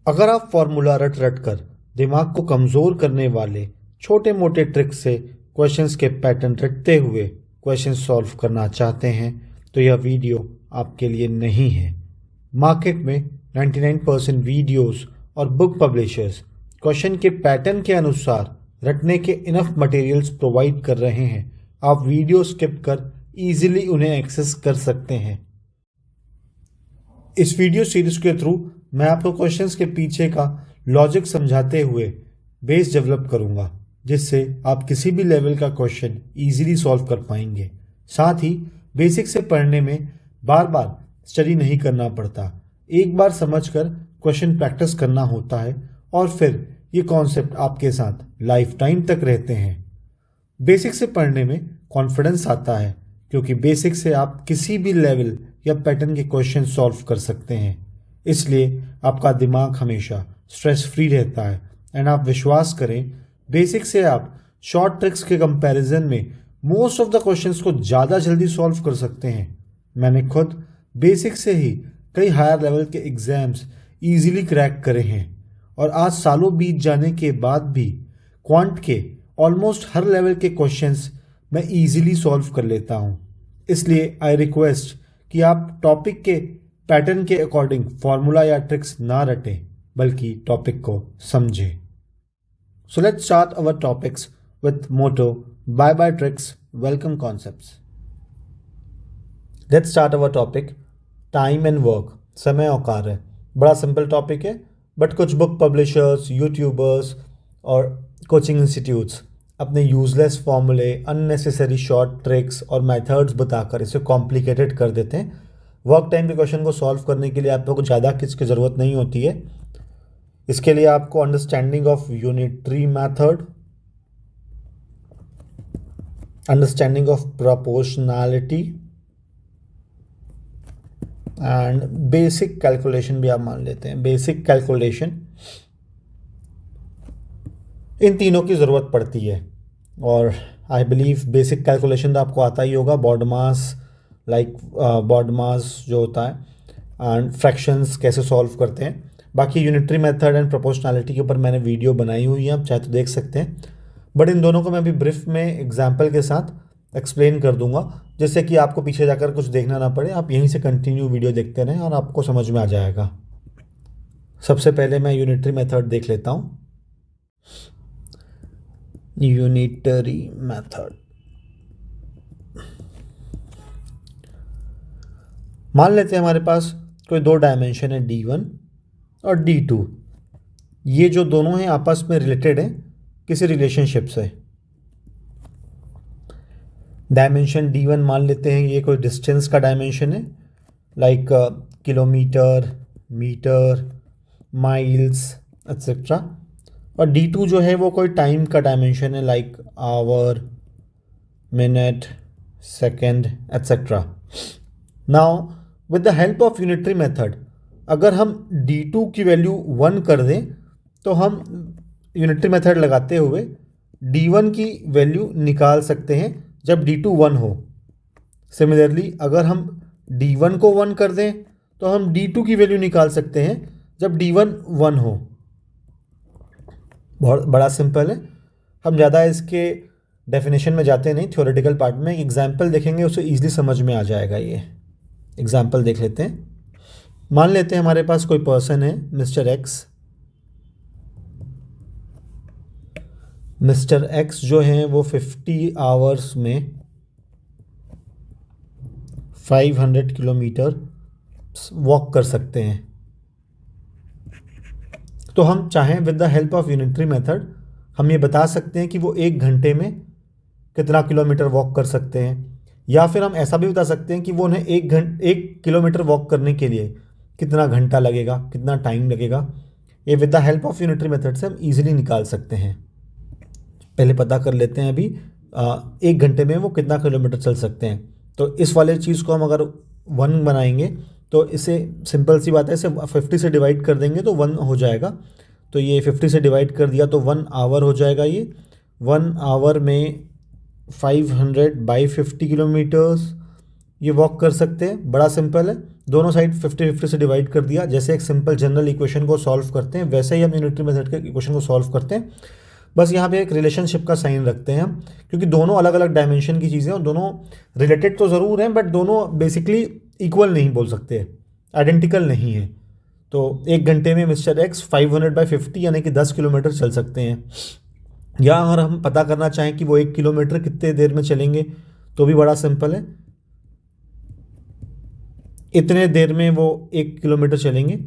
अगर आप फॉर्मूला रट रट कर दिमाग को कमज़ोर करने वाले छोटे मोटे ट्रिक्स से क्वेश्चंस के पैटर्न रटते हुए क्वेश्चन सॉल्व करना चाहते हैं तो यह वीडियो आपके लिए नहीं है। मार्केट में 99% वीडियोस और बुक पब्लिशर्स क्वेश्चन के पैटर्न के अनुसार रटने के इनफ मटेरियल्स प्रोवाइड कर रहे हैं। आप वीडियो स्किप कर इजीली उन्हें एक्सेस कर सकते हैं। इस वीडियो सीरीज के थ्रू मैं आपको क्वेश्चंस के पीछे का लॉजिक समझाते हुए बेस डेवलप करूंगा, जिससे आप किसी भी लेवल का क्वेश्चन इजीली सॉल्व कर पाएंगे। साथ ही बेसिक से पढ़ने में बार बार स्टडी नहीं करना पड़ता, एक बार समझकर क्वेश्चन प्रैक्टिस करना होता है और फिर ये कॉन्सेप्ट आपके साथ लाइफ टाइम तक रहते हैं। बेसिक से पढ़ने में कॉन्फिडेंस आता है क्योंकि बेसिक से आप किसी भी लेवल या पैटर्न के क्वेश्चन सॉल्व कर सकते हैं। इसलिए आपका दिमाग हमेशा स्ट्रेस फ्री रहता है एंड आप विश्वास करें, बेसिक से आप शॉर्ट ट्रिक्स के कंपैरिजन में मोस्ट ऑफ द क्वेश्चंस को ज़्यादा जल्दी सॉल्व कर सकते हैं। मैंने खुद बेसिक से ही कई हायर लेवल के एग्जाम्स इजीली क्रैक करे हैं और आज सालों बीत जाने के बाद भी क्वांट के ऑलमोस्ट हर लेवल के क्वेश्चंस मैं इजीली सॉल्व कर लेता हूँ। इसलिए आई रिक्वेस्ट कि आप टॉपिक के पैटर्न के अकॉर्डिंग फॉर्मूला या ट्रिक्स ना रटें, बल्कि टॉपिक को समझें। So let's start our topics with motto bye bye tricks, welcome concepts. Let's start our topic time and work, समय और कार्य। बड़ा सिंपल टॉपिक है, बट कुछ बुक पब्लिशर्स, यूट्यूबर्स और कोचिंग इंस्टीट्यूट्स अपने यूजलेस फॉर्मूले, अननेसेसरी शॉर्ट ट्रिक्स और मेथड्स बताकर इसे कॉम्प्लिकेटेड कर देते हैं। वर्क टाइम के क्वेश्चन को सॉल्व करने के लिए आपको ज़्यादा किस की ज़रूरत नहीं होती है। इसके लिए आपको understanding of unitary method, understanding of proportionality and basic calculation भी आप मान लेते हैं। बेसिक कैलकुलेशन, इन तीनों की ज़रूरत पड़ती है और आई बिलीव बेसिक कैलकुलेशन तो आपको आता ही होगा। बॉड मास, बॉड मास जो होता है एंड फ्रैक्शंस कैसे सॉल्व करते हैं। बाकी यूनिटरी मेथड एंड प्रोपोर्शनैलिटी के ऊपर मैंने वीडियो बनाई हुई है, आप चाहे तो देख सकते हैं। बट इन दोनों को मैं अभी ब्रीफ में एग्जाम्पल के साथ एक्सप्लेन कर दूंगा, जिससे कि आपको पीछे जाकर कुछ देखना ना पड़े, आप यहीं से कंटिन्यू वीडियो देखते रहें और आपको समझ में आ जाएगा। सबसे पहले मैं यूनिटरी मेथड देख लेता हूँ। यूनिटरी मेथड, मान लेते हैं हमारे पास कोई दो डायमेंशन है D1 और D2। ये जो दोनों हैं आपस में रिलेटेड हैं किसी रिलेशनशिप से। डायमेंशन D1 मान लेते हैं ये कोई डिस्टेंस का डायमेंशन है, like kilometre, metre, miles etcetera. और D2 जो है वो कोई टाइम का डायमेंशन है, like hour, minute, second etcetera. Now with the help of unitary method, अगर हम D2 की वैल्यू 1 कर दें तो हम यूनिटरी मेथड लगाते हुए D1 की वैल्यू निकाल सकते हैं जब D2 1 हो। सिमिलरली अगर हम D1 को 1 कर दें तो हम D2 की वैल्यू निकाल सकते हैं जब D1 1 हो। बहुत बड़ा सिंपल है, हम ज़्यादा इसके डेफिनेशन में जाते नहीं, थ्योरेटिकल पार्ट में एग्जाम्पल देखेंगे उसे ईजिली समझ में आ जाएगा। ये एग्जाम्पल देख लेते हैं। मान लेते हैं हमारे पास कोई पर्सन है, मिस्टर एक्स। मिस्टर एक्स जो हैं वो 50 आवर्स में 500 किलोमीटर वॉक कर सकते हैं। तो हम चाहें with the help of unitary method हम ये बता सकते हैं कि वो 1 घंटे में कितना किलोमीटर वॉक कर सकते हैं, या फिर हम ऐसा भी बता सकते हैं कि वो उन्हें 1 किलोमीटर वॉक करने के लिए कितना घंटा लगेगा, कितना टाइम लगेगा। ये with the help of unitary method से हम इजीली निकाल सकते हैं। पहले पता कर लेते हैं अभी 1 घंटे में वो कितना किलोमीटर चल सकते हैं। तो इस वाले चीज़ को हम अगर 1 बनाएंगे तो इसे सिंपल सी बात है, इसे 50 से डिवाइड कर देंगे तो 1 हो जाएगा। तो ये 50 से डिवाइड कर दिया तो 1 आवर हो जाएगा। ये 1 आवर में 500 बाई 50 किलोमीटर्स, ये वॉक कर सकते हैं, बड़ा सिंपल है। दोनों साइड 50-50 से डिवाइड कर दिया। जैसे एक सिंपल जनरल इक्वेशन को सॉल्व करते हैं वैसे ही हम यूनिटरी मेथड के इक्वेशन को सॉल्व करते हैं। बस यहाँ पे एक रिलेशनशिप का साइन रखते हैं हम, क्योंकि दोनों अलग अलग डायमेंशन की चीज़ें और दोनों रिलेटेड तो ज़रूर हैं, बट दोनों बेसिकली इक्वल नहीं बोल सकते, आइडेंटिकल नहीं है। तो 1 घंटे में मिस्टर एक्स 500/50 यानी कि 10 किलोमीटर चल सकते हैं। या अगर हम पता करना चाहें कि वो 1 किलोमीटर कितने देर में चलेंगे तो भी बड़ा सिंपल है, इतने देर में वो 1 किलोमीटर चलेंगे।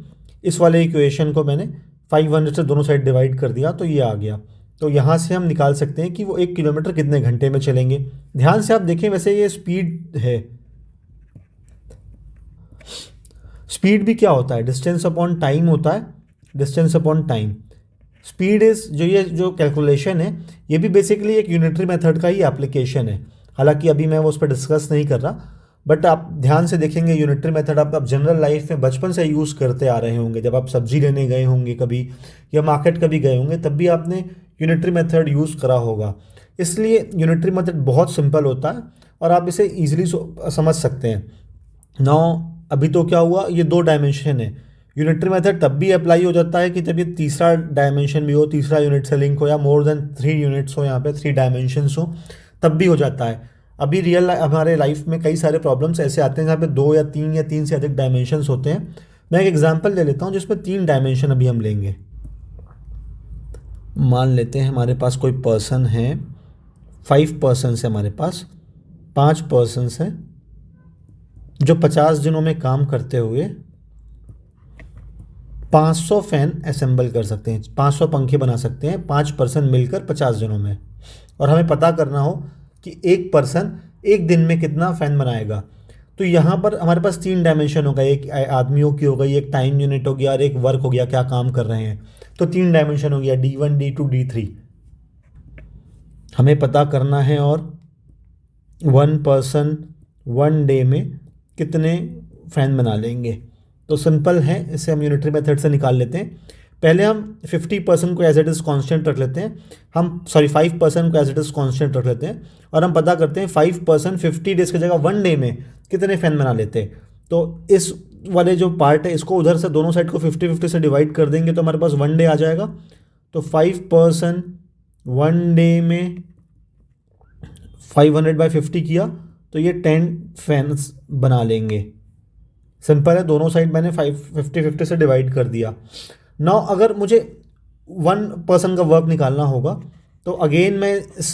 इस वाले इक्वेशन को मैंने 500 से दोनों साइड डिवाइड कर दिया तो ये आ गया। तो यहाँ से हम निकाल सकते हैं कि वो 1 किलोमीटर कितने घंटे में चलेंगे। ध्यान से आप देखें, वैसे ये स्पीड है। स्पीड भी क्या होता है, डिस्टेंस अपॉन टाइम होता है, distance upon time. Speed is जो कैलकुलेशन है ये भी बेसिकली एक यूनिटरी मेथड का ही एप्लीकेशन है। हालांकि अभी मैं वो उस पर डिस्कस नहीं कर रहा, बट आप ध्यान से देखेंगे यूनिटरी मेथड आप जनरल लाइफ में बचपन से यूज़ करते आ रहे होंगे। जब आप सब्जी लेने गए होंगे कभी या मार्केट कभी गए होंगे तब भी आपने यूनिटरी मेथड यूज़ करा होगा। इसलिए यूनिटरी मेथड बहुत सिंपल होता है और आप इसे ईजिली समझ सकते हैं। नाउ अभी तो क्या हुआ, ये 2 डायमेंशन है। यूनिटरी मेथड तब भी अप्लाई हो जाता है कि जब ये तीसरा डायमेंशन भी हो, तीसरा यूनिट से लिंक हो या मोर देन 3 यूनिट्स हो, यहाँ पे 3 डायमेंशंस हो, तब भी हो जाता है। अभी हमारे लाइफ में कई सारे प्रॉब्लम्स ऐसे आते हैं जहाँ पे 2 या 3 से अधिक डायमेंशंस होते हैं। मैं एक एग्जांपल ले लेता हूँ जिसमें 3 डायमेंशन अभी हम लेंगे। मान लेते हैं हमारे पास कोई पर्सन है, 5 पर्सन्स है हमारे पास, 5 पर्सन्स हैं जो 50 दिनों में काम करते हुए 500 फैन असेंबल कर सकते हैं, 500 पंखे बना सकते हैं 5 पर्सन मिलकर 50 दिनों में। और हमें पता करना हो कि एक पर्सन एक दिन में कितना फ़ैन बनाएगा। तो यहाँ पर हमारे पास 3 डायमेंशन हो गए, एक आदमियों की हो गई, एक टाइम यूनिट हो गया और एक वर्क हो गया, क्या काम कर रहे हैं। तो 3 डायमेंशन हो गया, D1 D2 D3 हमें पता करना है। और 1 पर्सन 1 डे में कितने फ़ैन बना लेंगे। तो सिंपल है, इसे हम यूनिटरी मेथड से निकाल लेते हैं। पहले हम 50% को एज इट इज़ कांस्टेंट रख लेते हैं, 5% को एज इट इज़ कांस्टेंट रख लेते हैं और हम पता करते हैं 5% 50 डेज़ की जगह 1 डे में कितने फ़ैन बना लेते हैं। तो इस वाले जो पार्ट है इसको उधर से दोनों साइड को 50-50 से डिवाइड कर देंगे तो हमारे पास 1 डे आ जाएगा। तो 5% 1 डे में 500/50 किया तो ये 10 फैंस बना लेंगे। सिंपल है, दोनों साइड मैंने 50-50 से डिवाइड कर दिया। नाउ अगर मुझे 1 पर्सन का वर्क निकालना होगा तो अगेन मैं इस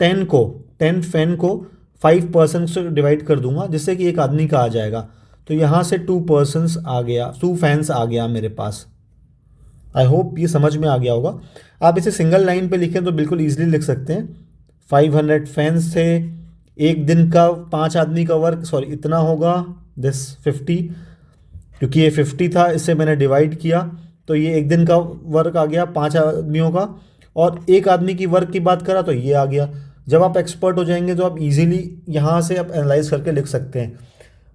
10 फैन को 5 पर्सन से डिवाइड कर दूंगा जिससे कि एक आदमी का आ जाएगा। तो यहाँ से 2 पर्सन्स आ गया, 2 फैंस आ गया मेरे पास। आई होप ये समझ में आ गया होगा। आप इसे सिंगल लाइन पे लिखें तो बिल्कुल ईजिली लिख सकते हैं। 500 फैंस से एक दिन का 5 आदमी का वर्क, इतना होगा दिस 50, क्योंकि ये 50 था इससे मैंने डिवाइड किया तो ये एक दिन का वर्क आ गया 5 आदमियों का। और एक आदमी की वर्क की बात करा तो ये आ गया। जब आप एक्सपर्ट हो जाएंगे तो आप इजीली यहाँ से आप एनालाइज करके लिख सकते हैं।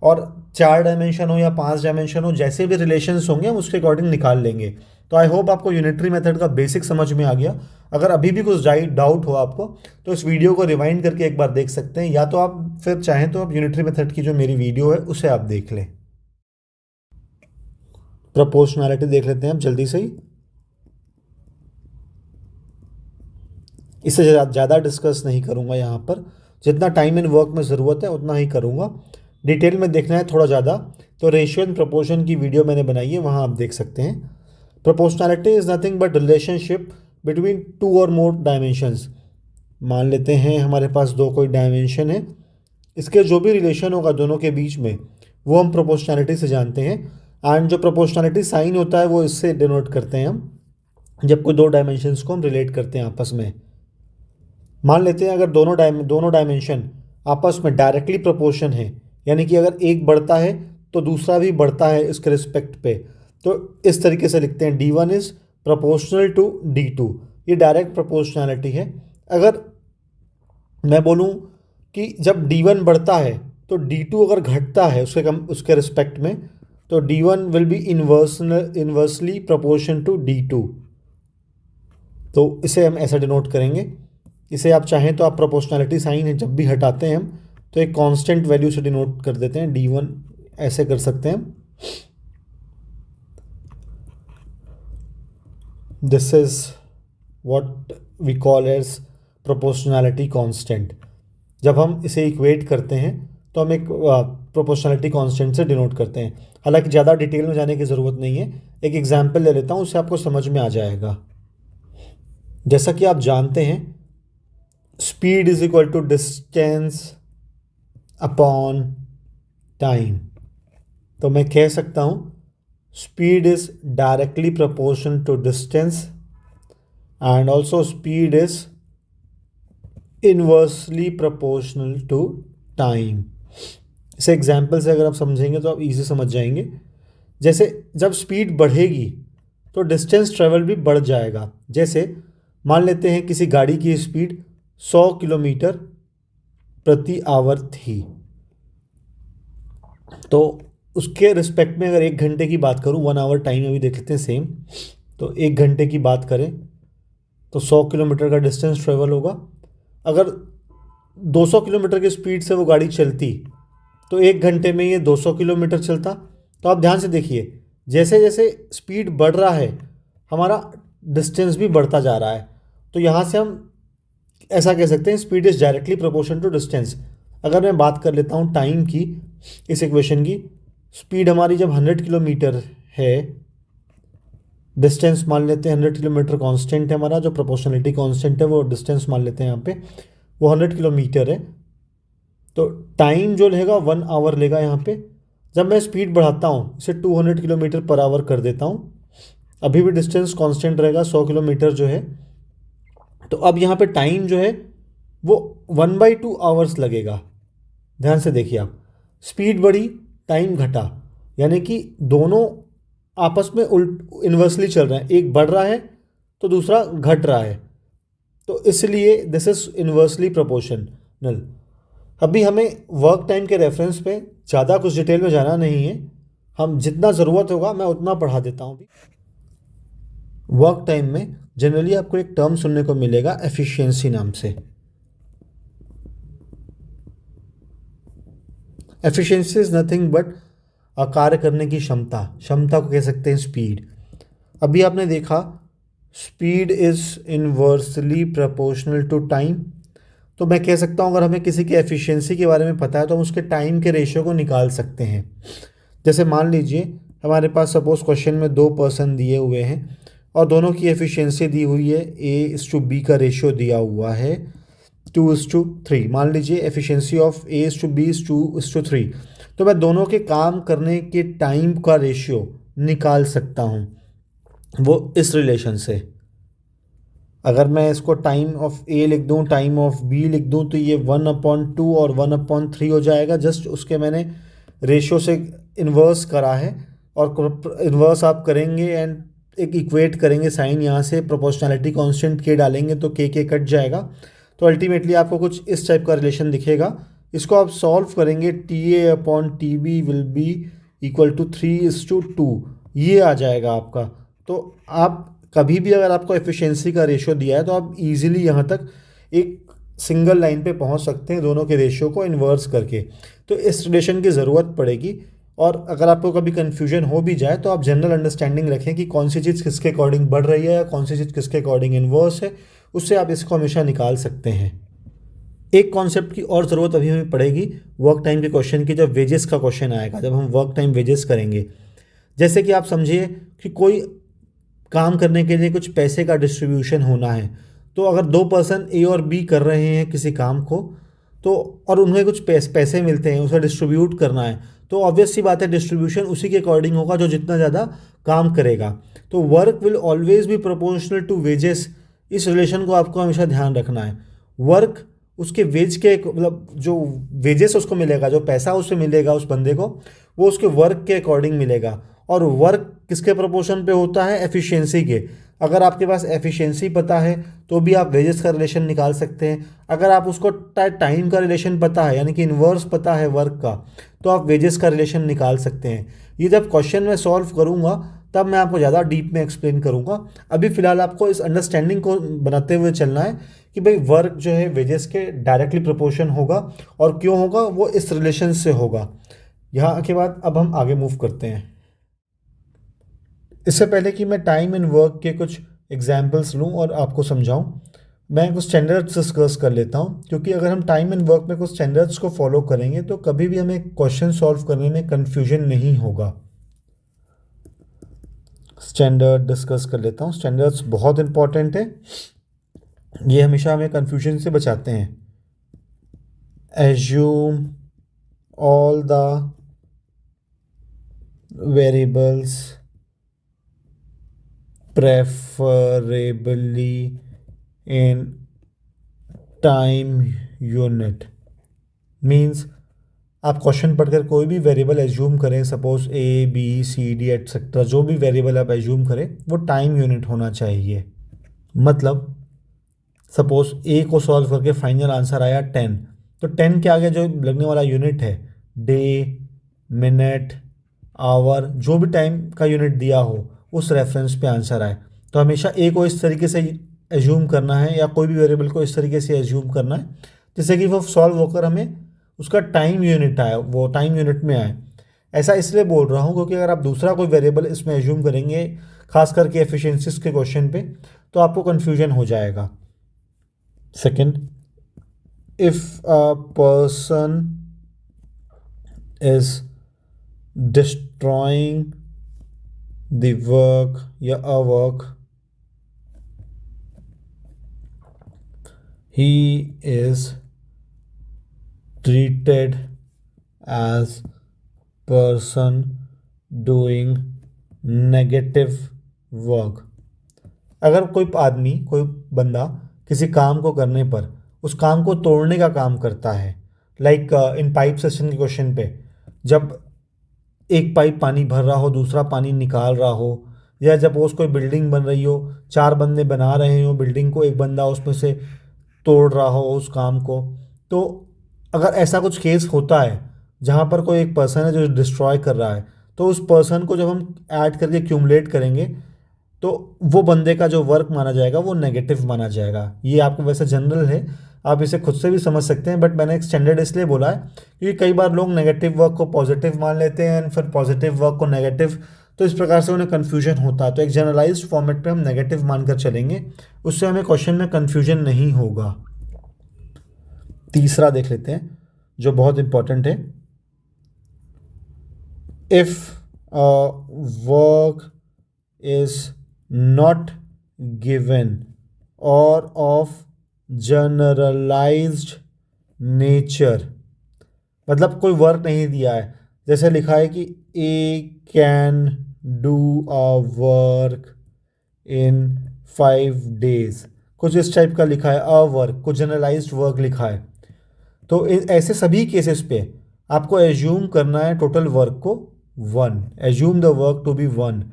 और 4 डायमेंशन हो या 5 डायमेंशन हो, जैसे भी रिलेशंस होंगे हम उसके अकॉर्डिंग निकाल लेंगे। तो आई होप आपको यूनिटरी मेथड का बेसिक समझ में आ गया। अगर अभी भी कुछ डाउट हो आपको तो इस वीडियो को रिवाइंड करके एक बार देख सकते हैं, या तो आप फिर चाहें तो आप यूनिटरी मेथड की जो मेरी वीडियो है उसे आप देख लें। प्रोपोर्शनैलिटी देख लेते हैं अब जल्दी से ही। इससे ज़्यादा डिस्कस नहीं करूँगा यहाँ पर, जितना टाइम एंड वर्क में ज़रूरत है उतना ही करूँगा। डिटेल में देखना है थोड़ा ज़्यादा तो रेशियो एंड प्रोपोर्शन की वीडियो मैंने बनाई है, वहाँ आप देख सकते हैं। Proportionality is nothing but relationship between 2 और मोर डायमेंशंस। मान लेते हैं हमारे पास 2 कोई डायमेंशन है, इसके जो भी रिलेशन होगा दोनों के बीच में वो हम प्रोपोर्शनैलिटी से जानते हैं। एंड जो प्रोपोर्शनैलिटी साइन होता है वो इससे डिनोट करते हैं हम, जब कोई 2 डायमेंशंस को हम रिलेट करते हैं आपस में। मान लेते हैं अगर दोनों डायमेंशन आपस में डायरेक्टली प्रोपोर्शन है, यानी कि अगर एक बढ़ता है तो दूसरा भी बढ़ता है इसके रिस्पेक्ट पे, तो इस तरीके से लिखते हैं D1 is proportional to D2। ये डायरेक्ट प्रोपोर्शनैलिटी है। अगर मैं बोलूँ कि जब D1 बढ़ता है तो D2 अगर घटता है उसके रिस्पेक्ट में तो D1 will be inversely proportion to D2। तो इसे हम ऐसा डिनोट करेंगे। इसे आप चाहें तो आप प्रोपोर्शनैलिटी साइन है जब भी हटाते हैं हम तो एक कांस्टेंट वैल्यू से डिनोट कर देते हैं, d1 ऐसे कर सकते हैं। This is what we call as proportionality constant. जब हम इसे इक्वेट करते हैं तो हम एक प्रोपोर्शनैलिटी कांस्टेंट से डिनोट करते हैं। हालांकि ज़्यादा डिटेल में जाने की ज़रूरत नहीं है, एक एग्जांपल ले लेता हूँ, उससे आपको समझ में आ जाएगा। जैसा कि आप जानते हैं, speed is equal to distance upon time. तो मैं कह सकता हूँ speed is directly proportion to distance and also speed is inversely proportional to time. इसे एग्जाम्पल से अगर आप समझेंगे तो आप इजी समझ जाएंगे। जैसे जब स्पीड बढ़ेगी तो डिस्टेंस ट्रेवल भी बढ़ जाएगा। जैसे मान लेते हैं किसी गाड़ी की स्पीड 100 किलोमीटर प्रति आवर थी, तो उसके रिस्पेक्ट में अगर 1 घंटे की बात करूं, 1 आवर टाइम अभी देख लेते हैं सेम, तो 1 घंटे की बात करें तो 100 किलोमीटर का डिस्टेंस ट्रेवल होगा। अगर 200 किलोमीटर की स्पीड से वो गाड़ी चलती तो 1 घंटे में ये 200 किलोमीटर चलता। तो आप ध्यान से देखिए, जैसे जैसे स्पीड बढ़ रहा है हमारा डिस्टेंस भी बढ़ता जा रहा है। तो यहाँ से हम ऐसा कह सकते हैं speed is directly proportion to distance. अगर मैं बात कर लेता हूँ टाइम की, इस इक्वेशन की, स्पीड हमारी जब 100 किलोमीटर है, डिस्टेंस मान लेते हैं 100 किलोमीटर कांस्टेंट है हमारा, जो प्रोपोर्शनलिटी कांस्टेंट है वो डिस्टेंस मान लेते हैं यहाँ पे, वो 100 किलोमीटर है। तो टाइम जो लेगा 1 आवर लेगा यहाँ पे। जब मैं स्पीड बढ़ाता हूँ, इसे 200 किलोमीटर पर आवर कर देता हूँ, अभी भी डिस्टेंस कांस्टेंट रहेगा 100 किलोमीटर जो है। तो अब यहाँ पे टाइम जो है वो 1/2 आवर्स लगेगा। ध्यान से देखिए आप, स्पीड बढ़ी टाइम घटा, यानी कि दोनों आपस में उल्ट इन्वर्सली चल रहे हैं, एक बढ़ रहा है तो दूसरा घट रहा है। तो इसलिए दिस इज इन्वर्सली प्रोपोर्शनल। अभी हमें वर्क टाइम के रेफरेंस पे ज़्यादा कुछ डिटेल में जाना नहीं है, हम जितना ज़रूरत होगा मैं उतना पढ़ा देता हूँ। वर्क टाइम में जनरली आपको एक टर्म सुनने को मिलेगा एफिशिएंसी नाम से। एफिशिएंसी इज नथिंग बट कार्य करने की क्षमता को कह सकते हैं स्पीड। अभी आपने देखा speed is inversely proportional to time, तो मैं कह सकता हूँ अगर हमें किसी की एफिशिएंसी के बारे में पता है तो हम उसके टाइम के रेशियो को निकाल सकते हैं। जैसे मान लीजिए हमारे पास सपोज क्वेश्चन में 2 पर्सन दिए हुए हैं और दोनों की एफिशिएंसी दी हुई है, A:B का रेशियो दिया हुआ है 2:3। मान लीजिए एफिशिएंसी ऑफ A:B इज 2:3, तो मैं दोनों के काम करने के टाइम का रेशियो निकाल सकता हूँ वो इस रिलेशन से। अगर मैं इसको टाइम ऑफ A लिख दूँ, टाइम ऑफ B लिख दूँ, तो ये 1/2 और 1/3 हो जाएगा। जस्ट उसके मैंने रेशियो से इन्वर्स करा है, और इन्वर्स आप करेंगे एंड एक इक्वेट करेंगे साइन, यहाँ से प्रोपोर्शनैलिटी कांस्टेंट के डालेंगे तो के कट जाएगा। तो अल्टीमेटली आपको कुछ इस टाइप का रिलेशन दिखेगा। इसको आप सॉल्व करेंगे, TA/TB will be equal to 3:2, ये आ जाएगा आपका। तो आप कभी भी अगर आपको एफिशिएंसी का रेशियो दिया है तो आप इजीली यहाँ तक एक सिंगल लाइन पे पहुँच सकते हैं दोनों के रेशियो को इन्वर्स करके। तो इस रिलेशन की ज़रूरत पड़ेगी, और अगर आपको कभी कन्फ्यूजन हो भी जाए तो आप जनरल अंडरस्टैंडिंग रखें कि कौन सी चीज़ किसके अकॉर्डिंग बढ़ रही है या कौन सी चीज़ किसके अकॉर्डिंग इन्वर्स है, उससे आप इसको हमेशा निकाल सकते हैं। एक कॉन्सेप्ट की और ज़रूरत अभी हमें पड़ेगी वर्क टाइम के क्वेश्चन की, जब वेजेस का क्वेश्चन आएगा, जब हम वर्क टाइम वेजेस करेंगे। जैसे कि आप समझिए कि कोई काम करने के लिए कुछ पैसे का डिस्ट्रीब्यूशन होना है, तो अगर 2 पर्सन A और B कर रहे हैं किसी काम को, तो और उन्हें कुछ पैसे मिलते हैं, उसे डिस्ट्रीब्यूट करना है, तो ऑब्वियस सी बात है डिस्ट्रीब्यूशन उसी के अकॉर्डिंग होगा जो जितना ज़्यादा काम करेगा। तो work will always be proportional to wages. इस रिलेशन को आपको हमेशा ध्यान रखना है। वर्क उसके वेज के, मतलब जो वेजेस उसको मिलेगा, जो पैसा उसे मिलेगा उस बंदे को, वो उसके वर्क के अकॉर्डिंग मिलेगा। और वर्क किसके प्रोपोर्शन पे होता है? एफिशिएंसी के। अगर आपके पास एफिशिएंसी पता है तो भी आप वेजेस का रिलेशन निकाल सकते हैं। अगर आप उसको टाइम का रिलेशन पता है, यानी कि इन्वर्स पता है वर्क का, तो आप वेजेस का रिलेशन निकाल सकते हैं। ये जब क्वेश्चन मैं सॉल्व करूँगा तब मैं आपको ज़्यादा डीप में एक्सप्लेन करूँगा। अभी फ़िलहाल आपको इस अंडरस्टैंडिंग को बनाते हुए चलना है कि भाई वर्क जो है वेजेस के डायरेक्टली प्रोपोर्शन होगा, और क्यों होगा वो इस रिलेशन से होगा। यहाँ के बाद अब हम आगे मूव करते हैं। इससे पहले कि मैं टाइम एंड वर्क के कुछ एग्जाम्पल्स लूँ और आपको समझाऊँ, मैं कुछ स्टैंडर्ड्स डिस्कस कर लेता हूँ, क्योंकि अगर हम टाइम एंड वर्क में कुछ स्टैंडर्ड्स को फॉलो करेंगे तो कभी भी हमें क्वेश्चन सॉल्व करने में कन्फ्यूजन नहीं होगा। स्टैंडर्ड डिस्कस कर लेता हूँ। स्टैंडर्ड्स बहुत इंपॉर्टेंट है, ये हमेशा हमें कन्फ्यूजन से बचाते हैं। Assume all the variables preferably in time unit means आप क्वेश्चन पढ़कर कोई भी वेरिएबल एज्यूम करें, suppose A B C D etcetera, जो भी वेरिएबल आप एज्यूम करें वो टाइम यूनिट होना चाहिए। मतलब सपोज ए को सॉल्व करके फाइनल आंसर आया 10, तो 10 के आगे जो लगने वाला यूनिट है, डे, मिनट, आवर, जो भी टाइम का यूनिट दिया हो उस रेफरेंस पे आंसर आए। तो हमेशा ए को इस तरीके से एज्यूम करना है, या कोई भी वेरिएबल को इस तरीके से एज्यूम करना है जिससे कि वो सॉल्व होकर हमें उसका टाइम यूनिट आए, वो टाइम यूनिट में आए। ऐसा इसलिए बोल रहा हूँ क्योंकि अगर आप दूसरा कोई वेरिएबल इसमें एज्यूम करेंगे, खास करके एफिशिएंसीज के क्वेश्चन पे, तो आपको कन्फ्यूजन हो जाएगा। Second, if a person is destroying the work या a work, he is treated as person doing negative work। अगर कोई आदमी, कोई बंदा किसी काम को करने पर उस काम को तोड़ने का काम करता है, लाइक इन पाइप सेक्शन के क्वेश्चन पे, जब एक पाइप पानी भर रहा हो, दूसरा पानी निकाल रहा हो, या जब वो कोई बिल्डिंग बन रही हो, 4 बंदे बना रहे हो बिल्डिंग को, एक बंदा उसमें से तोड़ रहा हो उस काम को, तो अगर ऐसा कुछ केस होता है जहाँ पर कोई एक पर्सन है जो डिस्ट्रॉय कर रहा है, तो उस पर्सन को जब हम ऐड करके क्यूमुलेट करेंगे तो वो बंदे का जो वर्क माना जाएगा वो नेगेटिव माना जाएगा। ये आपको वैसे जनरल है, आप इसे खुद से भी समझ सकते हैं, बट मैंने एक स्टैंडर्ड इसलिए बोला है क्योंकि कई बार लोग नेगेटिव वर्क को पॉजिटिव मान लेते हैं, फिर पॉजिटिव वर्क को नेगेटिव, तो इस प्रकार से उन्हें कन्फ्यूजन होता है। तो एक जनरलाइज्ड फॉर्मेट पे हम नेगेटिव मानकर चलेंगे, उससे हमें क्वेश्चन में कन्फ्यूजन नहीं होगा। तीसरा देख लेते हैं जो बहुत इंपॉर्टेंट है। If work is not given और ऑफ जनरलाइज्ड नेचर, मतलब कोई वर्क नहीं दिया है, जैसे लिखा है कि A can do a work in 5 days, कुछ इस टाइप का लिखा है, अ वर्क, कुछ जनरलाइज्ड वर्क लिखा है, तो ऐसे सभी केसेस पे आपको एज्यूम करना है टोटल वर्क को 1, assume the work to be 1।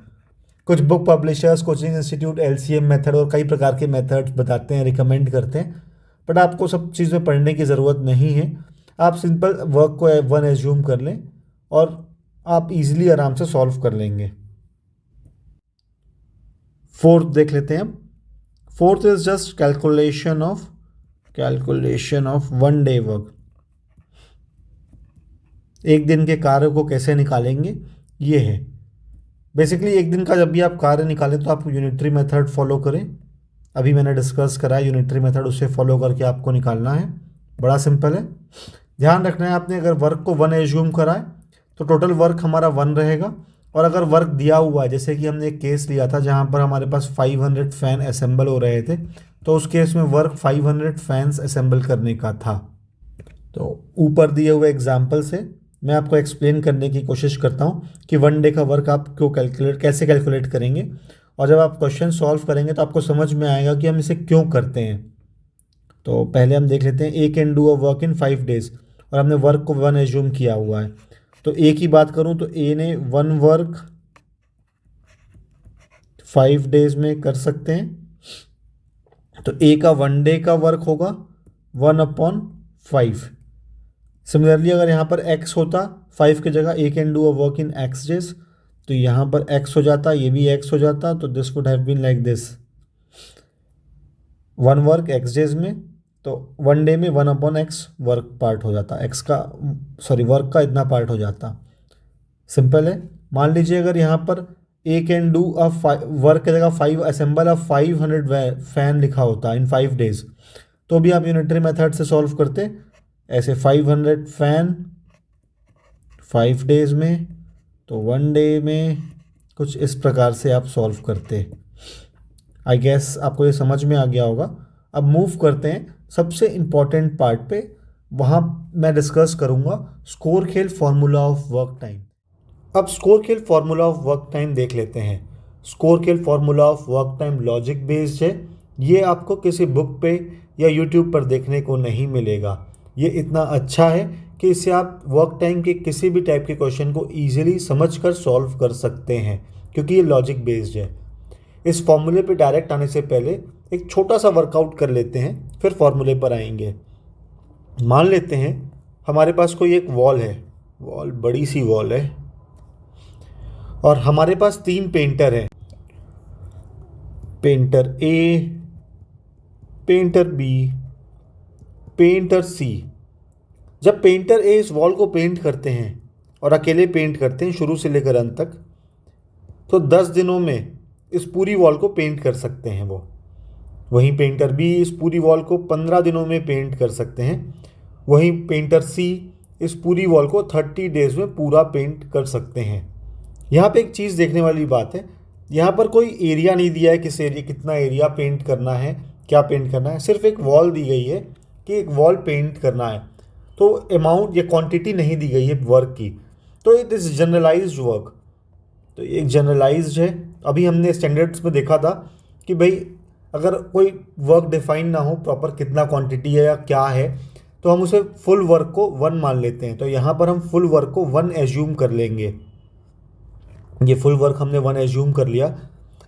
कुछ book publishers, coaching institute LCM method और कई प्रकार के मेथड्स बताते हैं, रिकमेंड करते हैं, बट आपको सब चीज़ें पढ़ने की ज़रूरत नहीं है। आप सिंपल वर्क को 1 एज्यूम कर लें और आप इजीली आराम से सॉल्व कर लेंगे। फोर्थ देख लेते हैं हम। Fourth is just calculation of 1 day work. एक दिन के कार्य को कैसे निकालेंगे, ये है बेसिकली। एक दिन का जब भी आप कार्य निकालें तो आप यूनिटरी मेथड फॉलो करें। अभी मैंने डिस्कस करा है यूनिटरी मेथड, उसे फॉलो करके आपको निकालना है। बड़ा सिंपल है, ध्यान रखना है आपने अगर वर्क को 1 एज्यूम करा है तो टोटल वर्क हमारा 1 रहेगा। और अगर वर्क दिया हुआ है, जैसे कि हमने एक केस लिया था जहाँ पर हमारे पास 500 फैन असेंबल हो रहे थे, तो उस केस में वर्क 500 फैंस असेंबल करने का था। तो ऊपर दिए हुए एग्जाम्पल से मैं आपको एक्सप्लेन करने की कोशिश करता हूँ कि 1 day का वर्क आप कैसे कैलकुलेट करेंगे, और जब आप क्वेश्चन सॉल्व करेंगे तो आपको समझ में आएगा कि हम इसे क्यों करते हैं। तो पहले हम देख लेते हैं, A can do a work in 5 days, और हमने वर्क को 1 एज्यूम किया हुआ है। तो ए की बात करूँ तो ए ने 1 वर्क 5 days में कर सकते हैं, तो ए का 1 day का वर्क होगा 1/5। सिमिलरली अगर यहाँ पर x होता 5 की जगह, A can do a work in x days, तो यहाँ पर x हो जाता, ये भी x हो जाता, तो this would have been like this. One work x days में, तो वन डे में 1/x वर्क पार्ट हो जाता, एक्स का सॉरी वर्क का इतना पार्ट हो जाता। सिंपल है। मान लीजिए अगर यहाँ पर ए कैन डू अ वर्क की जगह 5 असेंबल अ 500 फैन लिखा होता इन 5 डेज, तो भी आप यूनिटरी मेथड से सॉल्व करते ऐसे 500 फैन 5 डेज में, तो वन डे में कुछ इस प्रकार से आप सॉल्व करते। आई गेस आपको ये समझ में आ गया होगा। अब मूव करते हैं सबसे इम्पॉर्टेंट पार्ट पे, वहाँ मैं डिस्कस करूँगा स्कोर खेल फार्मूला ऑफ वर्क टाइम। अब स्कोर खेल फार्मूला ऑफ वर्क टाइम देख लेते हैं। स्कोर खेल formula of work time logic based है। ये आपको किसी बुक पे या यूट्यूब पर देखने को नहीं मिलेगा। ये इतना अच्छा है कि इससे आप वर्क टाइम के किसी भी टाइप के क्वेश्चन को ईजिली समझ कर सॉल्व कर सकते हैं, क्योंकि ये लॉजिक बेस्ड है। इस फॉर्मूले पे डायरेक्ट आने से पहले एक छोटा सा वर्कआउट कर लेते हैं, फिर फॉर्मूले पर आएंगे। मान लेते हैं हमारे पास कोई एक वॉल है, वॉल बड़ी सी वॉल है, और हमारे पास 3 पेंटर हैं, पेंटर ए, पेंटर बी, पेंटर सी। जब पेंटर ए इस वॉल को पेंट करते हैं और अकेले पेंट करते हैं शुरू से लेकर अंत तक, तो 10 दिनों में इस पूरी वॉल को पेंट कर सकते हैं वो। वहीं पेंटर बी इस पूरी वॉल को 15 दिनों में पेंट कर सकते हैं। वहीं पेंटर सी इस पूरी वॉल को 30 डेज में पूरा पेंट कर सकते हैं। यहाँ पे एक चीज़ देखने वाली बात है, यहाँ पर कोई एरिया नहीं दिया है, किस एरिया कितना एरिया पेंट करना है, क्या पेंट करना है। सिर्फ एक वॉल दी गई है कि एक वॉल पेंट करना है, तो अमाउंट या क्वांटिटी नहीं दी गई है वर्क की। तो इट इज़ जनरलाइज्ड वर्क, तो एक जनरलाइज्ड है। अभी हमने स्टैंडर्ड्स में देखा था कि भाई अगर कोई वर्क डिफाइन ना हो प्रॉपर कितना क्वांटिटी है या क्या है, तो हम उसे फुल वर्क को 1 मान लेते हैं। तो यहाँ पर हम फुल वर्क को 1 एज्यूम कर लेंगे। ये फुल वर्क हमने 1 एज्यूम कर लिया।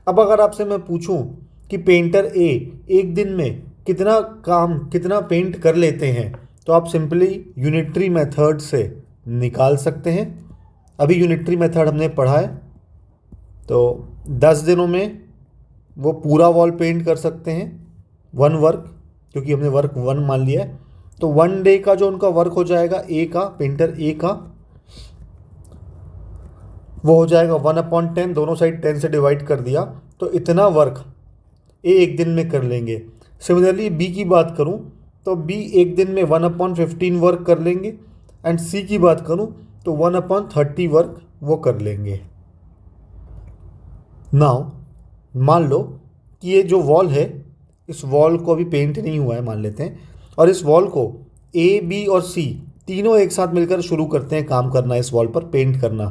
अब अगर आपसे मैं पूछूं कि पेंटर ए एक दिन में कितना काम कितना पेंट कर लेते हैं, तो आप सिंपली यूनिटरी मेथड से निकाल सकते हैं। अभी यूनिटरी मेथड हमने पढ़ा है, तो 10 दिनों में वो पूरा वॉल पेंट कर सकते हैं 1 वर्क, क्योंकि हमने वर्क 1 मान लिया है। तो 1 डे का जो उनका वर्क हो जाएगा ए का, पेंटर ए का, वो हो जाएगा 1/10, दोनों साइड 10 से डिवाइड कर दिया, तो इतना वर्क ए एक दिन में कर लेंगे। सिमिलरली बी की बात करूं तो बी एक दिन में 1/15 वर्क कर लेंगे, एंड सी की बात करूं तो 1/30 वर्क वो कर लेंगे। नाउ मान लो कि ये जो वॉल है, इस वॉल को अभी पेंट नहीं हुआ है मान लेते हैं, और इस वॉल को ए, बी और सी तीनों एक साथ मिलकर शुरू करते हैं काम करना, इस वॉल पर पेंट करना।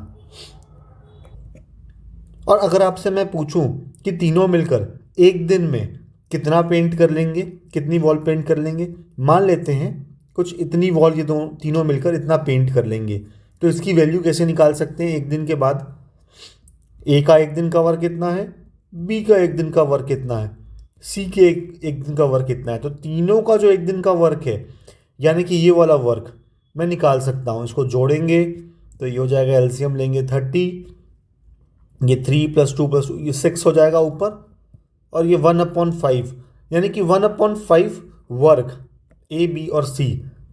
और अगर आपसे मैं पूछूं कि तीनों मिलकर एक दिन में कितना पेंट कर लेंगे, कितनी वॉल पेंट कर लेंगे, मान लेते हैं कुछ इतनी वॉल ये तीनों मिलकर इतना पेंट कर लेंगे, तो इसकी वैल्यू कैसे निकाल सकते हैं एक दिन के बाद। ए का एक दिन का वर्क कितना है, बी का एक दिन का वर्क कितना है, सी के एक दिन का वर्क कितना है। तो तीनों का जो एक दिन का वर्क है, यानी कि ये वाला वर्क मैं निकाल सकता हूँ। इसको जोड़ेंगे तो ये हो जाएगा, एलसीएम लेंगे 30, ये 3 + 2 + 2 ये 6 हो जाएगा ऊपर, और ये 1/5, यानी कि 1/5 वर्क ए, बी और सी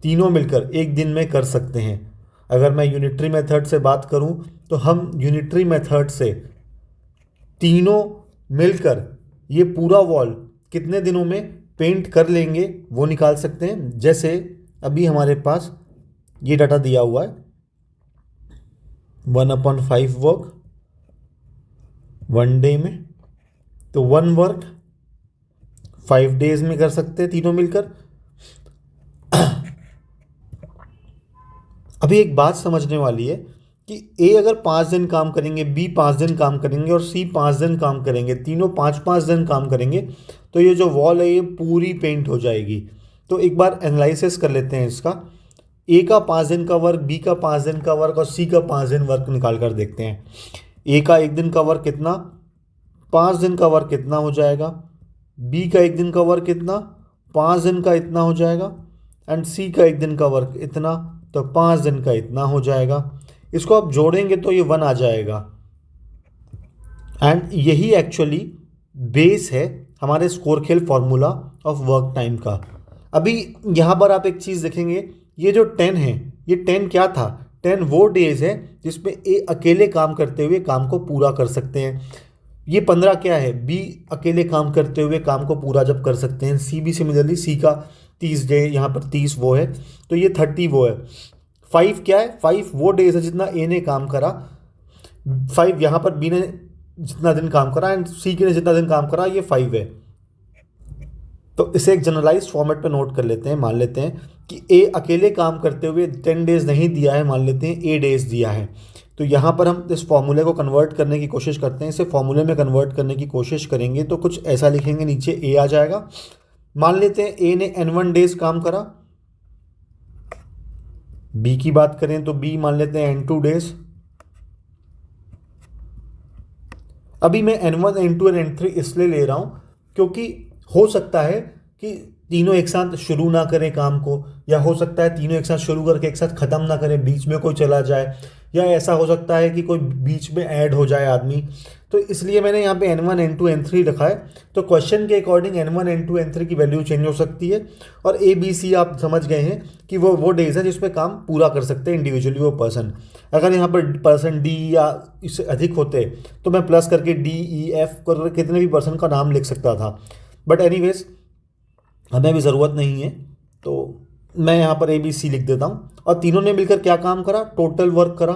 तीनों मिलकर एक दिन में कर सकते हैं। अगर मैं यूनिटरी मेथड से बात करूं तो हम यूनिटरी मेथड से तीनों मिलकर ये पूरा वॉल कितने दिनों में पेंट कर लेंगे वो निकाल सकते हैं। जैसे अभी हमारे पास ये डाटा दिया हुआ है, 1/5 वर्क 1 डे में, तो 1 वर्क 5 डेज में कर सकते हैं तीनों मिलकर। अभी एक बात समझने वाली है कि ए अगर 5 दिन काम करेंगे, बी 5 दिन काम करेंगे और सी 5 दिन काम करेंगे, तीनों 5-5 दिन काम करेंगे, तो ये जो वॉल है ये पूरी पेंट हो जाएगी। तो एक बार एनालिसिस कर लेते हैं इसका। ए का 5 दिन का वर्क, बी का 5 दिन का वर्क और सी का 5 दिन वर्क निकाल कर देखते हैं। ए का एक दिन का वर्क कितना, 5 दिन का वर्क कितना हो जाएगा, बी का एक दिन का वर्क कितना, 5 दिन का इतना हो जाएगा, एंड सी का एक दिन का वर्क इतना, तो 5 दिन का इतना हो जाएगा। इसको आप जोड़ेंगे तो ये 1 आ जाएगा। एंड यही एक्चुअली बेस है हमारे स्कोर खेल फॉर्मूला ऑफ वर्क टाइम का। अभी यहाँ पर आप एक चीज़ देखेंगे, ये जो 10 है, ये 10 क्या था? 10 वो डेज है जिसमें ए अकेले काम करते हुए काम को पूरा कर सकते हैं। ये 15 क्या है? बी अकेले काम करते हुए काम को पूरा जब कर सकते हैं। सी भी सिमिलरली, सी का 30 डे, यहाँ पर 30 वो है, तो ये 30 वो है। 5 क्या है? 5 वो डेज है जितना ए ने काम करा, 5 यहाँ पर बी ने जितना दिन काम करा एंड सी के ने जितना दिन काम करा, ये 5 है। तो इसे एक जनरलाइज फॉर्मेट पे नोट कर लेते हैं। मान लेते हैं कि ए अकेले काम करते हुए 10 डेज नहीं दिया है, मान लेते हैं ए डेज दिया है। तो यहाँ पर हम इस फॉर्मूले को कन्वर्ट करने की कोशिश करते हैं। इसे फॉर्मूले में कन्वर्ट करने की कोशिश करेंगे तो कुछ ऐसा लिखेंगे, नीचे ए आ जाएगा। मान लेते हैं ए ने N1 डेज काम करा। बी की बात करें तो बी मान लेते हैं N2 डेज। अभी मैं N1, N2 और N3 इसलिए ले रहा हूँ क्योंकि हो सकता है कि तीनों एक साथ शुरू ना करें काम को, या हो सकता है तीनों एक साथ शुरू करके एक साथ ख़त्म ना करें, बीच में कोई चला जाए, या ऐसा हो सकता है कि कोई बीच में ऐड हो जाए आदमी। तो इसलिए मैंने यहाँ पे N1, N2, N3 रखा है। तो क्वेश्चन के अकॉर्डिंग N1, N2, N3 की वैल्यू चेंज हो सकती है। और ए बी सी आप समझ गए हैं कि वो डेज है जिसमें काम पूरा कर सकते हैं इंडिविजुअली वो पर्सन। अगर यहाँ पर पर्सन डी या इससे अधिक होते तो मैं प्लस करके डी ई एफ कर कितने भी पर्सन का नाम लिख सकता था, बट एनीवेज हमें भी ज़रूरत नहीं है, तो मैं यहाँ पर ए बी सी लिख देता हूँ। और तीनों ने मिलकर क्या काम करा? टोटल वर्क करा।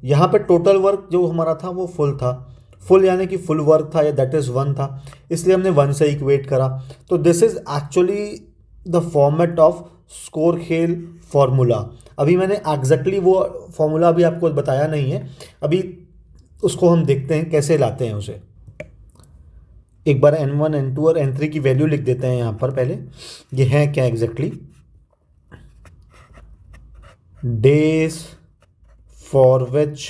यहाँ पे टोटल वर्क जो हमारा था वो फुल था, फुल यानी कि फुल वर्क था, या दैट इज़ 1 था, इसलिए हमने 1 से इक्वेट करा। तो this is actually the format off score खेल फॉर्मूला। अभी मैंने एग्जैक्टली वो फॉर्मूला अभी आपको बताया नहीं है, अभी उसको हम देखते हैं कैसे लाते हैं उसे। एक बार N1, N2 और N3 की वैल्यू लिख देते हैं यहाँ पर पहले। ये है क्या एग्जैक्टली? डेज फॉर विच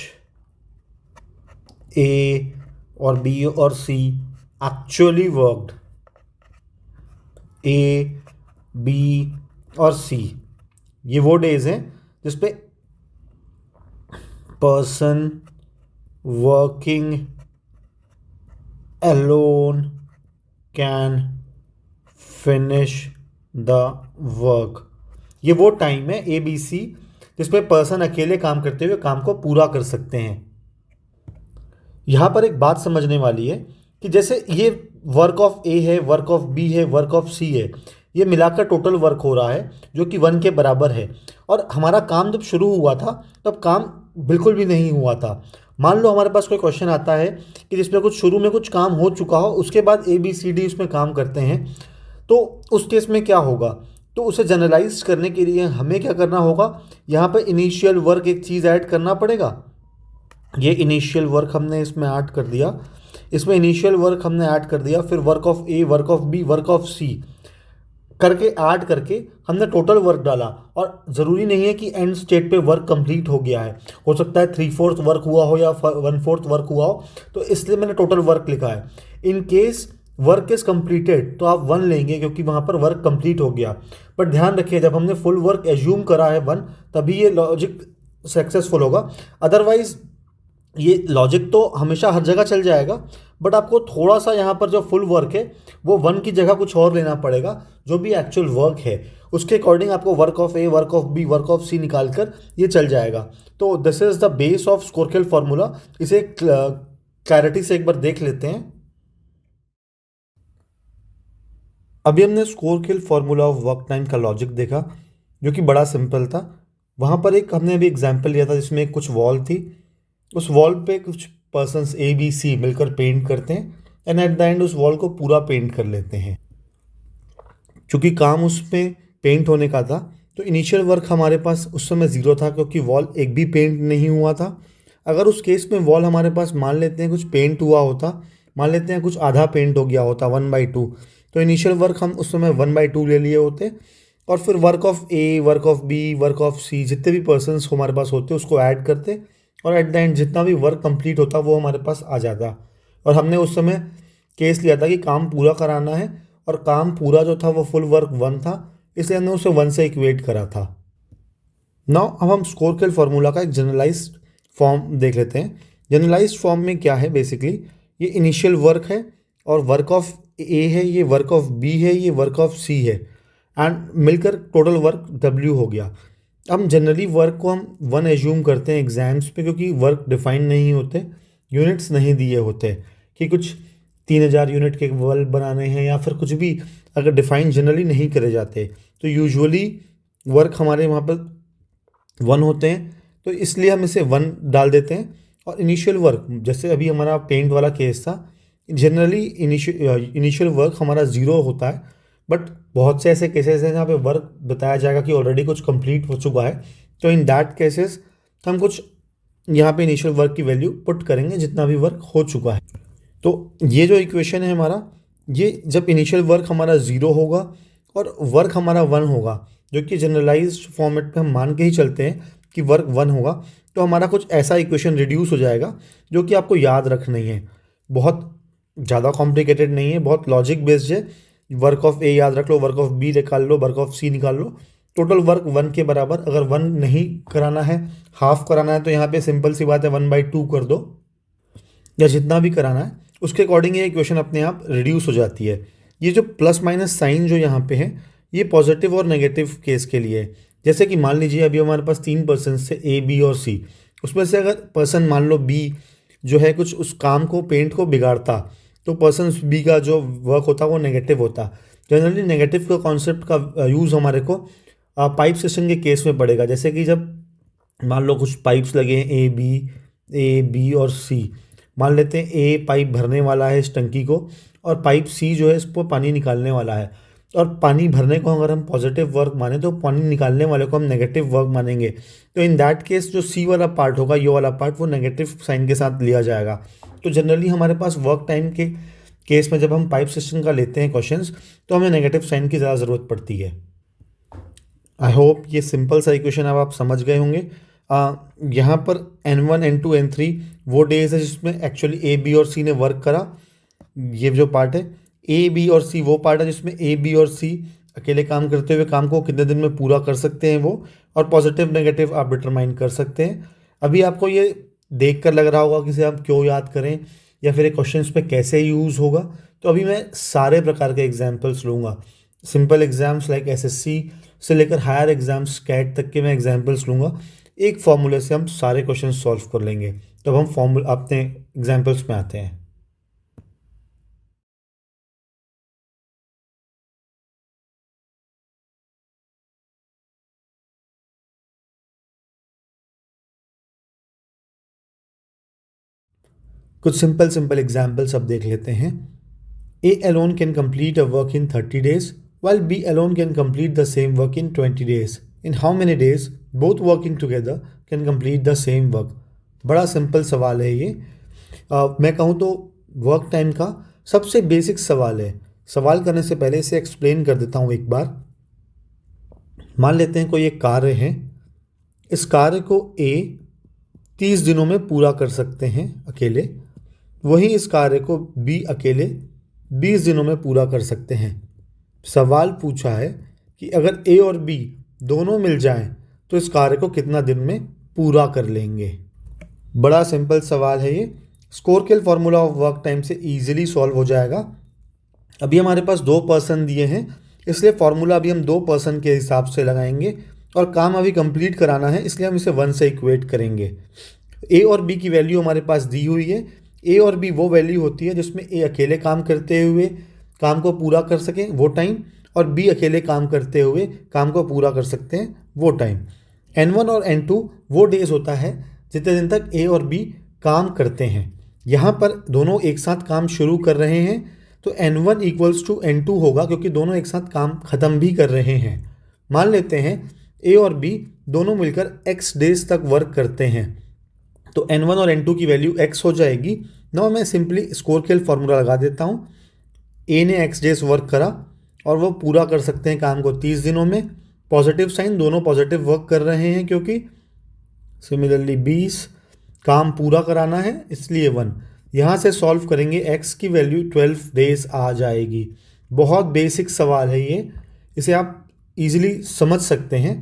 ए और बी और सी एक्चुअली वर्कड, ए बी और सी ये वो डेज हैं जिसपे person working alone can finish the work। ये वो टाइम है ए बी सी जिसमें पर्सन अकेले काम करते हुए काम को पूरा कर सकते हैं। यहाँ पर एक बात समझने वाली है कि जैसे ये वर्क ऑफ ए है, वर्क ऑफ बी है, वर्क ऑफ सी है, ये मिलाकर टोटल वर्क हो रहा है जो कि 1 के बराबर है। और हमारा काम जब शुरू हुआ था तब काम बिल्कुल भी नहीं हुआ था। मान लो हमारे पास कोई क्वेश्चन आता है कि जिसमें कुछ शुरू में कुछ काम हो चुका हो, उसके बाद ए बी सी डी उसमें काम करते हैं, तो उस केस में क्या होगा? तो उसे जनरलाइज करने के लिए हमें क्या करना होगा? यहाँ पर इनिशियल वर्क एक चीज़ ऐड करना पड़ेगा। ये इनिशियल वर्क हमने इसमें ऐड कर दिया, इसमें इनिशियल वर्क हमने ऐड कर दिया, फिर work of A, work of B, work of C करके ऐड करके हमने टोटल वर्क डाला। और ज़रूरी नहीं है कि एंड स्टेट पे वर्क कंप्लीट हो गया है, हो सकता है 3/4 वर्क हुआ हो या 1/4 वर्क हुआ हो, तो इसलिए मैंने टोटल वर्क लिखा है। In case work is completed तो आप 1 लेंगे क्योंकि वहाँ पर वर्क कंप्लीट हो गया। बट ध्यान रखिए, जब हमने फुल वर्क एज्यूम करा है 1, तभी ये लॉजिक सक्सेसफुल होगा। अदरवाइज ये लॉजिक तो हमेशा हर जगह चल जाएगा, बट आपको थोड़ा सा यहाँ पर जो फुल वर्क है वो 1 की जगह कुछ और लेना पड़ेगा। जो भी एक्चुअल वर्क है उसके अकॉर्डिंग आपको work of A, work of B, work of C निकाल कर ये चल जाएगा। तो this is the base of स्कोरकेल फार्मूला। इसे क्लैरिटी से एक बार देख लेते हैं। अभी हमने स्कोरकेल फार्मूला ऑफ वर्क टाइम का लॉजिक देखा जो कि बड़ा सिंपल था। वहाँ पर एक हमने अभी एग्जाम्पल लिया था जिसमें कुछ वॉल थी, उस वॉल पे कुछ पर्सन्स ए बी सी मिलकर पेंट करते हैं एंड एट द एंड उस वॉल को पूरा पेंट कर लेते हैं। क्योंकि काम उसमें पेंट होने का था तो इनिशियल वर्क हमारे पास उस समय 0 था क्योंकि वॉल एक भी पेंट नहीं हुआ था। अगर उस केस में वॉल हमारे पास मान लेते हैं कुछ पेंट हुआ होता, मान लेते हैं कुछ आधा पेंट हो गया होता 1/2, तो इनिशियल वर्क हम उस समय 1/2 ले लिए होते और फिर work of A, work of B, work of C जितने भी पर्सन्स हमारे पास होते उसको ऐड करते और एट द एंड जितना भी वर्क कंप्लीट होता वो हमारे पास आ जाता। और हमने उस समय केस लिया था कि काम पूरा कराना है और काम पूरा जो था वो फुल वर्क 1 था, इसलिए हमने उसे 1 से इक्वेट करा था। नाउ अब हम स्कोरकेल फार्मूला का एक जनरलाइज्ड फॉर्म देख लेते हैं। जनरलाइज्ड फॉर्म में क्या है? बेसिकली ये इनिशियल वर्क है और वर्क ऑफ ए है, ये वर्क ऑफ बी है, ये वर्क ऑफ सी है, एंड मिलकर टोटल वर्क W हो गया। हम जनरली वर्क को हम 1 एज्यूम करते हैं एग्जाम्स पे, क्योंकि वर्क डिफाइन नहीं होते, यूनिट्स नहीं दिए होते कि कुछ 3000 यूनिट के बल्ब बनाने हैं या फिर कुछ भी अगर डिफाइन जनरली नहीं करे जाते, तो यूजुअली वर्क हमारे वहाँ पर 1 होते हैं, तो इसलिए हम इसे 1 डाल देते हैं। और इनिशियल वर्क, जैसे अभी हमारा पेंट वाला केस था, जनरली इनिशियल वर्क हमारा 0 होता है, बट बहुत से ऐसे केसेस हैं जहाँ पे वर्क बताया जाएगा कि ऑलरेडी कुछ कंप्लीट हो चुका है, तो इन दैट केसेस हम कुछ यहाँ पे इनिशियल वर्क की वैल्यू पुट करेंगे जितना भी वर्क हो चुका है। तो ये जो इक्वेशन है हमारा, ये जब इनिशियल वर्क हमारा 0 होगा और वर्क हमारा 1 होगा, जो कि जनरलाइज्ड फॉर्मेट पे हम मान के ही चलते हैं कि वर्क 1 होगा, तो हमारा कुछ ऐसा इक्वेशन रिड्यूस हो जाएगा जो कि आपको याद रखना ही है। बहुत ज़्यादा कॉम्प्लिकेटेड नहीं है, बहुत लॉजिक बेस्ड है। वर्क ऑफ ए याद रख लो, वर्क ऑफ बी निकाल लो, वर्क ऑफ सी निकाल लो, टोटल वर्क 1 के बराबर। अगर 1 नहीं कराना है, हाफ कराना है, तो यहाँ पे सिंपल सी बात है 1/2 कर दो, या जितना भी कराना है उसके अकॉर्डिंग ये इक्वेशन अपने आप रिड्यूस हो जाती है। ये जो प्लस माइनस साइन जो यहाँ पे है, ये पॉजिटिव और नेगेटिव केस के लिए है। जैसे कि मान लीजिए अभी हमारे पास 3 पर्सन थे, ए बी और सी, उसमें से अगर पर्सन मान लो बी जो है कुछ उस काम को, पेंट को बिगाड़ता, तो पर्सन बी का जो वर्क होता वो नेगेटिव होता। जनरली नेगेटिव का कॉन्सेप्ट का यूज़ हमारे को पाइप सिस्टम के केस में पड़ेगा। जैसे कि जब मान लो कुछ पाइप्स लगे हैं ए बी और सी, मान लेते हैं ए पाइप भरने वाला है इस टंकी को, और पाइप सी जो है इस पर पानी निकालने वाला है। और पानी भरने को अगर हम पॉजिटिव वर्क माने, तो पानी निकालने वाले को हम नेगेटिव वर्क मानेंगे। तो इन दैट केस जो सी वाला पार्ट होगा, ये वाला पार्ट, वो नेगेटिव साइन के साथ लिया जाएगा। तो जनरली हमारे पास वर्क टाइम के केस में जब हम पाइप सिस्टम का लेते हैं क्वेश्चंस, तो हमें नेगेटिव साइन की ज़्यादा ज़रूरत पड़ती है। आई होप ये सिंपल सा इक्वेशन अब आप समझ गए होंगे। यहाँ पर N1 N2 N3 वो डेज है जिसमें एक्चुअली ए बी और सी ने वर्क करा, ये जो पार्ट है। ए बी और सी वो पार्ट है जिसमें ए बी और सी अकेले काम करते हुए काम को कितने दिन में पूरा कर सकते हैं वो, और पॉजिटिव नेगेटिव आप डिटरमाइन कर सकते हैं। अभी आपको ये देख कर लग रहा होगा कि इसे हम क्यों याद करें या फिर एक क्वेश्चन पे कैसे यूज़ होगा। तो अभी मैं सारे प्रकार के एग्जाम्पल्स लूँगा, सिंपल एग्जाम्स लाइक SSC से लेकर हायर एग्जाम्स कैट तक के मैं एग्जाम्पल्स लूँगा। एक फॉर्मूले से हम सारे क्वेश्चन सॉल्व कर लेंगे। तब हम फॉर्मूला अपने एग्जाम्पल्स में आते हैं। कुछ सिंपल एग्जाम्पल्स अब देख लेते हैं। A alone can complete a work in 30 days, while B alone can complete the same work in 20 days. In how many days both working together can complete the same work? बड़ा simple सवाल है ये। मैं कहूँ तो work time का सबसे basic सवाल है। सवाल करने से पहले इसे एक्सप्लेन कर देता हूँ एक बार। मान लेते हैं कोई एक कार्य है, इस कार्य को A 30 दिनों में पूरा कर सकते हैं अकेले, वहीं इस कार्य को B अकेले 20 दिनों में पूरा कर सकते हैं। सवाल पूछा है कि अगर A और B दोनों मिल जाएं तो इस कार्य को कितना दिन में पूरा कर लेंगे। बड़ा सिंपल सवाल है ये। स्कोरकेल फार्मूला ऑफ वर्क टाइम से इजीली सॉल्व हो जाएगा। अभी हमारे पास 2 पर्सन दिए हैं, इसलिए फार्मूला अभी हम 2 पर्सन के हिसाब से लगाएंगे, और काम अभी कंप्लीट कराना है इसलिए हम इसे 1 से इक्वेट करेंगे। A और B की वैल्यू हमारे पास दी हुई है। A और B वो वैल्यू होती है जिसमें A अकेले काम करते हुए काम को पूरा कर सकें वो टाइम, और B अकेले काम करते हुए काम को पूरा कर सकते हैं वो टाइम। N1 और N2 वो डेज होता है जितने दिन तक A और B काम करते हैं। यहाँ पर दोनों एक साथ काम शुरू कर रहे हैं, तो N1 = N2 होगा, क्योंकि दोनों एक साथ काम ख़त्म भी कर रहे हैं। मान लेते हैं A और B दोनों मिलकर X डेज तक वर्क करते हैं, तो N1 और N2 की वैल्यू X हो जाएगी। नाउ मैं सिंपली स्कोरकेल फार्मूला लगा देता हूँ। A ने X डेज वर्क करा और वो पूरा कर सकते हैं काम को 30 दिनों में। पॉजिटिव साइन, दोनों पॉजिटिव वर्क कर रहे हैं, क्योंकि सिमिलरली 20 काम पूरा कराना है इसलिए 1। यहाँ से सॉल्व करेंगे X की वैल्यू 12 डेज आ जाएगी। बहुत बेसिक सवाल है ये, इसे आप इजीली समझ सकते हैं।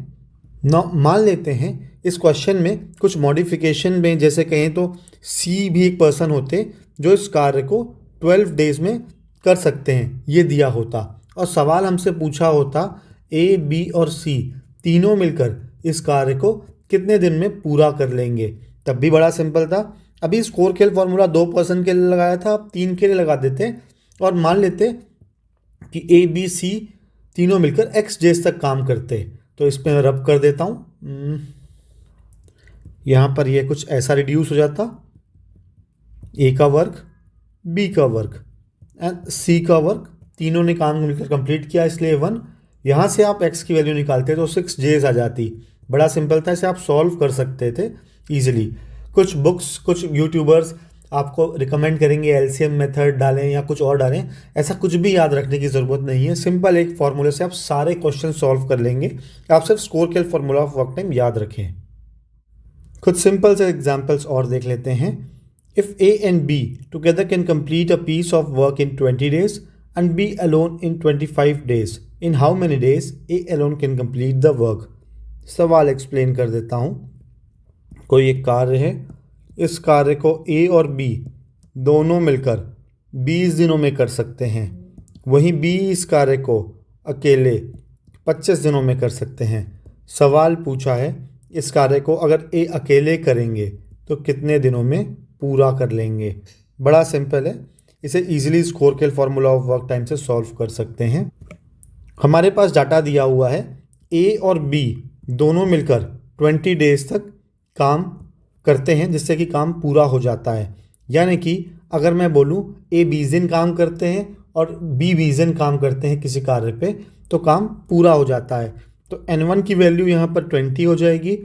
ना मान लेते हैं इस क्वेश्चन में कुछ मॉडिफिकेशन में, जैसे कहें तो C भी एक पर्सन होते जो इस कार्य को 12 डेज में कर सकते हैं, ये दिया होता और सवाल हमसे पूछा होता ए, बी और सी तीनों मिलकर इस कार्य को कितने दिन में पूरा कर लेंगे, तब भी बड़ा सिंपल था। अभी स्कोर खेल फॉर्मूला 2% के लिए लगाया था, अब 3 के लिए लगा देते और मान लेते कि ए, बी, सी तीनों मिलकर एक्स डेज तक काम करते। तो इस पर रब कर देता हूँ, यहाँ पर ये कुछ ऐसा रिड्यूस हो जाता, ए का वर्क, बी का वर्क एंड सी का वर्क, तीनों ने काम मिलकर कंप्लीट किया इसलिए 1। यहाँ से आप x की वैल्यू निकालते तो 6 डेज आ जाती। बड़ा सिंपल था, इसे आप सॉल्व कर सकते थे ईजिली। कुछ बुक्स, कुछ यूट्यूबर्स आपको रिकमेंड करेंगे एलसीएम मेथड डालें या कुछ और डालें, ऐसा कुछ भी याद रखने की ज़रूरत नहीं है। सिंपल एक फॉर्मूले से आप सारे क्वेश्चन सॉल्व कर लेंगे। आप सिर्फ स्कोर केल फॉर्मूला ऑफ वर्क टाइम याद रखें। कुछ सिंपल से एग्जाम्पल्स और देख लेते हैं। If A and B together can complete a piece of work in 20 days and B alone in 25 days, in how many days A alone can complete the work? सवाल explain कर देता हूँ। कोई एक कार्य है, इस कार्य को A और B दोनों मिलकर 20 दिनों में कर सकते हैं, वहीं B इस कार्य को अकेले 25 दिनों में कर सकते हैं। सवाल पूछा है इस कार्य को अगर A अकेले करेंगे तो कितने दिनों में पूरा कर लेंगे। बड़ा सिंपल है, इसे इजीली स्कोर केल फॉर्मूला ऑफ वर्क टाइम से सॉल्व कर सकते हैं। हमारे पास डाटा दिया हुआ है, ए और बी दोनों मिलकर 20 डेज तक काम करते हैं जिससे कि काम पूरा हो जाता है। यानी कि अगर मैं बोलूँ ए 20 दिन काम करते हैं और बी 20 दिन काम करते हैं किसी कार्य पे, तो काम पूरा हो जाता है। तो N1 की वैल्यू यहाँ पर 20 हो जाएगी,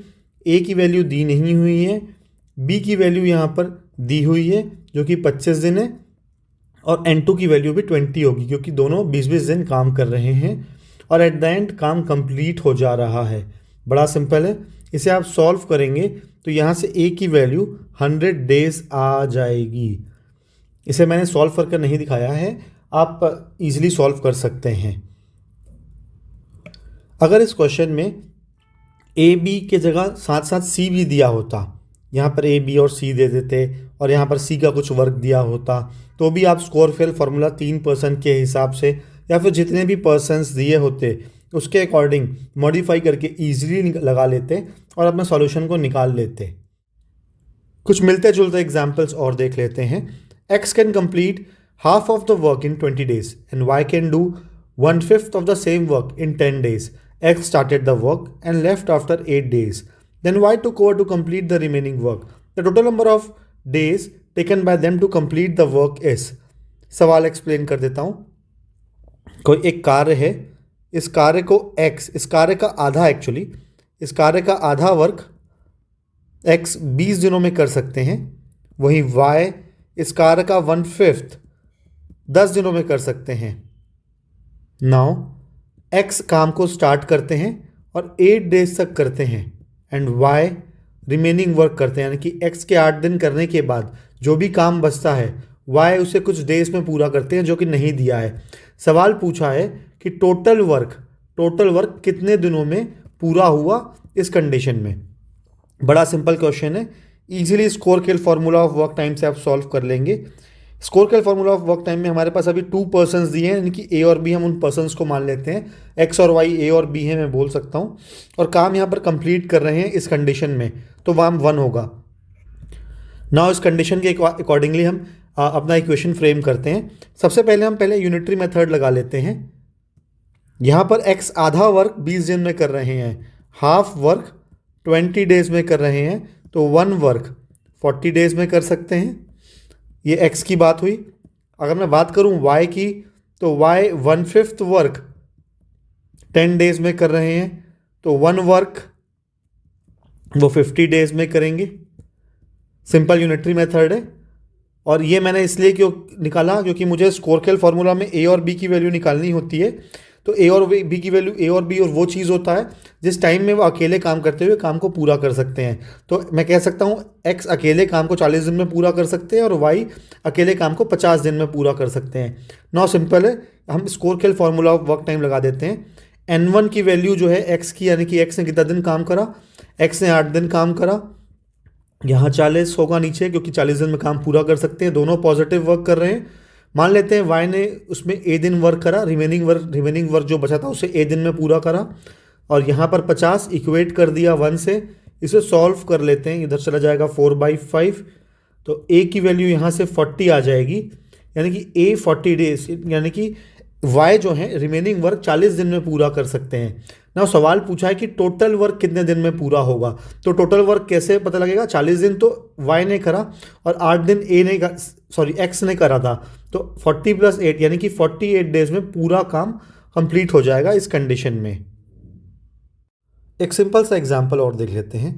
ए की वैल्यू दी नहीं हुई है, बी की वैल्यू यहाँ पर दी हुई है जो कि 25 दिन है, और N2 की वैल्यू भी 20 होगी क्योंकि दोनों 20-20 दिन काम कर रहे हैं और एट द एंड काम कंप्लीट हो जा रहा है। बड़ा सिंपल है, इसे आप सॉल्व करेंगे तो यहाँ से A की वैल्यू 100 डेज आ जाएगी। इसे मैंने सॉल्व करके नहीं दिखाया है, आप इजीली सॉल्व कर सकते हैं। अगर इस क्वेश्चन में ए बी के जगह साथ साथ सी भी दिया होता, यहाँ पर ए बी और सी दे देते और यहाँ पर सी का कुछ वर्क दिया होता, तो भी आप स्कोर फेल फार्मूला 3% के हिसाब से या फिर जितने भी पर्सन्स दिए होते उसके अकॉर्डिंग मॉडिफाई करके ईजिली लगा लेते और अपना सॉल्यूशन को निकाल लेते। कुछ मिलते जुलते एग्जाम्पल्स और देख लेते हैं। X can complete half of the work in 20 days and Y can do 1/5 of the same work in 10 days. X started the work and left after 8 days. Then Y took over to complete the remaining work. The total number of days taken by them to complete the work is. सवाल explain कर देता हूँ। कोई एक कार्य है, इस कार्य को X, इस कार्य का आधा एक्चुअली, इस कार्य का आधा वर्क X 20 दिनों में कर सकते हैं, वहीं Y इस कार्य का 1/5 10 दिनों में कर सकते हैं। नाउ X काम को स्टार्ट करते हैं और 8 डेज तक करते हैं एंड Y रिमेनिंग वर्क करते हैं, यानी कि X के 8 दिन करने के बाद जो भी काम बचता है Y उसे कुछ डेज में पूरा करते हैं जो कि नहीं दिया है। सवाल पूछा है कि टोटल वर्क कितने दिनों में पूरा हुआ इस कंडीशन में। बड़ा सिंपल क्वेश्चन है, इजीली स्कोर केल फॉर्मूला ऑफ वर्क टाइम से आप सॉल्व कर लेंगे। स्कोर केल फॉर्मूला ऑफ वर्क टाइम में हमारे पास अभी 2 पर्सन्स दिए हैं, यानी कि ए और बी हम उन पर्सन्स को मान लेते हैं, एक्स और वाई ए और बी है मैं बोल सकता हूँ, और काम यहाँ पर कंप्लीट कर रहे हैं इस कंडीशन में, तो वहाँ 1 होगा। नाउ इस कंडीशन के अकॉर्डिंगली हम अपना इक्वेशन फ्रेम करते हैं। सबसे पहले हम यूनिटरी मेथड लगा लेते हैं। यहाँ पर एक्स आधा वर्क 20 दिन में कर रहे हैं, हाफ वर्क 20 डेज में कर रहे हैं, तो 1 वर्क 40 डेज में कर सकते हैं। ये x की बात हुई। अगर मैं बात करूं y की, तो y 1/5 वर्क 10 डेज में कर रहे हैं, तो 1 वर्क वो 50 डेज में करेंगे। सिंपल यूनिटरी मेथड है, और ये मैंने इसलिए क्यों निकाला क्योंकि मुझे स्कोर केल फॉर्मूला में a और b की वैल्यू निकालनी होती है। तो a और b की वैल्यू, a और b और वो चीज़ होता है जिस टाइम में वो अकेले काम करते हुए काम को पूरा कर सकते हैं। तो मैं कह सकता हूँ x अकेले काम को 40 दिन में पूरा कर सकते हैं और y अकेले काम को 50 दिन में पूरा कर सकते हैं। नौ सिंपल है, हम स्कोर केल फॉर्मूला ऑफ वर्क टाइम लगा देते हैं। N1 की वैल्यू जो है x की, यानी कि x ने कितना दिन काम करा, x ने 8 दिन काम करा, यहाँ 40 होगा नीचे, क्योंकि 40 दिन में काम पूरा कर सकते हैं, दोनों पॉजिटिव वर्क कर रहे हैं। मान लेते हैं वाई ने उसमें ए दिन वर्क करा, रिमेनिंग वर्क जो बचा था उसे ए दिन में पूरा करा, और यहाँ पर 50 इक्वेट कर दिया 1 से। इसे सॉल्व कर लेते हैं, इधर चला जाएगा 4/5, तो ए की वैल्यू यहाँ से 40 आ जाएगी, यानी कि ए 40 डेज, यानी कि वाई जो है रिमेनिंग वर्क 40 दिन में पूरा कर सकते हैं ना। सवाल पूछा है कि टोटल वर्क कितने दिन में पूरा होगा, तो टोटल वर्क कैसे पता लगेगा? 40 दिन तो वाई ने करा और 8 दिन एक्स ने करा था, तो 40 + 8 यानी कि 48 डेज में पूरा काम कंप्लीट हो जाएगा इस कंडीशन में। एक सिंपल सा एग्जांपल और देख लेते हैं।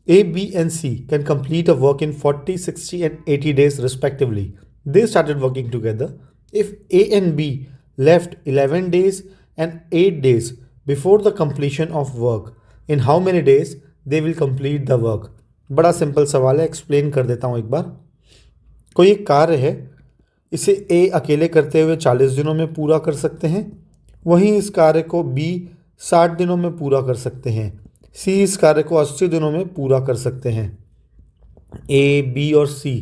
A, B and C can complete a work in 40, 60 and 80 days respectively. They started working together. If A and B left 11 days and 8 days before the completion of work, in how many days they will complete the work? बड़ा simple सवाल है, explain कर देता हूँ एक बार। कोई एक कार्य है, इसे ए अकेले करते हुए 40 दिनों में पूरा कर सकते हैं, वहीं इस कार्य को बी 60 दिनों में पूरा कर सकते हैं, सी इस कार्य को 80 दिनों में पूरा कर सकते हैं। ए, बी और सी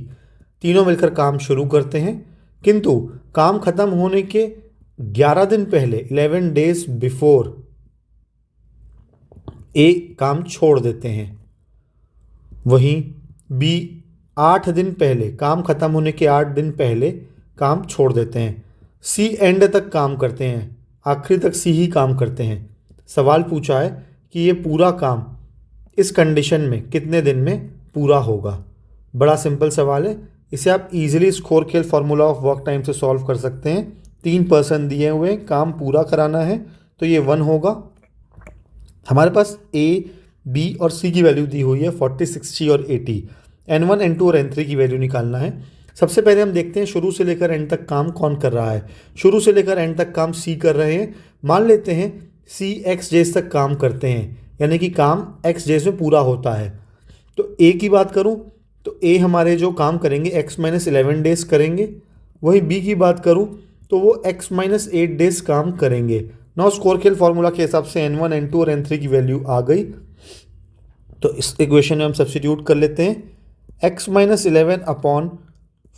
तीनों मिलकर काम शुरू करते हैं, किंतु काम खत्म होने के 11 दिन पहले 11 डेज बिफोर ए काम छोड़ देते हैं, वहीं बी 8 दिन पहले, काम खत्म होने के 8 दिन पहले काम छोड़ देते हैं, सी एंड तक काम करते हैं, आखिरी तक सी ही काम करते हैं। सवाल पूछा है कि ये पूरा काम इस कंडीशन में कितने दिन में पूरा होगा। बड़ा सिंपल सवाल है, इसे आप इजीली स्कोरकेल फार्मूला ऑफ वर्क टाइम से सॉल्व कर सकते हैं। 3% दिए हुए, काम पूरा कराना है, तो ये 1 होगा। हमारे पास ए, बी और सी की वैल्यू दी हुई है 40, 60 और 80। N1, N2 और N3 की वैल्यू निकालना है। सबसे पहले हम देखते हैं शुरू से लेकर एंड तक काम कौन कर रहा है। शुरू से लेकर एंड तक काम सी कर रहे हैं। मान लेते हैं सी x डेज तक काम करते हैं, यानी कि काम x डेज में पूरा होता है। तो ए की बात करूं तो ए हमारे जो काम करेंगे x - 11 डेज करेंगे, वही बी की बात करूं तो वो x - 8 डेज काम करेंगे। नाउ स्कोरकेल फार्मूला के हिसाब से N1, N2 और N3 की वैल्यू आ गई, तो इस इक्वेशन में हम सब्स्टिट्यूट कर लेते हैं। x - 11 upon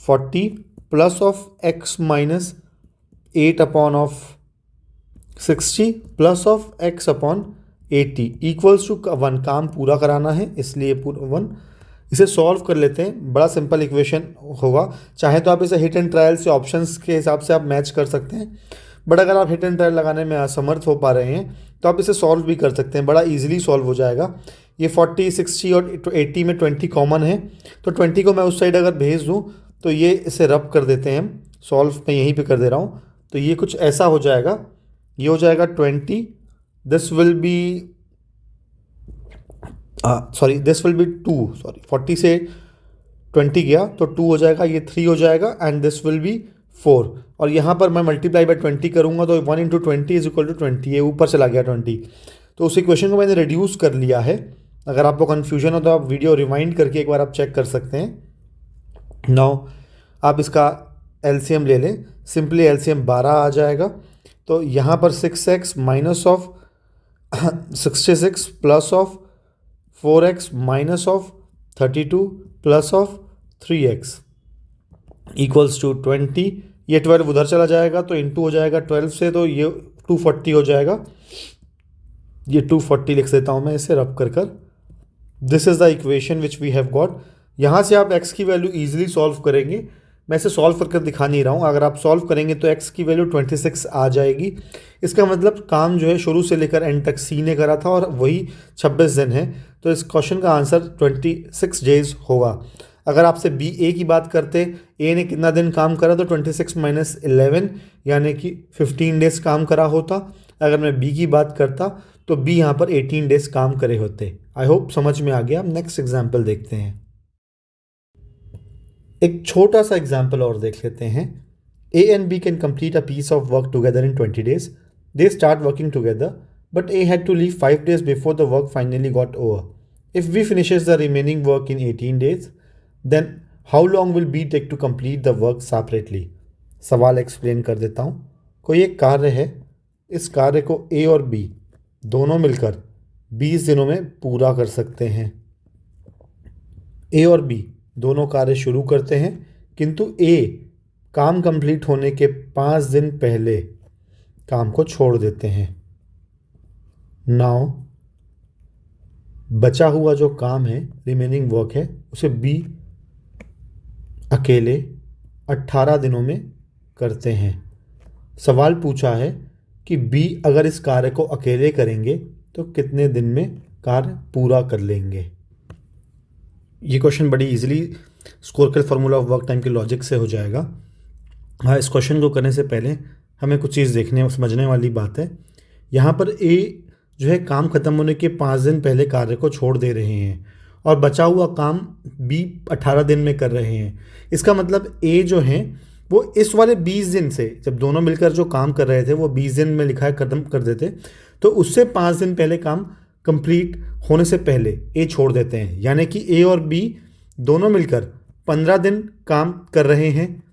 40 plus of x - 8 upon of 60 plus of x upon 80 equals to 1। काम पूरा कराना है इसलिए 1। इसे सॉल्व कर लेते हैं, बड़ा सिंपल इक्वेशन होगा। चाहे तो आप इसे हिट एंड ट्रायल से ऑप्शंस के हिसाब से आप मैच कर सकते हैं, बट अगर आप हिट एंड ट्रायल लगाने में असमर्थ हो पा रहे हैं तो आप इसे सॉल्व भी कर सकते हैं, बड़ा इजीली सॉल्व हो जाएगा। ये 40, 60 और 80 में 20 कॉमन है, तो 20 को मैं उस साइड अगर भेज दूँ तो ये इसे रब कर देते हैं हम। सॉल्व मैं यहीं पे कर दे रहा हूँ, तो ये कुछ ऐसा हो जाएगा। ये हो जाएगा 20, this will B this will B 2, 40 से 20 गया तो 2 हो जाएगा, ये 3 हो जाएगा, एंड दिस विल बी 4। और यहाँ पर मैं मल्टीप्लाई बाय 20 करूँगा तो 1 × 20 इज इक्वल टू 20, ये ऊपर चला गया 20। तो उस इक्वेशन को मैंने रिड्यूस कर लिया है। अगर आपको कन्फ्यूजन हो तो आप वीडियो रिवाइंड करके एक बार आप चेक कर सकते हैं। नाउ आप इसका एलसीएम ले लें, सिंपली एलसीएम 12 आ जाएगा। तो यहाँ पर 6x minus of 66 plus of 4x minus of 32 plus of 3x equals to 20। ये 12 उधर चला जाएगा तो इंटू हो जाएगा 12 से, तो ये 240 हो जाएगा। ये 240 लिख देता हूँ मैं इसे रब कर। This is the equation which we have got. यहाँ से आप x की वैल्यू ईजिली सॉल्व करेंगे, मैं इसे सॉल्व करके दिखा नहीं रहा हूँ। अगर आप सॉल्व करेंगे तो x की वैल्यू 26 आ जाएगी। इसका मतलब काम जो है शुरू से लेकर एंड तक सी ने करा था और वही 26 दिन है, तो इस क्वेश्चन का आंसर 26 डेज होगा। अगर आपसे बी ए की बात करते, ए ने कितना दिन काम करा तो 26 - 11 यानी कि 15 डेज काम करा होता। अगर मैं बी की बात करता तो बी यहाँ पर 18 डेज काम करे होते। आई होप समझ में आ गया। अब नेक्स्ट एग्जाम्पल देखते हैं। एक छोटा सा एग्जाम्पल और देख लेते हैं। A and B can complete a piece of work together in 20 days. They start working together but A had to leave 5 days before the work finally got over. If B finishes the remaining work in 18 days, then how long will B take to complete the work separately. सवाल explain कर देता हूँ। कोई एक कार्य है, इस कार्य को ए और बी दोनों मिलकर 20 दिनों में पूरा कर सकते हैं। ए और बी दोनों कार्य शुरू करते हैं, किंतु ए काम कंप्लीट होने के 5 दिन पहले काम को छोड़ देते हैं। नाउ बचा हुआ जो काम है, रिमेनिंग वर्क है, उसे बी अकेले 18 दिनों में करते हैं। सवाल पूछा है कि बी अगर इस कार्य को अकेले करेंगे तो कितने दिन में कार्य पूरा कर लेंगे। ये क्वेश्चन बड़ी इजीली स्कोरकेल फार्मूला ऑफ वर्क टाइम के लॉजिक से हो जाएगा। हाँ, इस क्वेश्चन को करने से पहले हमें कुछ चीज़ देखने समझने वाली बात है। यहाँ पर ए जो है काम खत्म होने के 5 दिन पहले कार्य को छोड़ दे रहे हैं और बचा हुआ काम बी 18 दिन में कर रहे हैं। इसका मतलब ए जो है वो इस वाले 20 दिन से, जब दोनों मिलकर जो काम कर रहे थे वो 20 दिन में लिखा है खत्म कर देते, तो उससे 5 दिन पहले काम कंप्लीट होने से पहले ए छोड़ देते हैं। यानी कि ए और बी दोनों मिलकर 15 दिन काम कर रहे हैं,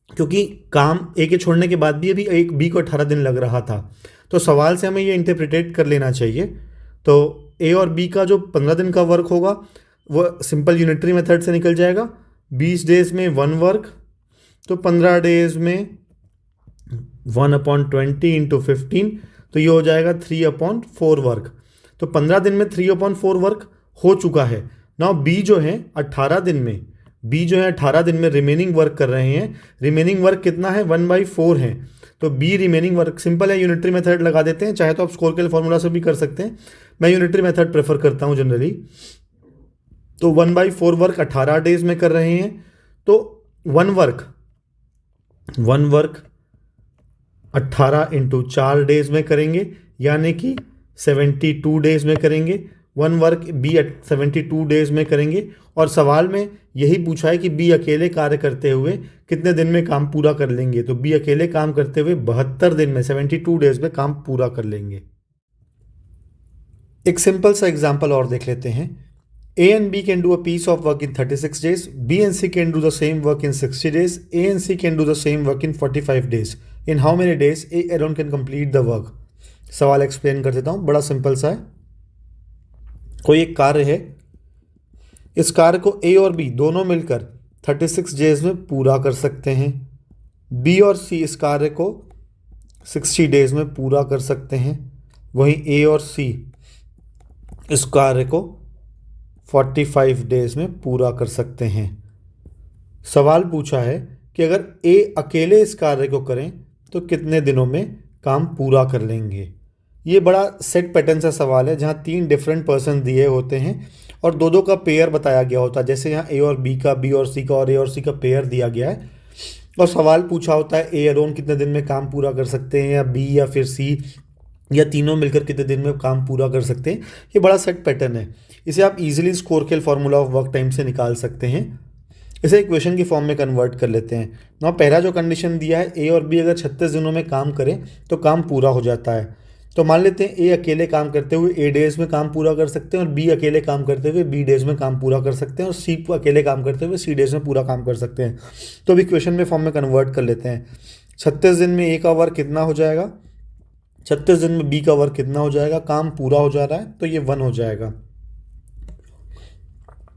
क्योंकि काम ए के छोड़ने के बाद भी अभी एक बी को 18 दिन लग रहा था। तो सवाल से हमें ये इंटरप्रिटेट कर लेना चाहिए। तो ए और बी का जो 15 दिन का वर्क होगा वो सिंपल यूनिटरी मेथड से निकल जाएगा। 20 डेज में 1 वर्क, तो 15 डेज में 1/20 इंटू 15, तो ये हो जाएगा 3/4 वर्क। तो 15 दिन में 3/4 वर्क हो चुका है। नाउ बी जो है 18 दिन में रिमेनिंग वर्क कर रहे हैं। रिमेनिंग वर्क कितना है? 1/4 है। तो बी रिमेनिंग वर्क सिंपल है, यूनिटरी मेथड लगा देते हैं। चाहे तो आप स्कोरकेल फार्मूला से भी कर सकते हैं, मैं यूनिटरी मेथड प्रेफर करता हूं जनरली। तो 1/4 वर्क 18 डेज में कर रहे हैं। तो 1 वर्क 18 इंटू 4 डेज में करेंगे, यानी कि 72 डेज में करेंगे। 1 वर्क बी 72 डेज में करेंगे। और सवाल में यही पूछा है कि बी अकेले कार्य करते हुए कितने दिन में काम पूरा कर लेंगे। तो बी अकेले काम करते हुए 72 दिन में 72 डेज में काम पूरा कर लेंगे। एक सिंपल सा एग्जांपल और देख लेते हैं। A and B can do a piece of work in 36 days. B and C can do the same work in 60 days. A and C can do the same work in 45 days. In how many days A alone can complete the work? सवाल explain कर देता हूँ, बड़ा simple सा है। कोई एक कार्य है, इस कार्य को A और B दोनों मिलकर 36 डेज में पूरा कर सकते हैं। B और C इस कार्य को 60 डेज में पूरा कर सकते हैं। वहीं A और C इस कार्य को 45 डेज में पूरा कर सकते हैं। सवाल पूछा है कि अगर A अकेले इस कार्य को करें तो कितने दिनों में काम पूरा कर लेंगे। ये बड़ा सेट पैटर्न सा सवाल है, जहाँ 3 डिफरेंट पर्सन दिए होते हैं और दो का पेयर बताया गया होता है। जैसे यहाँ A और B का, B और C का और A और C का पेयर दिया गया है और सवाल पूछा होता है A अलोन कितने दिन में काम पूरा कर सकते हैं, या B या फिर C या तीनों मिलकर कितने दिन में काम पूरा कर सकते हैं। ये बड़ा सेट पैटर्न है, इसे आप इजीली स्कोरकेल फार्मूला ऑफ वर्क टाइम से निकाल सकते हैं। इसे इक्वेशन की फॉर्म में कन्वर्ट कर लेते हैं। ना पहला जो कंडीशन दिया है, A और B अगर 36 दिनों में काम करें तो काम पूरा हो जाता है। तो मान लेते हैं A अकेले काम करते हुए A डेज में काम पूरा कर सकते हैं और B अकेले काम करते हुए B डेज में काम पूरा कर सकते हैं और C अकेले काम करते हुए C डेज में पूरा काम कर सकते हैं। तो अब इक्वेशन में फॉर्म में कन्वर्ट कर लेते हैं। 36 दिन में A का वर्क कितना हो जाएगा, 36 दिन में B का वर्क कितना हो जाएगा, काम पूरा हो जा रहा है तो ये 1 हो जाएगा।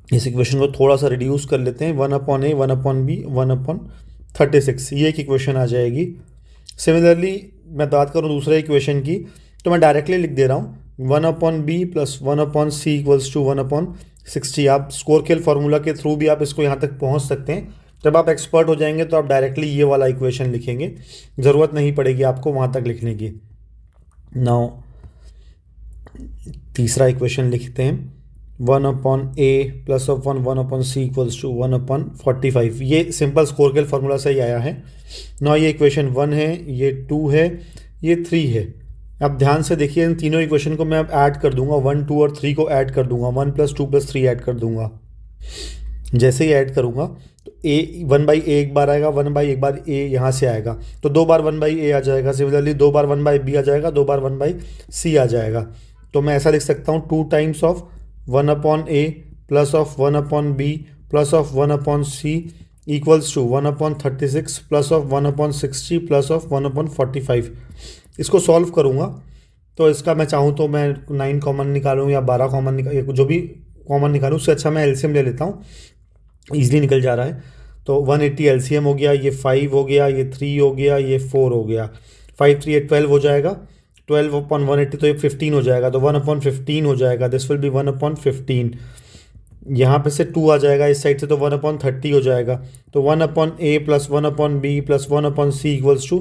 इस इक्वेशन को थोड़ा सा रिड्यूस कर लेते हैं। 1/A 1/B 1/36, ये एक इक्वेशन आ जाएगी। सिमिलरली मैं बात करूँ दूसरे इक्वेशन की, तो मैं डायरेक्टली लिख दे रहा हूँ 1/B plus 1/C equals to 1/60। आप स्कोरकेल फार्मूला के थ्रू भी आप इसको यहाँ तक पहुँच सकते हैं। जब आप एक्सपर्ट हो जाएंगे तो आप डायरेक्टली ये वाला इक्वेशन लिखेंगे, ज़रूरत नहीं पड़ेगी आपको वहाँ तक लिखने की। नाउ तीसरा इक्वेशन लिखते हैं 1/A plus of 1/C equals to 1/45। ये सिंपल स्कोरकेल फार्मूला से ही आया है। नाउ ये इक्वेशन 1 है, ये 2 है, ये 3 है। अब ध्यान से देखिए, इन तीनों इक्वेशन को मैं अब ऐड कर दूंगा, 1, 2 और 3 को ऐड कर दूंगा, 1 + 2 + 3 ऐड कर दूंगा। जैसे ही ऐड करूंगा तो A 1/A एक बार आएगा, 1/A एक बार A यहाँ से आएगा, तो 2 बार 1/A आ जाएगा। सिमिलरली 2 बार 1/B आ जाएगा, 2 बार 1/C आ जाएगा। तो मैं ऐसा लिख सकता हूँ 2 times of 1/A plus of 1/B plus of 1/C equals to 1/36 plus of 1/60 plus of 1/45। इसको सॉल्व करूँगा तो इसका मैं चाहूँ तो मैं 9 कॉमन निकालूँ या 12 कॉमन निकाल, जो भी कॉमन निकालूँ, उससे अच्छा मैं एलसीएम ले लेता हूँ, ईजिली निकल जा रहा है। तो 180 एलसीएम हो गया, ये 5 हो गया, ये 3 हो गया, ये 4 हो गया, 5 3 12 हो जाएगा, 12/180 तो ये 15 हो जाएगा, तो 1/15 हो जाएगा, दिस विल बी 1/15। यहाँ पे से 2 आ जाएगा इस साइड से, तो 1/30 हो जाएगा, तो 1/a plus 1/b plus 1/c equals to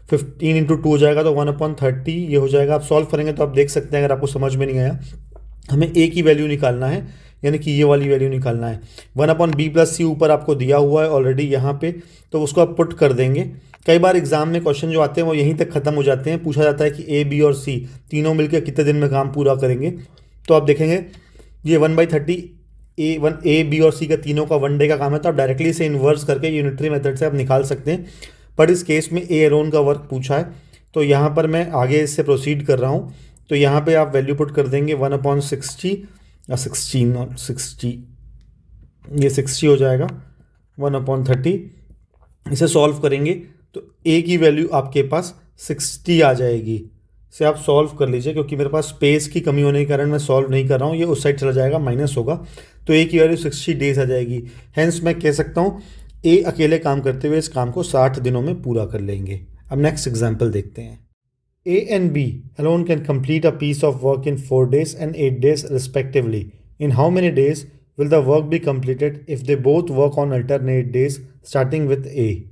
15 into 2 हो जाएगा, तो 1/30 ये हो जाएगा। आप सॉल्व करेंगे तो आप देख सकते हैं, अगर आपको समझ में नहीं आया, हमें a की वैल्यू निकालना है, यानी कि ये वाली वैल्यू निकालना है। 1/b प्लस सी ऊपर आपको दिया हुआ है ऑलरेडी यहाँ पे, तो उसको आप पुट कर देंगे। कई बार एग्जाम में क्वेश्चन जो आते हैं वो यहीं तक खत्म हो जाते हैं, पूछा जाता है कि a b और c तीनों मिलकर कितने दिन में काम पूरा करेंगे। तो आप देखेंगे ये 1/30 ए बी और सी का तीनों का 1 डे का काम है, तो आप डायरेक्टली इसे इन्वर्स करके यूनिटरी मेथड से आप निकाल सकते हैं। पर इस केस में ए एलोन का वर्क पूछा है, तो यहाँ पर मैं आगे इससे प्रोसीड कर रहा हूँ। तो यहाँ पे आप वैल्यू पुट कर देंगे 1/60 या 16 और 60, ये 60 हो जाएगा, 1/30। इसे सॉल्व करेंगे तो ए की वैल्यू आपके पास 60 आ जाएगी। इसे आप सॉल्व कर लीजिए, क्योंकि मेरे पास स्पेस की कमी होने के कारण मैं सॉल्व नहीं कर रहा हूँ, ये उस साइड चला जाएगा, माइनस होगा, तो ए की वैल्यू 60 डेज आ जाएगी। हेंस मैं कह सकता हूँ ए अकेले काम करते हुए इस काम को 60 दिनों में पूरा कर लेंगे। अब नेक्स्ट एग्जाम्पल देखते हैं। A and B alone can complete a piece of work in 4 days and 8 days respectively. In how many days will the work be completed if they both work on alternate days starting with A?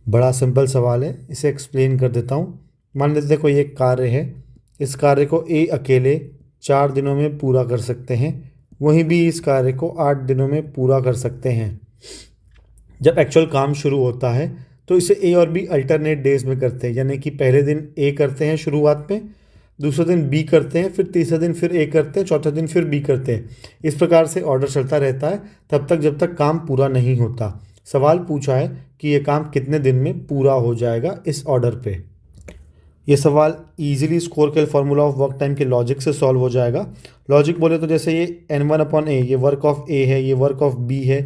बड़ा simple सवाल है, इसे explain कर देता हूँ। मान लेते हैं कोई एक कार्य है, इस कार्य को A अकेले 4 दिनों में पूरा कर सकते हैं, वहीं भी इस कार्य को 8 दिनों में पूरा कर सकते हैं। जब एक्चुअल काम शुरू होता है तो इसे ए और बी अल्टरनेट डेज में करते हैं, यानी कि पहले दिन ए करते हैं शुरुआत में, दूसरे दिन बी करते हैं, फिर तीसरे दिन फिर ए करते हैं, चौथे दिन फिर बी करते हैं। इस प्रकार से ऑर्डर चलता रहता है तब तक जब तक काम पूरा नहीं होता। सवाल पूछा है कि ये काम कितने दिन में पूरा हो जाएगा इस ऑर्डर पे। ये सवाल इजीली स्कोर के फार्मूला ऑफ वर्क टाइम के लॉजिक से सॉल्व हो जाएगा। लॉजिक बोले तो जैसे ये n1/a, ये वर्क ऑफ ए है, ये वर्क ऑफ बी है,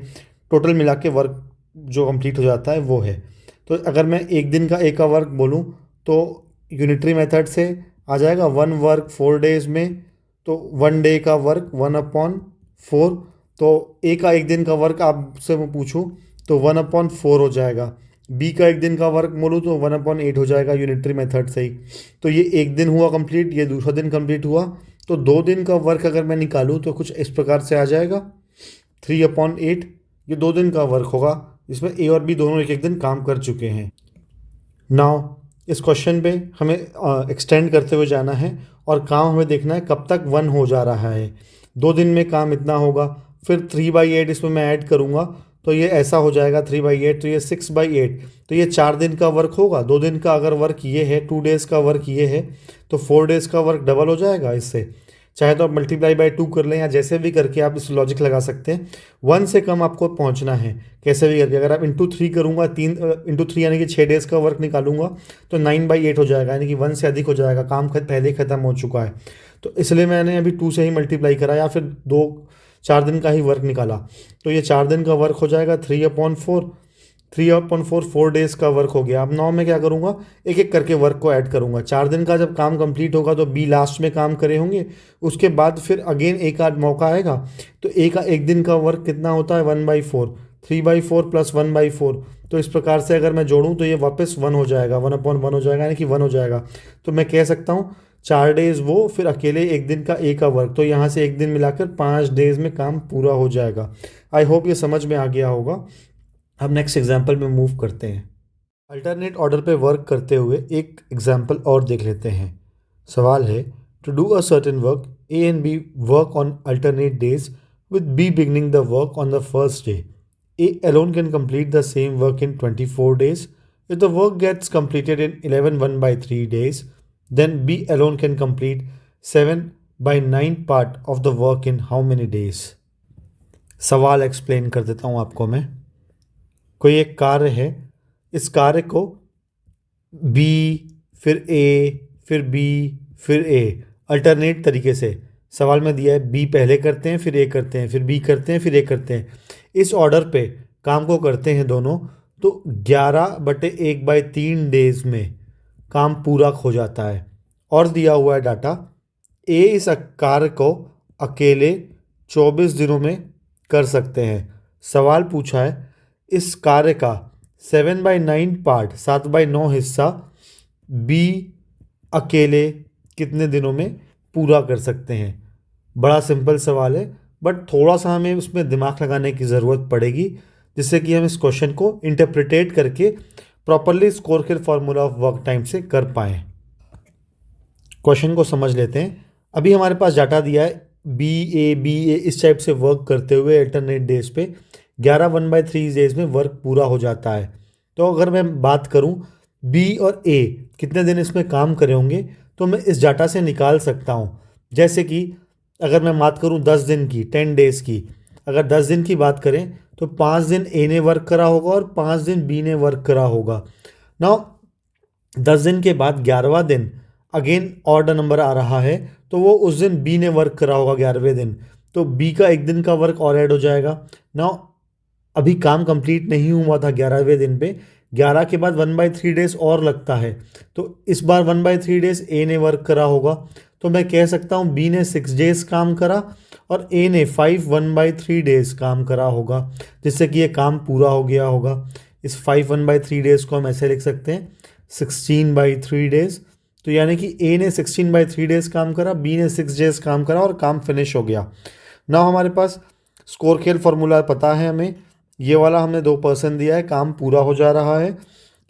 टोटल मिला के वर्क जो कंप्लीट हो जाता है वो है। तो अगर मैं एक दिन का ए का वर्क बोलूँ तो यूनिटरी मेथड से आ जाएगा 1 वर्क 4 डेज में, तो 1 डे का वर्क 1/4। तो ए का एक दिन का वर्क आपसे मैं पूछूँ तो 1/4 हो जाएगा। बी का एक दिन का वर्क बोलूँ तो 1/8 हो जाएगा यूनिटरी मेथड से ही। तो ये एक दिन हुआ कंप्लीट, ये दूसरा दिन कंप्लीट हुआ, तो 2 दिन का वर्क अगर मैं निकालूँ तो कुछ इस प्रकार से आ जाएगा 3/8। ये 2 दिन का वर्क होगा, इसमें ए और बी दोनों एक एक दिन काम कर चुके हैं। नाउ इस क्वेश्चन पे हमें एक्सटेंड करते हुए जाना है और काम हमें देखना है कब तक 1 हो जा रहा है। 2 दिन में काम इतना होगा, फिर 3/8 इसमें मैं ऐड करूँगा तो ये ऐसा हो जाएगा 3/8, तो ये 6/8, तो ये 4 दिन का वर्क होगा। 2 दिन का अगर वर्क ये है, 2 डेज़ का वर्क ये है, तो 4 डेज़ का वर्क डबल हो जाएगा इससे। चाहे तो आप मल्टीप्लाई बाय 2 कर लें या जैसे भी करके आप इस लॉजिक लगा सकते हैं। 1 से कम आपको पहुंचना है कैसे भी करके। अगर आप इंटू 3 करूँगा, 3 यानी कि 6 डेज़ का वर्क निकालूंगा तो 9/8 हो जाएगा, यानी कि 1 से अधिक हो जाएगा, काम पहले ख़त्म हो चुका है। तो इसलिए मैंने अभी 2 से ही मल्टीप्लाई करा या फिर 4 दिन का ही वर्क निकाला। तो ये 4 दिन का वर्क हो जाएगा 3/4, 4 डेज़ का वर्क हो गया। अब 9 में क्या करूँगा, एक एक करके वर्क को ऐड करूँगा। 4 दिन का जब काम कंप्लीट होगा तो बी लास्ट में काम करे होंगे, उसके बाद फिर अगेन एक आध मौका आएगा, तो ए का एक दिन का वर्क कितना होता है 1/4, 3/4 प्लस 1/4। तो इस प्रकार से अगर मैं जोड़ूँ तो ये वापस 1 हो जाएगा, 1/1 हो जाएगा, यानी कि 1 हो जाएगा। तो मैं कह सकता हूँ 4 डेज़ वो, फिर अकेले एक दिन का ए का वर्क, तो यहाँ से एक दिन मिलाकर 5 डेज़ में काम पूरा हो जाएगा। आई होप ये समझ में आ गया होगा। अब नेक्स्ट एग्जाम्पल में मूव करते हैं। अल्टरनेट ऑर्डर पे वर्क करते हुए एक एग्जाम्पल और देख लेते हैं। सवाल है, to do a certain work A and B work on alternate days with B beginning the work on the first day. A alone can complete the same work in 24 days. If the work gets completed in 11/1/3 days, then B alone can complete 7/9 part of the work in how many days? सवाल explain कर देता हूँ आपको मैं। कोई एक कार्य है, इस कार्य को बी फिर ए फिर बी फिर ए अल्टरनेट तरीके से सवाल में दिया है, बी पहले करते हैं फिर ए करते हैं, फिर बी करते हैं फिर ए करते हैं, इस ऑर्डर पे काम को करते हैं दोनों, तो 11/1/3 डेज में काम पूरा हो जाता है। और दिया हुआ है डाटा, ए इस कार्य को अकेले 24 दिनों में कर सकते हैं। सवाल पूछा है इस कार्य का 7/9 पार्ट 7/9 हिस्सा बी अकेले कितने दिनों में पूरा कर सकते हैं। बड़ा सिंपल सवाल है, बट थोड़ा सा हमें उसमें दिमाग लगाने की ज़रूरत पड़ेगी, जिससे कि हम इस क्वेश्चन को इंटरप्रिटेट करके प्रॉपरली स्कोर के फार्मूला ऑफ वर्क टाइम से कर पाएँ। क्वेश्चन को समझ लेते हैं। अभी हमारे पास डाटा दिया है बी ए इस टाइप से वर्क करते हुए अल्टरनेट डेज पे 11 1/3 डेज में वर्क पूरा हो जाता है। तो अगर मैं बात करूं बी और ए कितने दिन इसमें काम करे होंगे, तो मैं इस डाटा से निकाल सकता हूं। जैसे कि अगर मैं बात करूं 10 दिन की, 10 डेज़ की, अगर 10 दिन की बात करें तो 5 दिन ए ने वर्क करा होगा और 5 दिन बी ने वर्क करा होगा। नाउ 10 दिन के बाद 11वां दिन अगेन ऑड नंबर आ रहा है, तो वो उस दिन बी ने वर्क करा होगा 11वें दिन, तो बी का एक दिन का वर्क और ऐड हो जाएगा। नाउ अभी काम कंप्लीट नहीं हुआ था 11वें दिन पे, 11 के बाद 1/3 डेज और लगता है, तो इस बार 1/3 डेज ए ने वर्क करा होगा। तो मैं कह सकता हूँ बी ने 6 डेज काम करा और ए ने 5 1/3 डेज काम करा होगा, जिससे कि ये काम पूरा हो गया होगा। इस 5 1/3 डेज को हम ऐसे लिख सकते हैं 16/3 डेज। तो यानी कि ए ने 16/3 डेज काम करा, बी ने 6 डेज काम करा और काम फिनिश हो गया। ना हमारे पास स्कोर खेल फार्मूला पता है हमें, ये वाला हमने 2% दिया है, काम पूरा हो जा रहा है।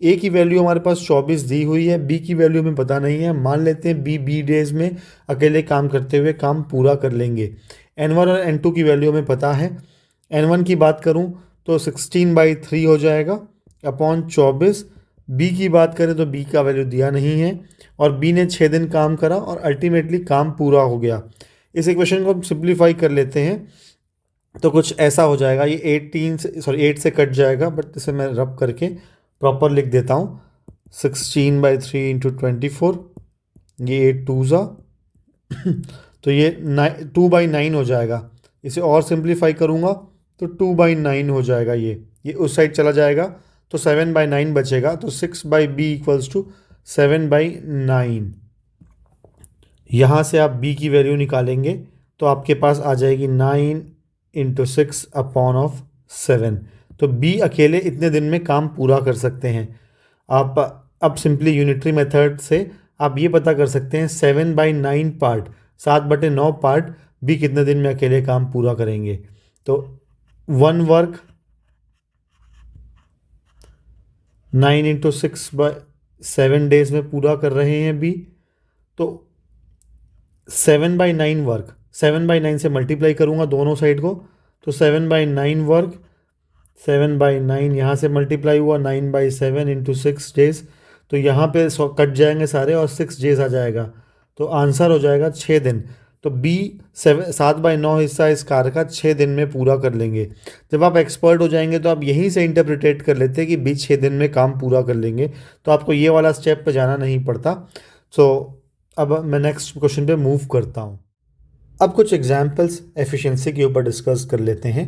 ए की वैल्यू हमारे पास 24 दी हुई है, बी की वैल्यू हमें पता नहीं है। मान लेते हैं बी डेज में अकेले काम करते हुए काम पूरा कर लेंगे। N1 और N2 की वैल्यू हमें पता है। N1 की बात करूं तो 16/3 हो जाएगा अपॉन 24। बी की बात करें तो बी का वैल्यू दिया नहीं है और बी ने 6 दिन काम करा और अल्टीमेटली काम पूरा हो गया। इस इक्वेशन को हम सिंप्लीफाई कर लेते हैं तो कुछ ऐसा हो जाएगा, ये 8 से कट जाएगा, बट इसे मैं रब करके प्रॉपर लिख देता हूँ। 16/3 इंटू 24, ये 8 2 ज़ा तो ये 2/9 हो जाएगा। इसे और सिंप्लीफाई करूँगा तो 2/9 हो जाएगा। ये उस साइड चला जाएगा तो 7/9 बचेगा, तो 6/b इक्वल्स टू 7/9। यहाँ से आप b की वैल्यू निकालेंगे तो आपके पास आ जाएगी 9 इंटू 6 अपॉन ऑफ 7। तो b अकेले इतने दिन में काम पूरा कर सकते हैं। आप अब सिंपली यूनिटरी मेथड से आप ये पता कर सकते हैं 7/9 पार्ट 7/9 पार्ट b कितने दिन में अकेले काम पूरा करेंगे। तो 1 वर्क 9 इंटू 6/7 डेज में पूरा कर रहे हैं बी, तो 7/9 वर्क 7/9 से मल्टीप्लाई करूँगा दोनों साइड को, तो 7/9 वर्क 7/9 यहाँ से मल्टीप्लाई हुआ 9/7 इंटू 6 डेज, तो यहाँ पे कट जाएंगे सारे और 6 डेज आ जाएगा, तो आंसर हो जाएगा 6 दिन। तो बी 7/9 हिस्सा इस कार्य का 6 दिन में पूरा कर लेंगे। जब आप एक्सपर्ट हो जाएंगे तो आप यहीं से इंटरप्रिटेट कर लेते हैं कि बी 6 दिन में काम पूरा कर लेंगे, तो आपको ये वाला स्टेप पे जाना नहीं पड़ता। सो अब मैं नेक्स्ट क्वेश्चन पे मूव करता हूँ। अब कुछ एग्जाम्पल्स एफिशिएंसी के ऊपर डिस्कस कर लेते हैं।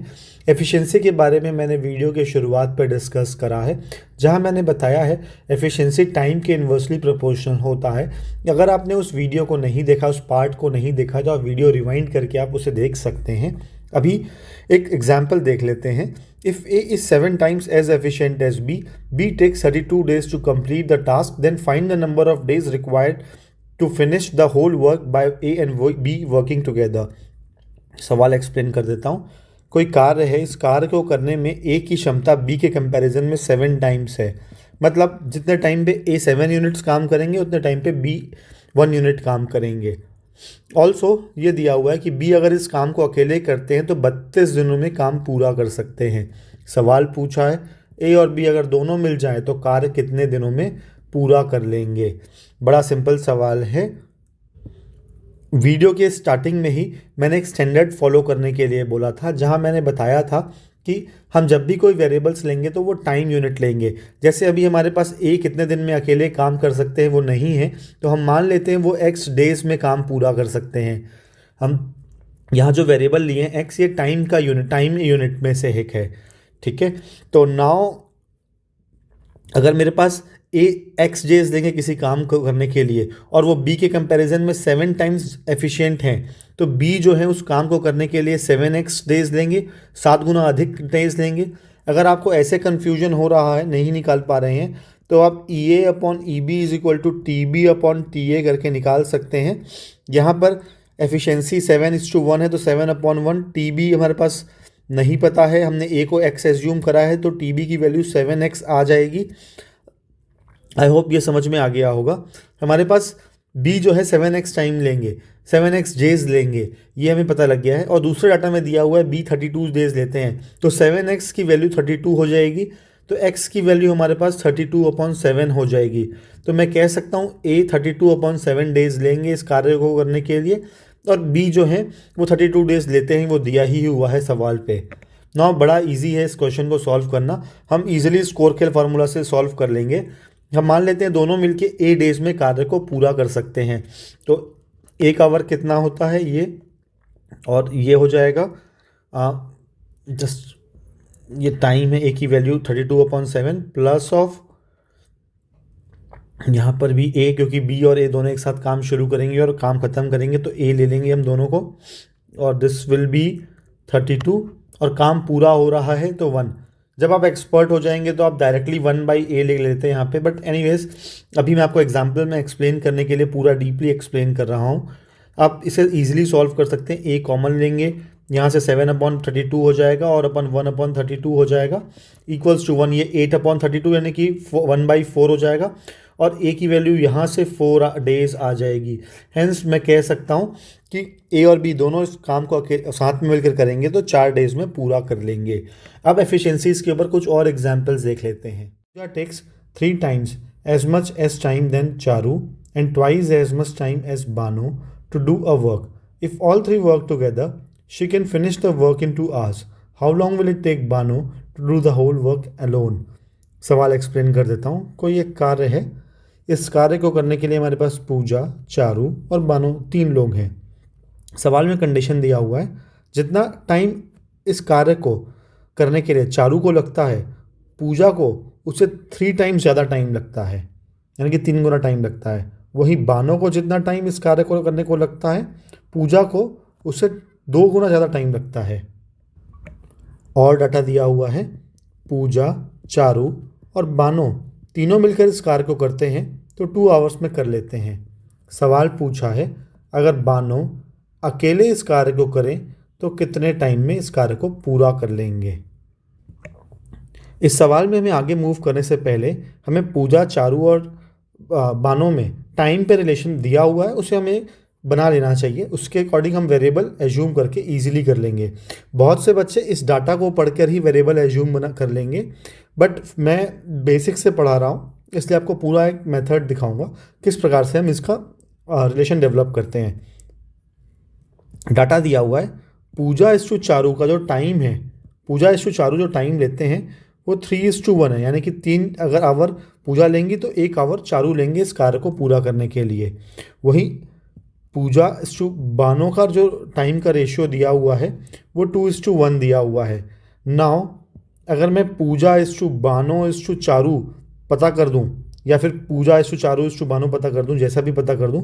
एफिशिएंसी के बारे में मैंने वीडियो के शुरुआत पर डिस्कस करा है, जहां मैंने बताया है एफिशिएंसी टाइम के इन्वर्सली प्रोपोर्शनल होता है। अगर आपने उस वीडियो को नहीं देखा, उस पार्ट को नहीं देखा, तो आप वीडियो रिवाइंड करके आप उसे देख सकते हैं। अभी एक एग्जाम्पल देख लेते हैं। If A is 7 times as efficient as B takes 32 days to complete the task, then find the number of days required to finish the whole work by A and B working together. सवाल explain कर देता हूँ। कोई कार्य है, इस कार्य को करने में ए की क्षमता बी के कंपैरिजन में 7 times है। मतलब जितने टाइम पे ए 7 यूनिट्स काम करेंगे उतने टाइम पे बी 1 यूनिट काम करेंगे। ऑल्सो ये दिया हुआ है कि बी अगर इस काम को अकेले करते हैं तो 32 दिनों में काम पूरा कर सकते हैं। सवाल पूछा है ए और बी अगर दोनों मिल जाएं तो कार्य कितने दिनों में पूरा कर लेंगे। बड़ा सिंपल सवाल है। वीडियो के स्टार्टिंग में ही मैंने एक स्टैंडर्ड फॉलो करने के लिए बोला था, जहां मैंने बताया था कि हम जब भी कोई वेरिएबल्स लेंगे तो वो टाइम यूनिट लेंगे। जैसे अभी हमारे पास ए कितने दिन में अकेले काम कर सकते हैं वो नहीं है, तो हम मान लेते हैं वो एक्स डेज में काम पूरा कर सकते हैं। हम यहाँ जो वेरिएबल लिए हैं एक्स, ये टाइम का यूनिट, टाइम यूनिट में से एक है। ठीक है, तो नाउ अगर मेरे पास ए एक्स डेज लेंगे किसी काम को करने के लिए और वो बी के कंपैरिजन में 7 टाइम्स एफिशिएंट हैं, तो बी जो है उस काम को करने के लिए 7x डेज लेंगे, 7 गुना अधिक डेज लेंगे। अगर आपको ऐसे कन्फ्यूजन हो रहा है, नहीं निकाल पा रहे हैं, तो आप E A upon E B is equal to T B upon T A करके निकाल सकते हैं। यहाँ पर एफिशिएंसी 7:1 है, तो 7/1, टी बी हमारे पास नहीं पता है, हमने ए को एक्स एज्यूम करा है, तो टी बी की वैल्यू 7x आ जाएगी। आई होप ये समझ में आ गया होगा। हमारे पास बी जो है 7x टाइम लेंगे, 7x डेज लेंगे, ये हमें पता लग गया है। और दूसरे डाटा में दिया हुआ है बी 32 डेज लेते हैं, तो 7x की वैल्यू 32 हो जाएगी, तो x की वैल्यू हमारे पास 32/7 हो जाएगी। तो मैं कह सकता हूँ ए 32/7 डेज लेंगे इस कार्य को करने के लिए, और बी जो है वो 32 डेज लेते हैं, वो दिया ही हुआ है सवाल पे। ना बड़ा इजी है इस क्वेश्चन को सॉल्व करना, हम इजीली स्कोर के फार्मूला से सॉल्व कर लेंगे। हम मान लेते हैं दोनों मिलके ए डेज में कार्य को पूरा कर सकते हैं, तो एक आवर कितना होता है ये, और ये हो जाएगा जस्ट ये टाइम है, ए की वैल्यू 32/7 प्लस ऑफ यहाँ पर भी ए, क्योंकि बी और ए दोनों एक साथ काम शुरू करेंगे और काम ख़त्म करेंगे, तो ए ले लेंगे हम दोनों को, और दिस विल बी 32, और काम पूरा हो रहा है तो 1। जब आप एक्सपर्ट हो जाएंगे तो आप डायरेक्टली 1/a ले लेते हैं यहाँ पे, बट एनीवेज अभी मैं आपको एग्जांपल में एक्सप्लेन करने के लिए पूरा डीपली एक्सप्लेन कर रहा हूँ। आप इसे ईजिली सॉल्व कर सकते हैं, a कॉमन लेंगे, यहाँ से 7/32 हो जाएगा और अपन 1/32 हो जाएगा, इक्वल्स टू 1, ये 8/32 यानी कि 1/4 हो जाएगा, और a की वैल्यू यहाँ से 4 डेज आ जाएगी। हेंस मैं कह सकता हूँ कि ए और बी दोनों इस काम को साथ में मिलकर करेंगे तो 4 डेज में पूरा कर लेंगे। अब एफिशिएंसीज के ऊपर कुछ और एग्जांपल्स देख लेते हैं। Pooja takes 3 times as much as time than Charu and twice as much time as Bano to do a work. If all 3 work together she can finish the work in 2 hours. How long will it take Bano to do the whole work alone? सवाल explain कर देता हूँ। कोई एक कार्य है, इस कार्य को करने के लिए हमारे पास पूजा, चारू और बानो 3 लोग हैं। सवाल में कंडीशन दिया हुआ है, जितना टाइम इस कार्य को करने के लिए चारू को लगता है, पूजा को उससे 3 टाइम्स ज़्यादा टाइम लगता है, यानी कि 3 गुना टाइम लगता है। वहीं बानो को जितना टाइम इस कार्य को करने को लगता है, पूजा को उससे 2 गुना ज़्यादा टाइम लगता है। और डाटा दिया हुआ है, पूजा, चारू और बानो तीनों मिलकर इस कार्य को करते हैं तो 2 आवर्स में कर लेते हैं। सवाल पूछा है, अगर बानो अकेले इस कार्य को करें तो कितने टाइम में इस कार्य को पूरा कर लेंगे? इस सवाल में हमें आगे मूव करने से पहले हमें पूजा, चारू और बानो में टाइम पे रिलेशन दिया हुआ है, उसे हमें बना लेना चाहिए। उसके अकॉर्डिंग हम वेरिएबल एज्यूम करके इजीली कर लेंगे। बहुत से बच्चे इस डाटा को पढ़कर ही वेरिएबल एज्यूम बना कर लेंगे, बट मैं बेसिक से पढ़ा रहा हूँ, इसलिए आपको पूरा एक मेथड दिखाऊंगा किस प्रकार से हम इसका रिलेशन डेवलप करते हैं। डाटा दिया हुआ है, पूजा इस टू चारू का जो टाइम है, पूजा इस टू चारू जो टाइम लेते हैं वो 3:1 है, यानी कि 3 अगर आवर पूजा लेंगी तो 1 आवर चारू लेंगे इस कार्य को पूरा करने के लिए। वहीं पूजा इस टू बानो का जो टाइम का रेशियो दिया हुआ है वो 2:1 दिया हुआ है। नाउ अगर मैं पूजा इस टू बानो इस टू चारू पता कर दूं, या फिर पूजा इस टू चारू इस टू बानो पता कर दूं, जैसा भी पता कर दूं,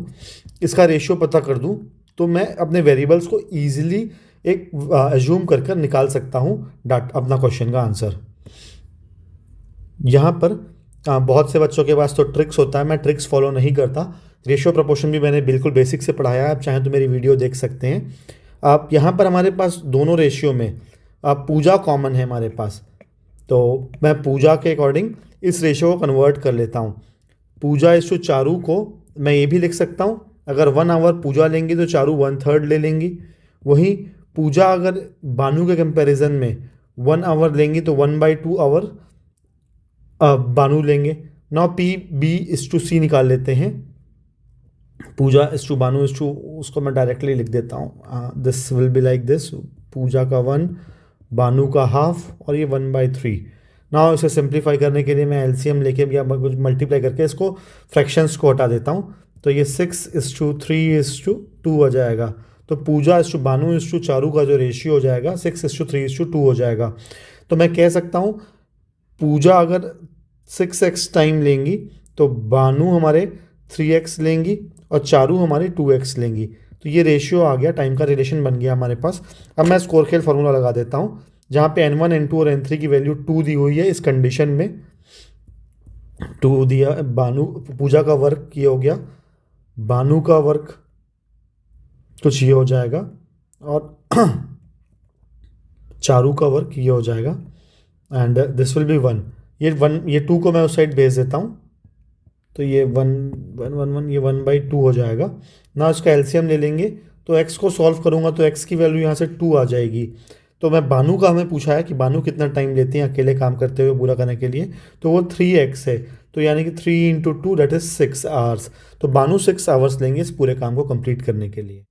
इसका रेशियो पता कर दूं, तो मैं अपने वेरिएबल्स को ईजिली एक एज्यूम कर कर निकाल सकता हूं अपना क्वेश्चन का आंसर। यहाँ पर बहुत से बच्चों के पास तो ट्रिक्स होता है, मैं ट्रिक्स फॉलो नहीं करता। रेशियो प्रोपोर्शन भी मैंने बिल्कुल बेसिक से पढ़ाया है, आप चाहें तो मेरी वीडियो देख सकते हैं। आप यहाँ पर हमारे पास दोनों रेशियो में पूजा कॉमन है हमारे पास, तो मैं पूजा के अकॉर्डिंग इस रेशियो को कन्वर्ट कर लेता हूँ। पूजा इस टू चारू को मैं ये भी लिख सकता हूँ, अगर 1 आवर पूजा लेंगी तो चारू 1/3 ले लेंगी। वहीं पूजा अगर बानू के कंपैरिजन में 1 आवर लेंगी तो 1/2 आवर बानू लेंगे। नाउ पी बी इस टू सी निकाल लेते हैं, पूजा इस टू बानू इस टू, उसको मैं डायरेक्टली लिख देता हूँ, this will be like this, Pooja का 1, बानू का हाफ और ये 1/3। ना इसे सिंप्लीफाई करने के लिए मैं एलसीएम लेके या कुछ मल्टीप्लाई करके इसको फ्रैक्शंस को हटा देता हूँ, तो ये 6:3:2 हो जाएगा। तो पूजा इस टू बानू इस टू चारू का जो रेशियो हो जाएगा 6:3:2 हो जाएगा। तो मैं कह सकता हूँ पूजा अगर 6x टाइम लेंगी तो बानू हमारे 3x लेंगी और चारू हमारे 2x लेंगी। तो ये रेशियो आ गया, टाइम का रिलेशन बन गया हमारे पास। अब मैं स्कोर खेल फार्मूला लगा देता हूँ, जहाँ पे n1 n2 और n3 की वैल्यू 2 दी हुई है। इस कंडीशन में 2 दिया, बानू पूजा का वर्क ये हो गया, बानू का वर्क कुछ ये हो जाएगा और चारू का वर्क ये हो जाएगा एंड दिस विल बी 1। ये 2 को मैं उस साइड भेज देता हूँ, तो ये 1 ये 1/2 हो जाएगा ना। इसका एलसीएम ले लेंगे तो x को सॉल्व करूँगा तो x की वैल्यू यहाँ से 2 आ जाएगी। तो मैं बानू का हमें पूछा है कि बानू कितना टाइम लेते हैं अकेले काम करते हुए पूरा करने के लिए, तो वो 3x है। तो यानी कि 3 × 2 दैट इज 6 आवर्स। तो बानू 6 आवर्स लेंगे इस पूरे काम को कंप्लीट करने के लिए।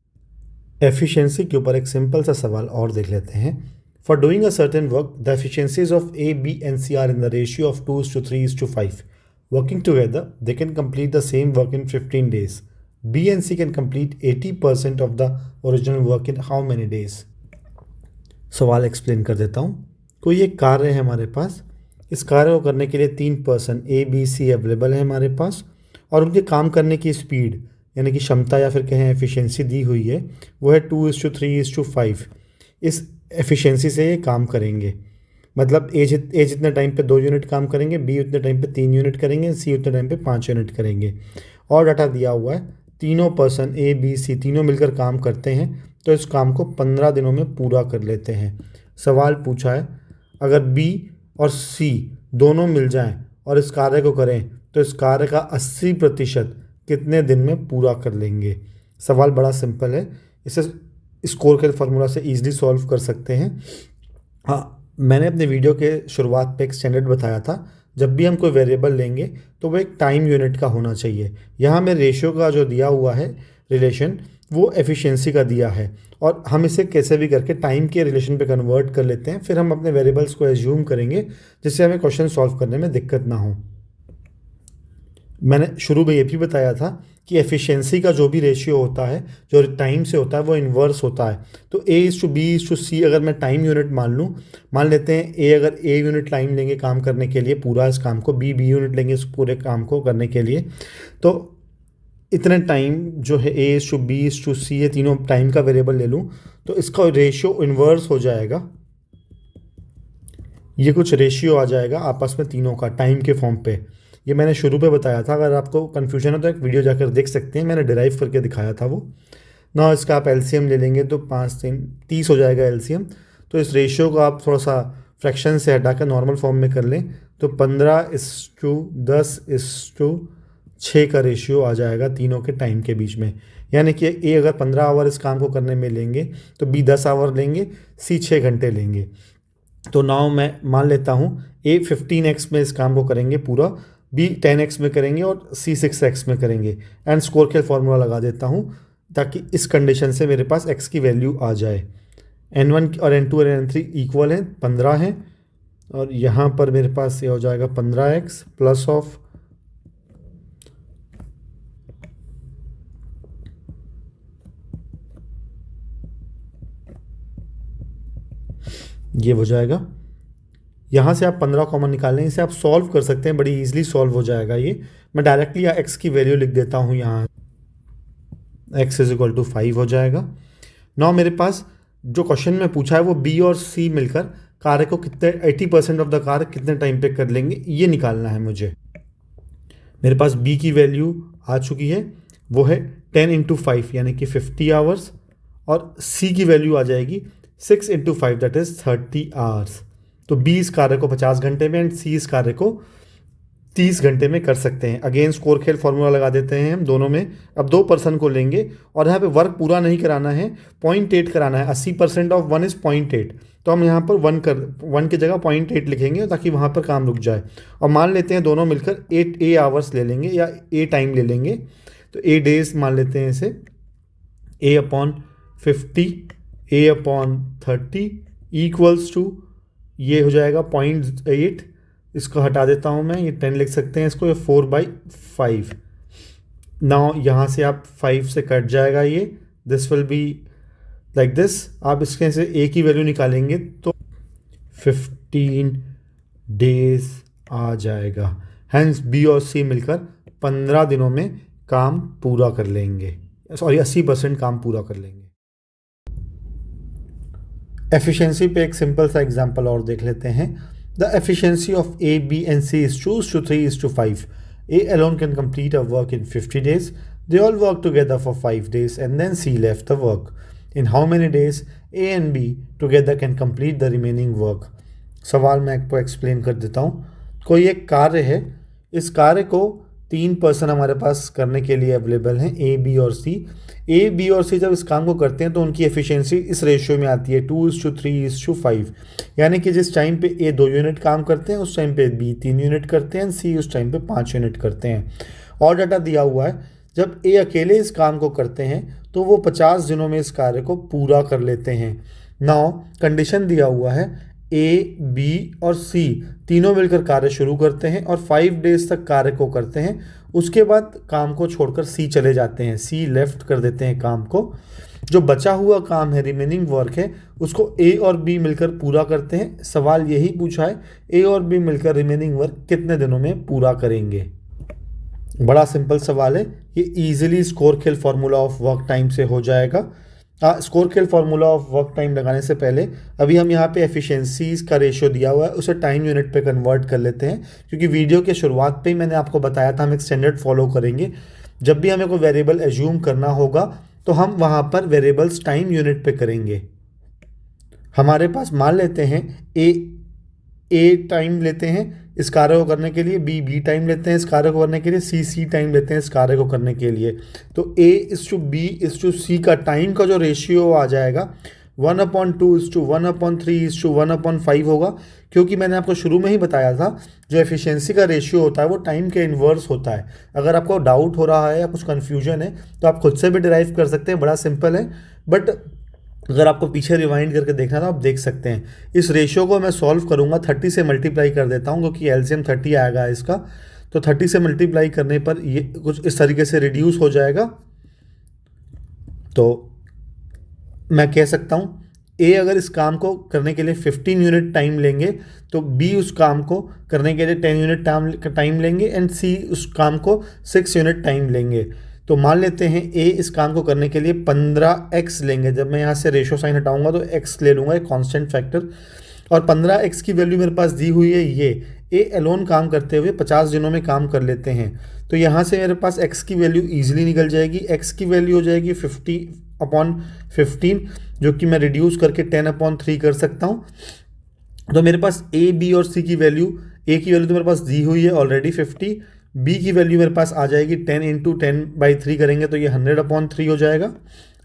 एफिशिएंसी के ऊपर एक सिंपल सा सवाल और देख लेते हैं। For doing a certain work the efficiencies of A B and C are in the ratio of 2:3:5। Working together, they can complete the same work in 15 days. B and C can complete 80% of the original work in how many days? सवाल explain कर देता हूँ। कोई एक कार्य है हमारे पास, इस कार्य को करने के लिए 3 person A B C available है हमारे पास, और उनके काम करने की स्पीड यानी कि क्षमता या फिर कहें एफिशिएंसी दी हुई है, वो है 2:3:5। इस एफिशिएंसी से ये काम करेंगे, मतलब ए जितने टाइम पे 2 यूनिट काम करेंगे, बी उतने टाइम पे 3 यूनिट करेंगे, सी उतने टाइम पे 5 यूनिट करेंगे। और डाटा दिया हुआ है, तीनों पर्सन ए बी सी तीनों मिलकर काम करते हैं तो इस काम को 15 दिनों में पूरा कर लेते हैं। सवाल पूछा है अगर बी और सी दोनों मिल जाएं और इस कार्य को करें तो इस कार्य का 80% कितने दिन में पूरा कर लेंगे। सवाल बड़ा सिंपल है, इसे स्कोर के फार्मूला से ईजिली सॉल्व कर सकते हैं। हाँ, मैंने अपने वीडियो के शुरुआत पे एक स्टैंडर्ड बताया था, जब भी हम कोई वेरिएबल लेंगे तो वो एक टाइम यूनिट का होना चाहिए। यहाँ में रेशियो का जो दिया हुआ है रिलेशन वो एफिशिएंसी का दिया है, और हम इसे कैसे भी करके टाइम के रिलेशन पे कन्वर्ट कर लेते हैं, फिर हम अपने वेरिएबल्स को एज्यूम करेंगे जिससे हमें क्वेश्चन सॉल्व करने में दिक्कत ना हो। मैंने शुरू में ये भी बताया था कि एफिशिएंसी का जो भी रेशियो होता है जो टाइम से होता है वो इन्वर्स होता है। तो A:B:C अगर मैं टाइम यूनिट मान लेते हैं A अगर A यूनिट टाइम लेंगे काम करने के लिए पूरा इस काम को, B यूनिट लेंगे इस पूरे काम को करने के लिए, तो इतने टाइम जो है A:B:C ये तीनों टाइम का वेरिएबल ले लूँ तो इसका रेशियो इन्वर्स हो जाएगा। ये कुछ रेशियो आ जाएगा आपस में तीनों का टाइम के फॉर्म पे। ये मैंने शुरू पे बताया था, अगर आपको कन्फ्यूजन है तो एक वीडियो जाकर देख सकते हैं, मैंने डिराइव करके दिखाया था वो ना। इसका आप एलसीएम ले लेंगे तो 5 3 30 हो जाएगा एलसीएम। तो इस रेशियो को आप थोड़ा सा फ्रैक्शन से हटाकर नॉर्मल फॉर्म में कर लें तो 15:10:6 का रेशियो आ जाएगा तीनों के टाइम के बीच में। यानी कि ए अगर 15 आवर इस काम को करने में लेंगे तो बी 10 आवर लेंगे, सी 6 घंटे लेंगे। तो नाउ मैं मान लेता हूँ ए 15x में इस काम को करेंगे पूरा, बी 10x में करेंगे और सी 6x में करेंगे। एंड स्कोर के फॉर्मूला लगा देता हूँ ताकि इस कंडीशन से मेरे पास x की वैल्यू आ जाए। n1 और n2 और n3 इक्वल हैं, 15 हैं, और यहाँ पर मेरे पास ये हो जाएगा 15x प्लस ऑफ ये हो जाएगा। यहाँ से आप 15 कॉमन निकाल लें, इसे आप सॉल्व कर सकते हैं, बड़ी इजीली सॉल्व हो जाएगा ये। मैं डायरेक्टली x की वैल्यू लिख देता हूँ यहाँ, x = 5 हो जाएगा। नाउ मेरे पास जो क्वेश्चन में पूछा है वो b और c मिलकर कार्य को कितने 80% ऑफ द कार्य कितने टाइम पे कर लेंगे ये निकालना है मुझे। मेरे पास b की वैल्यू आ चुकी है, वो है 10 × 5 यानी कि 50 आवर्स, और c की वैल्यू आ जाएगी 6 × 5 दैट इज 30 आवर्स। तो b इस कार्य को 50 घंटे में एंड c इस कार्य को 30 घंटे में कर सकते हैं। अगेन स्कोर खेल फॉर्मूला लगा देते हैं हम दोनों में। अब 2 पर्सन को लेंगे और यहाँ पे वर्क पूरा नहीं कराना है, 0.8 कराना है। 80% ऑफ 1 इज़ 0.8, तो हम यहाँ पर 1 की जगह 0.8 लिखेंगे ताकि वहाँ पर काम रुक जाए। और मान लेते हैं दोनों मिलकर 8 आवर्स ले लेंगे या a टाइम ले लेंगे, तो a डेज मान लेते हैं इसे। a/50 a/30 इक्वल्स टू ये हो जाएगा 0.8। इसको हटा देता हूँ मैं, ये 10 लिख सकते हैं इसको, ये 4/5। नाउ यहाँ से आप 5 से कट जाएगा ये, this will be like this. आप इसके से a की वैल्यू निकालेंगे तो 15 डेज आ जाएगा। हैंस बी और सी मिलकर 15 दिनों में काम पूरा कर लेंगे, सॉरी 80% काम पूरा कर लेंगे। एफिशिएंसी पे एक सिंपल सा एग्जांपल और देख लेते हैं। The efficiency of A B and C is 2:3:5. A alone can complete a work in 50 days. They all work together for 5 days and then C left the work. In how many days A and B together can complete the remaining work? सवाल मैं आपको explain कर देता हूँ। कोई एक कार्य है, इस कार्य को 3 पर्सन हमारे पास करने के लिए अवेलेबल हैं, ए बी और सी। ए बी और सी जब इस काम को करते हैं तो उनकी एफिशिएंसी इस रेशियो में आती है 2:3:5, यानी कि जिस टाइम पे ए 2 यूनिट काम करते हैं उस टाइम पे बी 3 यूनिट करते हैं, सी उस टाइम पे 5 यूनिट करते हैं। और डाटा दिया हुआ है, जब ए अकेले इस काम को करते हैं तो वो 50 दिनों में इस कार्य को पूरा कर लेते हैं। नाउ कंडीशन दिया हुआ है, ए बी और सी तीनों मिलकर कार्य शुरू करते हैं और 5 डेज तक कार्य को करते हैं। उसके बाद काम को छोड़कर सी चले जाते हैं, सी लेफ्ट कर देते हैं काम को। जो बचा हुआ काम है, रिमेनिंग वर्क है, उसको ए और बी मिलकर पूरा करते हैं। सवाल यही पूछा है, ए और बी मिलकर रिमेनिंग वर्क कितने दिनों में पूरा करेंगे। बड़ा सिंपल सवाल है, ये इजीली स्कोर खेल फार्मूला ऑफ वर्क टाइम से हो जाएगा। स्कोर खेल फार्मूला ऑफ वर्क टाइम लगाने से पहले अभी हम यहाँ पे एफिशिएंसीज का रेशियो दिया हुआ है उसे टाइम यूनिट पे कन्वर्ट कर लेते हैं, क्योंकि वीडियो के शुरुआत पे ही मैंने आपको बताया था हम एक स्टैंडर्ड फॉलो करेंगे। जब भी हमें कोई वेरिएबल एज्यूम करना होगा तो हम वहाँ पर वेरिएबल्स टाइम यूनिट पे करेंगे। हमारे पास मान लेते हैं ए टाइम लेते हैं इस कार्य को करने के लिए, बी टाइम लेते हैं इस कार्य को करने के लिए, सी टाइम लेते हैं इस कार्य को करने के लिए। तो A:B:C का टाइम का जो रेशियो आ जाएगा 1/2:1/3:1/5 होगा, क्योंकि मैंने आपको शुरू में ही बताया था जो एफिशिएंसी का रेशियो होता है वो टाइम के इन्वर्स होता है। अगर आपको डाउट हो रहा है या कुछ कन्फ्यूजन है तो आप खुद से भी डिराइव कर सकते हैं, बड़ा सिंपल है। बट अगर आपको पीछे रिवाइंड करके देखना तो आप देख सकते हैं। इस रेशियो को मैं सॉल्व करूंगा, 30 से मल्टीप्लाई कर देता हूं क्योंकि एलसीएम 30 आएगा इसका। तो 30 से मल्टीप्लाई करने पर ये कुछ इस तरीके से रिड्यूस हो जाएगा। तो मैं कह सकता हूं ए अगर इस काम को करने के लिए 15 यूनिट टाइम लेंगे तो बी उस काम को करने के लिए 10 यूनिट टाइम लेंगे एंड सी उस काम को 6 यूनिट टाइम लेंगे। तो मान लेते हैं ए इस काम को करने के लिए 15x लेंगे। जब मैं यहाँ से रेशो साइन हटाऊंगा तो x ले लूँगा, एक कांस्टेंट फैक्टर, और 15x की वैल्यू मेरे पास दी हुई है। ये ए एलोन काम करते हुए 50 दिनों में काम कर लेते हैं। तो यहाँ से मेरे पास x की वैल्यू ईजिली निकल जाएगी। x की वैल्यू हो जाएगी 50/15, जो कि मैं रिड्यूस करके 10/3 कर सकता हूँ। तो मेरे पास ए बी और सी की वैल्यू, ए की वैल्यू तो मेरे पास दी हुई है ऑलरेडी 50, बी की वैल्यू मेरे पास आ जाएगी 10 × 10/3 करेंगे तो ये 100/3 हो जाएगा।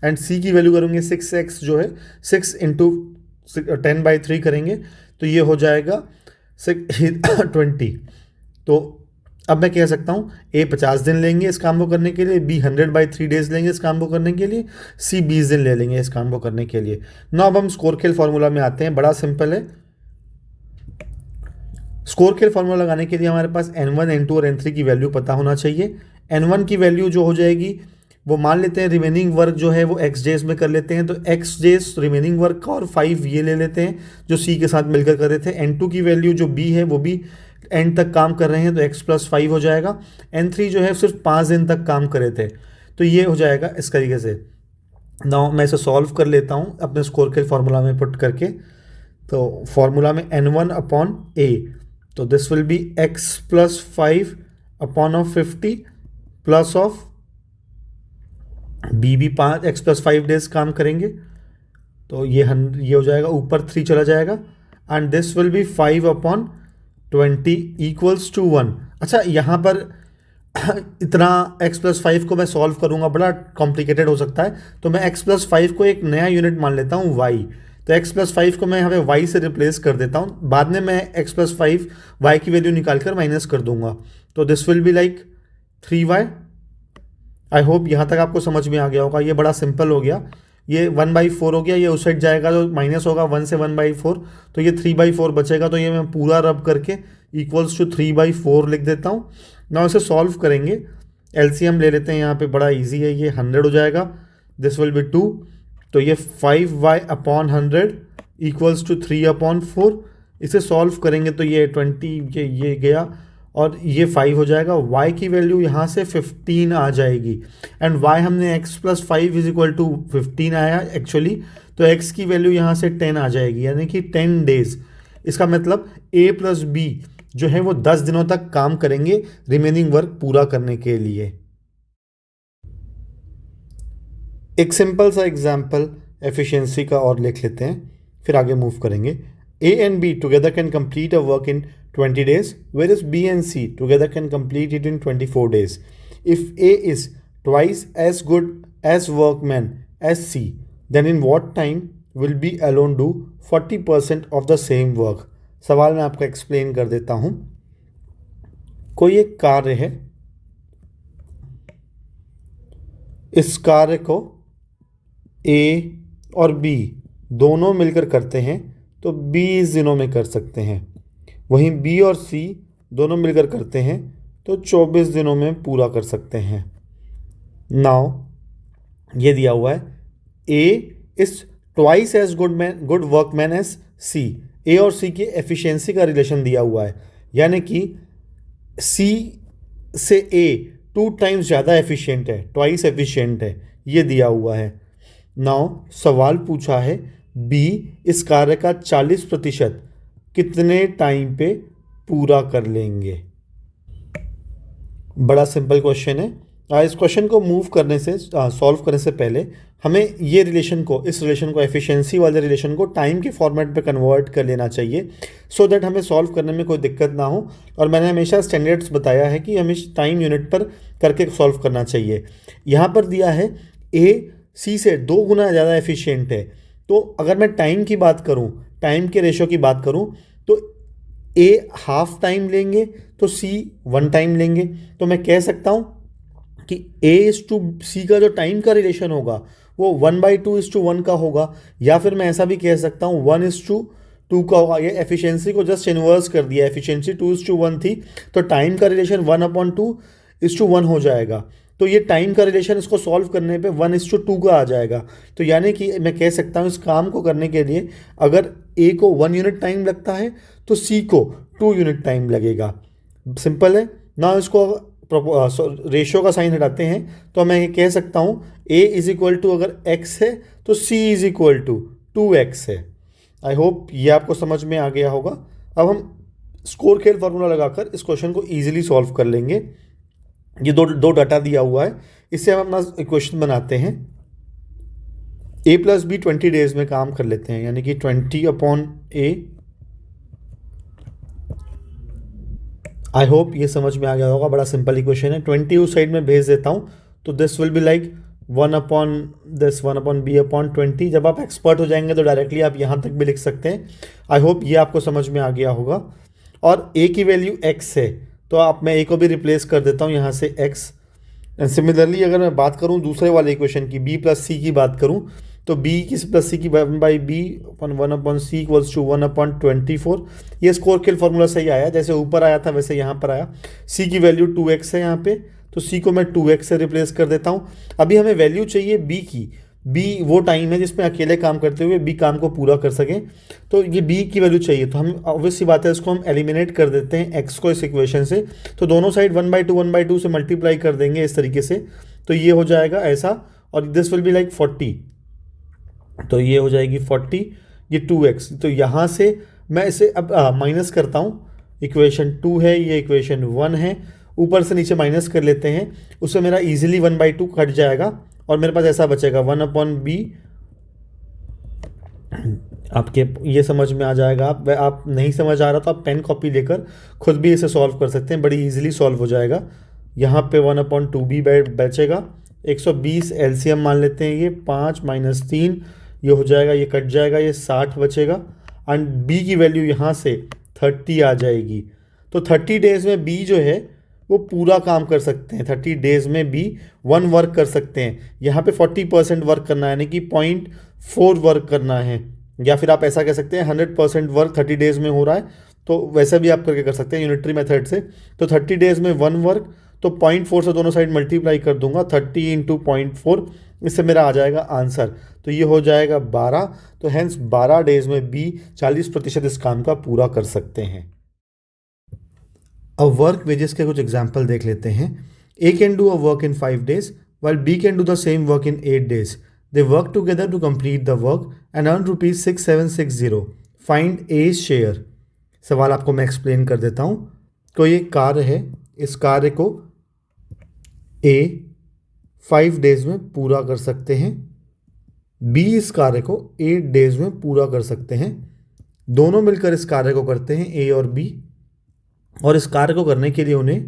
एंड सी की वैल्यू करेंगे 6x जो है 6 × 10/3 करेंगे तो ये हो जाएगा 20। तो अब मैं कह सकता हूँ ए 50 दिन लेंगे इस काम को करने के लिए, बी 100/3 डेज लेंगे इस काम को करने के लिए, सी 20 दिन ले लेंगे इस काम को करने के लिए। ना अब हम स्कोर खेल फॉर्मूला में आते हैं, बड़ा सिंपल है। स्कोर खेल फॉर्मूला लगाने के लिए हमारे पास n1, n2 और n3 की वैल्यू पता होना चाहिए। n1 की वैल्यू जो हो जाएगी वो मान लेते हैं रिमेनिंग वर्क जो है वो x डेज में कर लेते हैं, तो x डेज रिमेनिंग वर्क का और 5 ये ले लेते हैं जो c के साथ मिलकर कर रहे थे। n2 की वैल्यू जो b है वो भी एंड तक काम कर रहे हैं तो x + 5 हो जाएगा। n3 जो है सिर्फ 5 दिन तक काम करे थे, तो ये हो जाएगा इस तरीके से। नाउ मैं इसे सॉल्व कर लेता हूँ अपने स्कोर खेल फार्मूला में पुट करके। तो फार्मूला में n1/a, तो this will B x + 5/50 plus of b भी 5 x + 5 डेज काम करेंगे तो ये हो जाएगा, ऊपर 3 चला जाएगा। And this will B 5/20 = 1। अच्छा, यहाँ पर इतना x + 5 को मैं सॉल्व करूँगा, बड़ा कॉम्प्लिकेटेड हो सकता है, तो मैं x + 5 को एक नया यूनिट मान लेता हूँ y। तो x + 5 को मैं यहाँ पे y से रिप्लेस कर देता हूँ, बाद में मैं x + 5 y की वैल्यू निकाल कर माइनस कर दूंगा। तो this will be like 3y। I hope यहाँ तक आपको समझ में आ गया होगा। ये बड़ा सिंपल हो गया, ये 1/4 हो गया, ये उस साइड जाएगा तो माइनस होगा 1 से 1/4, तो ये 3/4 बचेगा। तो ये मैं पूरा रब करके = 3/4 लिख देता हूँ। ना इसे सॉल्व करेंगे, एलसीएम ले लेते हैं यहाँ पे, बड़ा इजी है, ये 100 हो जाएगा। दिस विल बी 2, तो ये 5y/100 = 3/4 इसे सॉल्व करेंगे तो ये 20 ये गया और ये 5 हो जाएगा। y की वैल्यू यहाँ से 15 आ जाएगी एंड y हमने x plus 5 is equal to 15 आया एक्चुअली, तो x की वैल्यू यहाँ से 10 आ जाएगी, यानी कि 10 डेज। इसका मतलब a प्लस b जो है वो 10 दिनों तक काम करेंगे रिमेनिंग वर्क पूरा करने के लिए। एक सिंपल सा एग्जाम्पल एफिशिएंसी का और लिख लेते हैं, फिर आगे मूव करेंगे। A and B together can complete a work in 20 days, whereas B and C together can complete it in 24 days. If A is twice as good as workman as C, then in what time will B alone do 40% of the same work? सवाल मैं आपको explain कर देता हूँ। कोई एक कार्य है, इस कार्य को A और B दोनों मिलकर करते हैं तो 20 दिनों में कर सकते हैं, वहीं B और C दोनों मिलकर करते हैं तो 24 दिनों में पूरा कर सकते हैं। नाउ ये दिया हुआ है A is twice as good workman as C। A और C की एफिशिएंसी का रिलेशन दिया हुआ है, यानी कि C से A 2 टाइम्स ज़्यादा एफिशिएंट है, ट्वाइस एफिशिएंट है, ये दिया हुआ है। नाउ सवाल पूछा है B इस कार्य का 40% कितने टाइम पे पूरा कर लेंगे। बड़ा सिंपल क्वेश्चन है। इस क्वेश्चन को मूव करने से सॉल्व करने से पहले हमें ये रिलेशन को, इस रिलेशन को, एफिशिएंसी वाले रिलेशन को टाइम के फॉर्मेट पे कन्वर्ट कर लेना चाहिए, सो दैट हमें सॉल्व करने में कोई दिक्कत ना हो। और मैंने हमेशा स्टैंडर्ड्स बताया है कि हमें टाइम यूनिट पर करके सॉल्व करना चाहिए। यहाँ पर दिया है A C से 2 गुना ज़्यादा एफिशिएंट है, तो अगर मैं टाइम की बात करूँ, टाइम के रेशो की बात करूँ, तो A हाफ टाइम लेंगे तो C 1 टाइम लेंगे। तो मैं कह सकता हूँ कि A इज टू C का जो टाइम का रिलेशन होगा वो 1/2:1 का होगा, या फिर मैं ऐसा भी कह सकता हूँ 1:2 का होगा। ये एफिशिएंसी को जस्ट इन्वर्स कर दिया, एफिशिएंसी 2:1 थी तो टाइम का रिलेशन 1/2:1 हो जाएगा। तो ये टाइम का रिलेशन इसको सॉल्व करने पे 1:2 का आ जाएगा। तो यानी कि मैं कह सकता हूँ इस काम को करने के लिए अगर A को 1 यूनिट टाइम लगता है तो C को 2 यूनिट टाइम लगेगा। सिंपल है ना। इसको रेशियो का साइन हटाते हैं तो मैं ये कह सकता हूँ A इज इक्वल टू अगर x है तो C is equal to 2x है। आई होप ये आपको समझ में आ गया होगा। अब हम स्कोर खेल फार्मूला लगाकर इस क्वेश्चन को ईजिली सॉल्व कर लेंगे। ये दो डाटा दिया हुआ है, इससे हम अपना इक्वेशन बनाते हैं। A प्लस B 20 डेज में काम कर लेते हैं, यानी कि 20/A। आई होप ये समझ में आ गया होगा। बड़ा सिंपल इक्वेशन है। 20 उस साइड में भेज देता हूँ तो this will be like 1/B/20। जब आप एक्सपर्ट हो जाएंगे तो डायरेक्टली आप यहाँ तक भी लिख सकते हैं। आई होप ये आपको समझ में आ गया होगा। और A की वैल्यू x है तो आप मैं A को भी रिप्लेस कर देता हूँ यहाँ से x। एंड सिमिलरली अगर मैं बात करूँ दूसरे वाले इक्वेशन की, B प्लस C की बात करूँ, तो B की प्लस C की 1/B/1/C इक्वल्स टू 1/24। ये स्कोर किल फार्मूला सही आया, जैसे ऊपर आया था वैसे यहाँ पर आया। C की वैल्यू 2x है यहाँ पे, तो C को मैं 2x से रिप्लेस कर देता हूँ। अभी हमें वैल्यू चाहिए B की। B वो टाइम है जिसमें अकेले काम करते हुए B काम को पूरा कर सकें, तो ये B की वैल्यू चाहिए। तो हम ऑब्वियस सी बात है इसको हम एलिमिनेट कर देते हैं x को इस इक्वेशन से। तो दोनों साइड 1/2 से मल्टीप्लाई कर देंगे इस तरीके से, तो ये हो जाएगा ऐसा। और दिस विल बी लाइक 40, तो ये हो जाएगी 40, ये 2x। तो यहाँ से मैं इसे अब माइनस करता हूँ। इक्वेशन 2 है, ये इक्वेशन 1 है, ऊपर से नीचे माइनस कर लेते हैं, उससे मेरा इजीली 1/2 कट जाएगा और मेरे पास ऐसा बचेगा 1/B। आपके ये समझ में आ जाएगा। आप नहीं समझ आ रहा तो आप पेन कॉपी लेकर खुद भी इसे सॉल्व कर सकते हैं, बड़ी इजीली सॉल्व हो जाएगा। यहाँ पे 1/2B बचेगा। 120 एलसीएम मान लेते हैं, ये 5 - 3 ये हो जाएगा, ये कट जाएगा, ये 60 बचेगा। एंड B की वैल्यू यहाँ से 30 आ जाएगी। तो 30 डेज में B जो है वो पूरा काम कर सकते हैं। 30 डेज में B 1 वर्क कर सकते हैं। यहाँ पे 40% वर्क करना है, यानी कि 0.4 वर्क करना है, या फिर आप ऐसा कह सकते हैं 100% वर्क 30 डेज में हो रहा है, तो वैसा भी आप करके कर सकते हैं यूनिटरी मेथड से। तो 30 डेज में 1 वर्क, तो 0.4 से दोनों साइड मल्टीप्लाई कर दूंगा, 30 × 0.4 इससे मेरा आ जाएगा आंसर। तो ये हो जाएगा 12। तो हैंस 12 डेज में बी 40% इस काम का पूरा कर सकते हैं। अब वर्क वेजेस के कुछ एग्जाम्पल देख लेते हैं। A can do a work in 5 days while B can do the same work in 8 days. They work together to complete the work and earn rupees 6760. Find A's share. सवाल आपको मैं explain कर देता हूँ। कोई एक कार्य है, इस कार्य को A 5 days में पूरा कर सकते हैं, B इस कार्य को 8 days में पूरा कर सकते हैं। दोनों मिलकर इस कार्य को करते हैं, A और B, और इस कार्य को करने के लिए उन्हें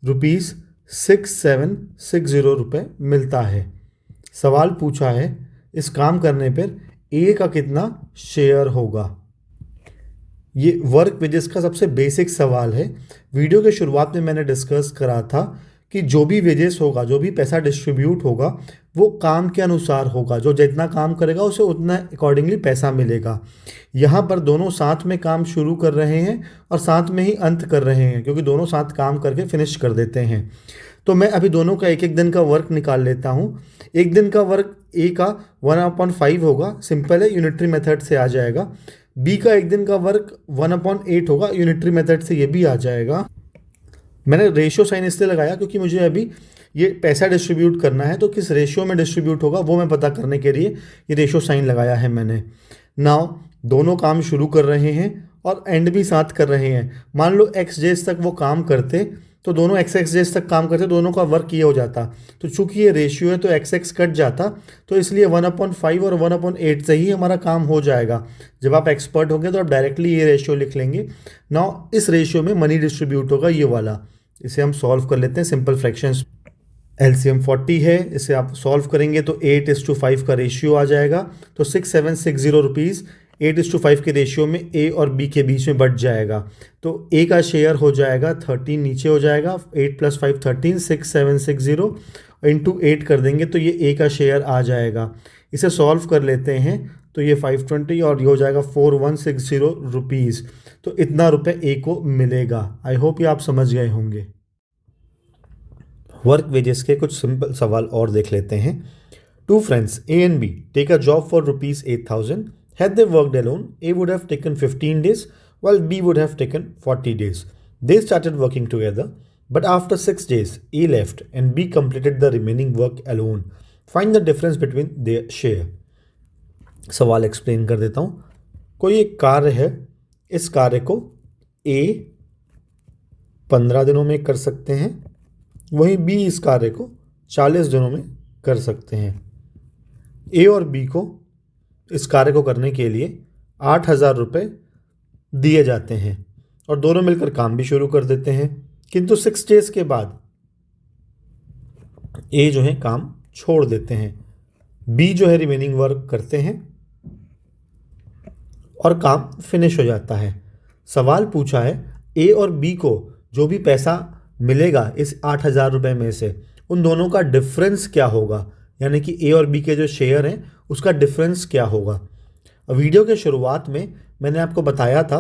रुपीज़ 6760 रुपये मिलता है। सवाल पूछा है इस काम करने पर ए का कितना शेयर होगा। ये वर्क वेजेस का सबसे बेसिक सवाल है। वीडियो के शुरुआत में मैंने डिस्कस करा था कि जो भी वेजेस होगा, जो भी पैसा डिस्ट्रीब्यूट होगा, वो काम के अनुसार होगा। जो जितना काम करेगा उसे उतना अकॉर्डिंगली पैसा मिलेगा। यहाँ पर दोनों साथ में काम शुरू कर रहे हैं और साथ में ही अंत कर रहे हैं, क्योंकि दोनों साथ काम करके फिनिश कर देते हैं। तो मैं अभी दोनों का एक एक दिन का वर्क निकाल लेता हूँ। एक दिन का वर्क ए का 1/5 होगा, सिंपल है, यूनिटरी मेथड से आ जाएगा। बी का एक दिन का वर्क 1/8 होगा, यूनिटरी मेथड से ये भी आ जाएगा। मैंने रेशियो साइन इसलिए लगाया क्योंकि मुझे अभी ये पैसा डिस्ट्रीब्यूट करना है, तो किस रेशियो में डिस्ट्रीब्यूट होगा वो मैं पता करने के लिए ये रेशियो साइन लगाया है मैंने। नाउ दोनों काम शुरू कर रहे हैं और एंड भी साथ कर रहे हैं। मान लो एक्स डेज तक वो काम करते तो दोनों एक्स डेज तक काम करते, दोनों का वर्क ये हो जाता। तो चूंकि ये रेशियो है तो एक्स कट जाता, तो इसलिए 1/5 और 1/8 से ही हमारा काम हो जाएगा। जब आप एक्सपर्ट होंगे तो आप डायरेक्टली ये रेशियो लिख लेंगे। नाउ इस रेशियो में मनी डिस्ट्रीब्यूट होगा ये वाला। इसे हम सॉल्व कर लेते हैं सिंपल फ्रैक्शंस। एलसीएम 40 है, इसे आप सॉल्व करेंगे तो 8:5 का रेशियो आ जाएगा। तो 6760 रुपीज़ 8:5 के रेशियो में ए और बी के बीच में बट जाएगा। तो ए का शेयर हो जाएगा 13, नीचे हो जाएगा 8 + 5 13, 6760 इंटू 8 कर देंगे तो ये ए का शेयर आ जाएगा। इसे सॉल्व कर लेते हैं तो ये 520 और ये हो जाएगा 4160 रुपीज़। तो इतना रुपये ए को मिलेगा। आई होप ये आप समझ गए होंगे। वर्क वेजेस के कुछ सिंपल सवाल और देख लेते हैं। 2 friends A and B take a job for rupees 8,000. Had they worked alone, A would have taken 15 days while B would have taken 40 days. They started working together, but after 6 days, A left and B completed the remaining work alone. Find the difference between their share. सवाल explain कर देता हूँ। कोई एक कार्य है, इस कार्य को A 15 दिनों में कर सकते हैं, वहीं बी इस कार्य को 40 दिनों में कर सकते हैं। ए और बी को इस कार्य को करने के लिए 8,000 रुपये दिए जाते हैं और दोनों मिलकर काम भी शुरू कर देते हैं। किंतु 6 डेज के बाद ए जो है काम छोड़ देते हैं, बी जो है रिमेनिंग वर्क करते हैं और काम फिनिश हो जाता है। सवाल पूछा है ए और बी को जो भी पैसा मिलेगा इस 8,000 रुपये में से, उन दोनों का डिफरेंस क्या होगा, यानी कि ए और बी के जो शेयर हैं उसका डिफरेंस क्या होगा। वीडियो के शुरुआत में मैंने आपको बताया था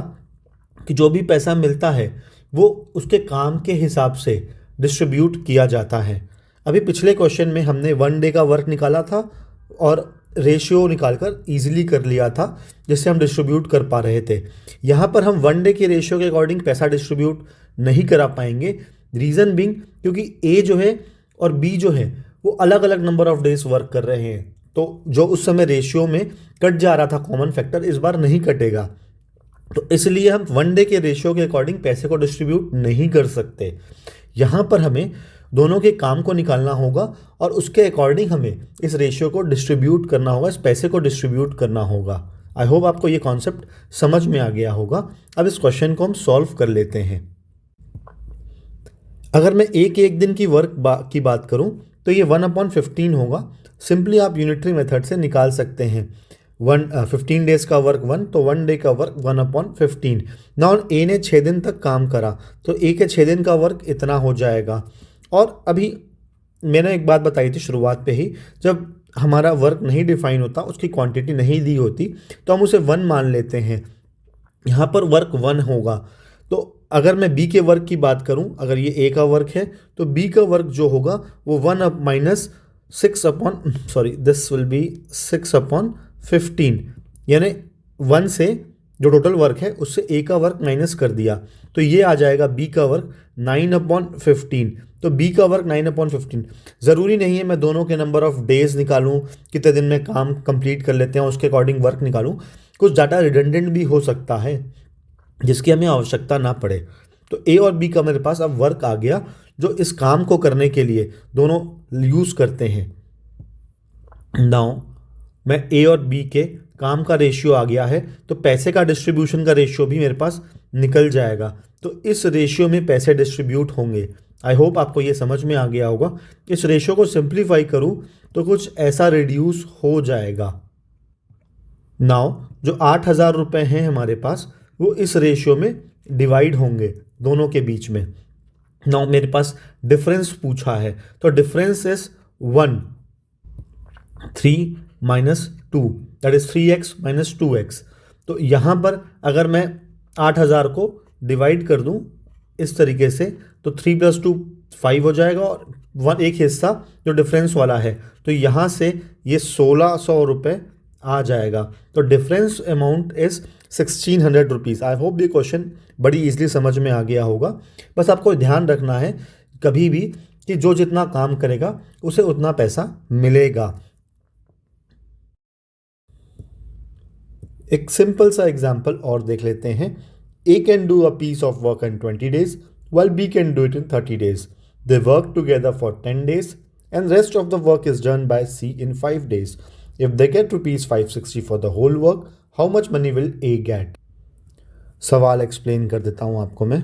कि जो भी पैसा मिलता है वो उसके काम के हिसाब से डिस्ट्रीब्यूट किया जाता है। अभी पिछले क्वेश्चन में हमने 1 डे का वर्क निकाला था और रेशियो निकालकर ईजिली कर लिया था, जिससे हम डिस्ट्रीब्यूट कर पा रहे थे। यहाँ पर हम 1 डे के रेशियो के अकॉर्डिंग पैसा डिस्ट्रीब्यूट नहीं करा पाएंगे। रीज़न बीइंग क्योंकि ए जो है और बी जो है वो अलग अलग नंबर ऑफ डेज वर्क कर रहे हैं, तो जो उस समय रेशियो में कट जा रहा था कॉमन फैक्टर, इस बार नहीं कटेगा। तो इसलिए हम 1 डे के रेशियो के अकॉर्डिंग पैसे को डिस्ट्रीब्यूट नहीं कर सकते। यहाँ पर हमें दोनों के काम को निकालना होगा और उसके अकॉर्डिंग हमें इस रेशियो को डिस्ट्रीब्यूट करना होगा, इस पैसे को डिस्ट्रीब्यूट करना होगा। आई होप आपको ये कॉन्सेप्ट समझ में आ गया होगा। अब इस क्वेश्चन को हम सॉल्व कर लेते हैं। अगर मैं एक दिन की वर्क की बात करूं तो ये 1/15 होगा। सिंपली आप यूनिटरी मेथड से निकाल सकते हैं। 15 डेज का वर्क 1, तो 1 डे का वर्क 1/15। नाउ ए ने 6 दिन तक काम करा तो ए के 6 दिन का वर्क इतना हो जाएगा। और अभी मैंने एक बात बताई थी शुरुआत पे ही, जब हमारा वर्क नहीं डिफाइन होता, उसकी क्वांटिटी नहीं दी होती, तो हम उसे 1 मान लेते हैं। यहाँ पर वर्क 1 होगा। तो अगर मैं बी के वर्क की बात करूं, अगर ये ए का वर्क है तो बी का वर्क जो होगा वो 1 - दिस विल बी 6/15, यानी 1 से जो टोटल वर्क है उससे ए का वर्क माइनस कर दिया, तो ये आ जाएगा बी का वर्क 9/15। तो बी का वर्क 9/15। ज़रूरी नहीं है मैं दोनों के नंबर ऑफ डेज निकालूं, कितने दिन में काम कंप्लीट कर लेते हैं उसके अकॉर्डिंग वर्क निकालूं। कुछ डाटा रिडंडेंट भी हो सकता है जिसकी हमें आवश्यकता ना पड़े। तो ए और बी का मेरे पास अब वर्क आ गया जो इस काम को करने के लिए दोनों यूज़ करते हैं। नाउ मैं ए और बी के काम का रेशियो आ गया है, तो पैसे का डिस्ट्रीब्यूशन का रेशियो भी मेरे पास निकल जाएगा। तो इस रेशियो में पैसे डिस्ट्रीब्यूट होंगे। आई होप आपको ये समझ में आ गया होगा। इस रेशियो को सिंप्लीफाई करूं तो कुछ ऐसा रिड्यूस हो जाएगा। नाउ जो 8,000 रुपये हैं हमारे पास वो इस रेशियो में डिवाइड होंगे दोनों के बीच में। नाउ मेरे पास डिफरेंस पूछा है, तो difference is 1, 3 minus 2, that is 3x minus 2x। तो यहाँ पर अगर मैं 8,000 को डिवाइड कर दूँ इस तरीके से, तो 3 + 2 5 हो जाएगा, और एक हिस्सा जो डिफरेंस वाला है, तो यहाँ से ये 1,600 रुपये आ जाएगा। तो difference amount is 1,600 rupees. I hope ये क्वेश्चन बड़ी इजीली समझ में आ गया होगा। बस आपको ध्यान रखना है कभी भी कि जो जितना काम करेगा उसे उतना पैसा मिलेगा। एक सिंपल सा एग्जाम्पल और देख लेते हैं। A can do a piece of work in 20 days while B can do it in 30 days. They work together for 10 days and rest of the work is done by C in 5 days. If they get rupees 560 for the whole work, how much money will A get? सवाल explain कर देता हूँ आपको मैं।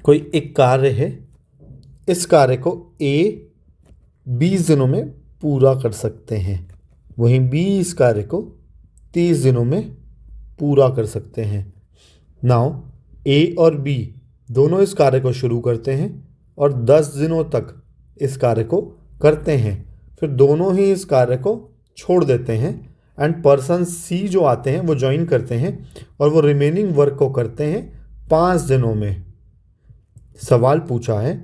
कोई एक कार्य है, इस कार्य को A 20 दिनों में पूरा कर सकते हैं, वहीं B इस कार्य को 30 दिनों में पूरा कर सकते हैं। नाउ A और B दोनों इस कार्य को शुरू करते हैं और 10 दिनों तक इस कार्य को करते हैं, फिर दोनों ही इस कार्य को छोड़ देते हैं एंड पर्सन C जो आते हैं वो ज्वाइन करते हैं और वो रिमेनिंग वर्क को करते हैं 5 दिनों में। सवाल पूछा है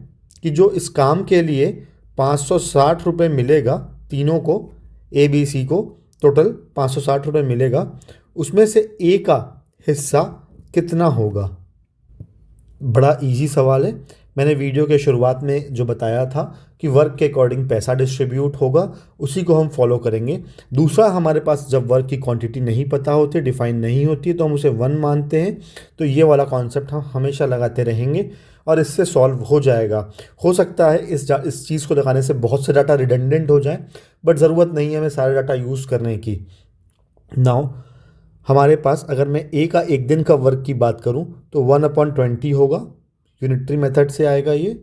कि जो इस काम के लिए 560 रुपये मिलेगा, तीनों को A B C को टोटल 560 रुपये मिलेगा, उसमें से A का हिस्सा कितना होगा। बड़ा इजी सवाल है। मैंने वीडियो के शुरुआत में जो बताया था कि वर्क के अकॉर्डिंग पैसा डिस्ट्रीब्यूट होगा, उसी को हम फॉलो करेंगे। दूसरा, हमारे पास जब वर्क की क्वांटिटी नहीं पता होती, डिफाइन नहीं होती, तो हम उसे 1 मानते हैं। तो ये वाला कॉन्सेप्ट हम हमेशा लगाते रहेंगे और इससे सॉल्व हो जाएगा। हो सकता है इस चीज़ को लगाने से बहुत से डाटा रिडंडेंट हो जाए, बट ज़रूरत नहीं है हमें सारे डाटा यूज़ करने की। नाउ हमारे पास अगर मैं ए का एक दिन का वर्क की बात करूं तो 1/20 होगा, यूनिटरी मेथड से आएगा ये।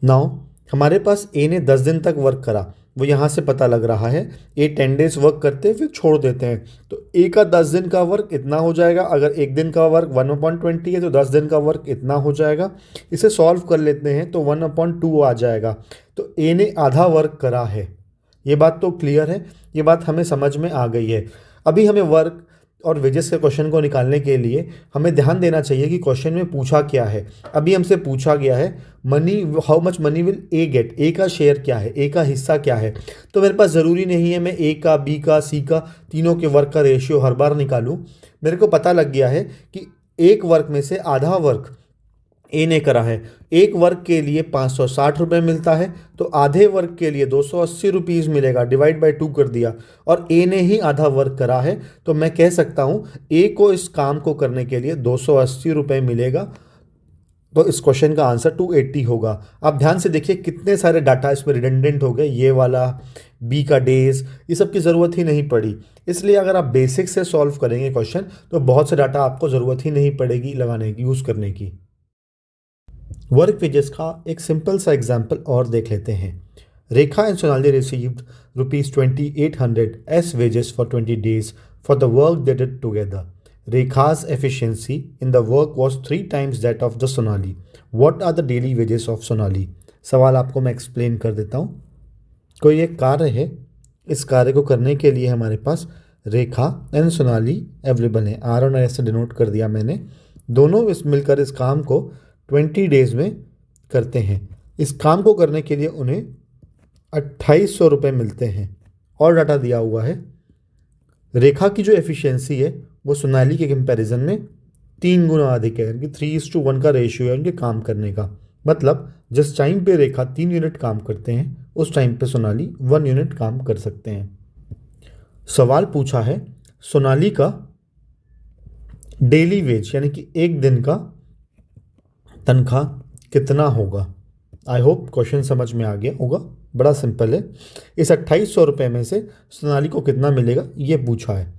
नाउ हमारे पास ए ने 10 दिन तक वर्क करा, वो यहाँ से पता लग रहा है। ए 10 डेज वर्क करते हैं फिर छोड़ देते हैं, तो ए का 10 दिन का वर्क इतना हो जाएगा। अगर एक दिन का वर्क 1/20 है तो 10 दिन का वर्क इतना हो जाएगा। इसे सॉल्व कर लेते हैं तो 1/2 आ जाएगा। तो ए ने आधा वर्क करा है, ये बात तो क्लियर है, ये बात हमें समझ में आ गई है। अभी हमें वर्क और वेजेस के क्वेश्चन को निकालने के लिए हमें ध्यान देना चाहिए कि क्वेश्चन में पूछा क्या है। अभी हमसे पूछा गया है how much money will A get, A का शेयर क्या है, ए का हिस्सा क्या है। तो मेरे पास ज़रूरी नहीं है मैं ए का, बी का, सी का, तीनों के वर्क का रेशियो हर बार निकालूं। मेरे को पता लग गया है कि एक वर्क में से आधा वर्क ए ने करा है। एक वर्क के लिए 560 रुपये मिलता है, तो आधे वर्क के लिए 280 रुपीज़ मिलेगा, डिवाइड बाय 2 कर दिया, और ए ने ही आधा वर्क करा है, तो मैं कह सकता हूँ ए को इस काम को करने के लिए 280 रुपये मिलेगा। तो इस क्वेश्चन का आंसर 280 होगा। आप ध्यान से देखिए कितने सारे डाटा इसमें रिडंडेंट हो गए, ये वाला, बी का डेज, ये सब की ज़रूरत ही नहीं पड़ी। इसलिए अगर आप बेसिक से सॉल्व करेंगे क्वेश्चन तो बहुत से डाटा आपको ज़रूरत ही नहीं पड़ेगी लगाने की, यूज़ करने की। वर्क वेजेस का एक सिंपल सा एग्जाम्पल और देख लेते हैं। Rekha and Sonali received ₹2800 as wages for 20 days for the work they did together. रेखा's efficiency in the work was 3 times that of the Sonali. What are the daily wages of Sonali? सवाल आपको मैं explain कर देता हूँ। कोई एक कार्य है, इस कार्य को करने के लिए हमारे पास रेखा एंड सोनाली अवेलेबल हैं। आर और एस से डिनोट कर दिया मैंने। दोनों मिलकर इस काम को 20 डेज में करते हैं। इस काम को करने के लिए उन्हें ₹2800 मिलते हैं। और डाटा दिया हुआ है, रेखा की जो एफिशिएंसी है वो सोनाली के कंपैरिजन में 3 गुना अधिक है, यानी 3:1 का रेशियो है उनके काम करने का। मतलब जिस टाइम पे रेखा 3 यूनिट काम करते हैं उस टाइम पे सोनाली 1 यूनिट काम कर सकते हैं। सवाल पूछा है सोनाली का डेली वेज यानी कि एक दिन का तनख्वाह कितना होगा। आई होप क्वेश्चन समझ में आ गया होगा, बड़ा सिंपल है। इस ₹2800 में से सोनाली को कितना मिलेगा ये पूछा है।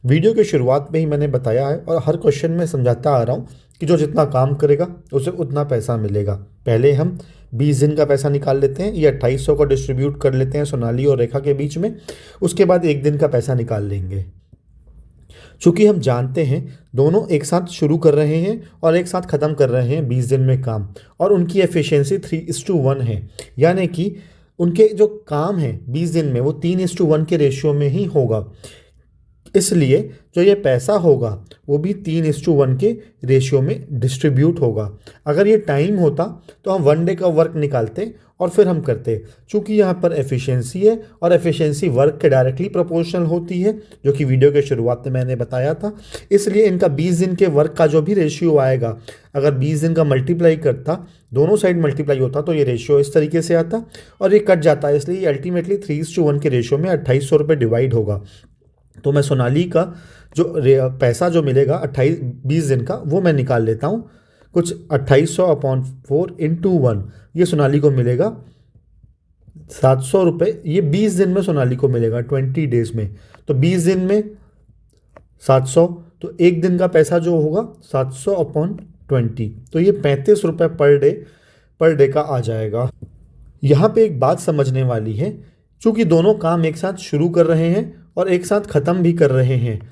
वीडियो की शुरुआत में ही मैंने बताया है और हर क्वेश्चन में समझाता आ रहा हूँ कि जो जितना काम करेगा उसे उतना पैसा मिलेगा। पहले हम 20 दिन का पैसा निकाल लेते हैं, ये 2800 को डिस्ट्रीब्यूट कर लेते हैं सोनाली और रेखा के बीच में, उसके बाद एक दिन का पैसा निकाल लेंगे। चूँकि हम जानते हैं दोनों एक साथ शुरू कर रहे हैं और एक साथ ख़त्म कर रहे हैं 20 दिन में काम, और उनकी एफिशिएंसी 3:1 है, यानी कि उनके जो काम है 20 दिन में वो 3:1 के रेशियो में ही होगा। इसलिए जो ये पैसा होगा वो भी 3:1 के रेशियो में डिस्ट्रीब्यूट होगा। अगर ये टाइम होता तो हम 1 डे का वर्क निकालते और फिर हम करते। चूँकि यहाँ पर एफिशिएंसी है और एफिशिएंसी वर्क के डायरेक्टली प्रोपोर्शनल होती है, जो कि वीडियो के शुरुआत में मैंने बताया था, इसलिए इनका 20 दिन के वर्क का जो भी रेशियो आएगा, अगर 20 दिन का मल्टीप्लाई करता, दोनों साइड मल्टीप्लाई होता तो ये रेशियो इस तरीके से आता और ये कट जाता है, इसलिए अल्टीमेटली 3:1 के रेशियो में ₹2800 डिवाइड होगा। तो मैं सोनाली का जो पैसा जो मिलेगा 20 दिन का वो मैं निकाल लेता हूँ। कुछ 2800/4 × 1 ये सोनाली को मिलेगा ₹700। ये 20 दिन में सोनाली को मिलेगा 20 डेज में। तो 20 दिन में 700, तो एक दिन का पैसा जो होगा 700/20, तो ये ₹35 पर डे का आ जाएगा। यहाँ पे एक बात समझने वाली है, चूँकि दोनों काम एक साथ शुरू कर रहे हैं और एक साथ ख़त्म भी कर रहे हैं,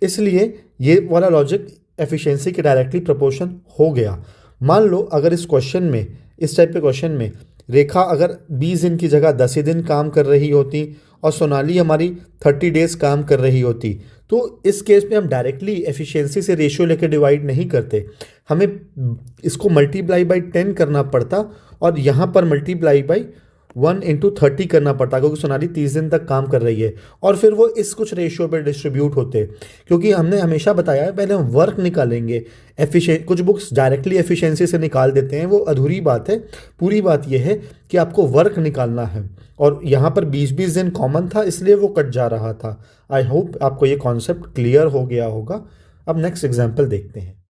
इसलिए ये वाला लॉजिक एफिशिएंसी के डायरेक्टली प्रोपोर्शन हो गया। मान लो अगर इस क्वेश्चन में, इस टाइप के क्वेश्चन में रेखा अगर 20 दिन की जगह 10 ही दिन काम कर रही होती और सोनाली हमारी 30 डेज काम कर रही होती, तो इस केस में हम डायरेक्टली एफिशिएंसी से रेशियो लेकर डिवाइड नहीं करते, हमें इसको मल्टीप्लाई बाई 10 करना पड़ता और यहाँ पर मल्टीप्लाई बाई 1 × 30 करना पड़ता, क्योंकि सोनाली 30 दिन तक काम कर रही है, और फिर वो इस कुछ रेशियो पर डिस्ट्रीब्यूट होते। क्योंकि हमने हमेशा बताया है पहले हम वर्क निकालेंगे। कुछ बुक्स डायरेक्टली एफिशिएंसी से निकाल देते हैं, वो अधूरी बात है। पूरी बात यह है कि आपको वर्क निकालना है, और यहाँ पर 20-20 दिन कॉमन था इसलिए वो कट जा रहा था। आई होप आपको ये कॉन्सेप्ट क्लियर हो गया होगा। अब नेक्स्ट एग्जाम्पल देखते हैं।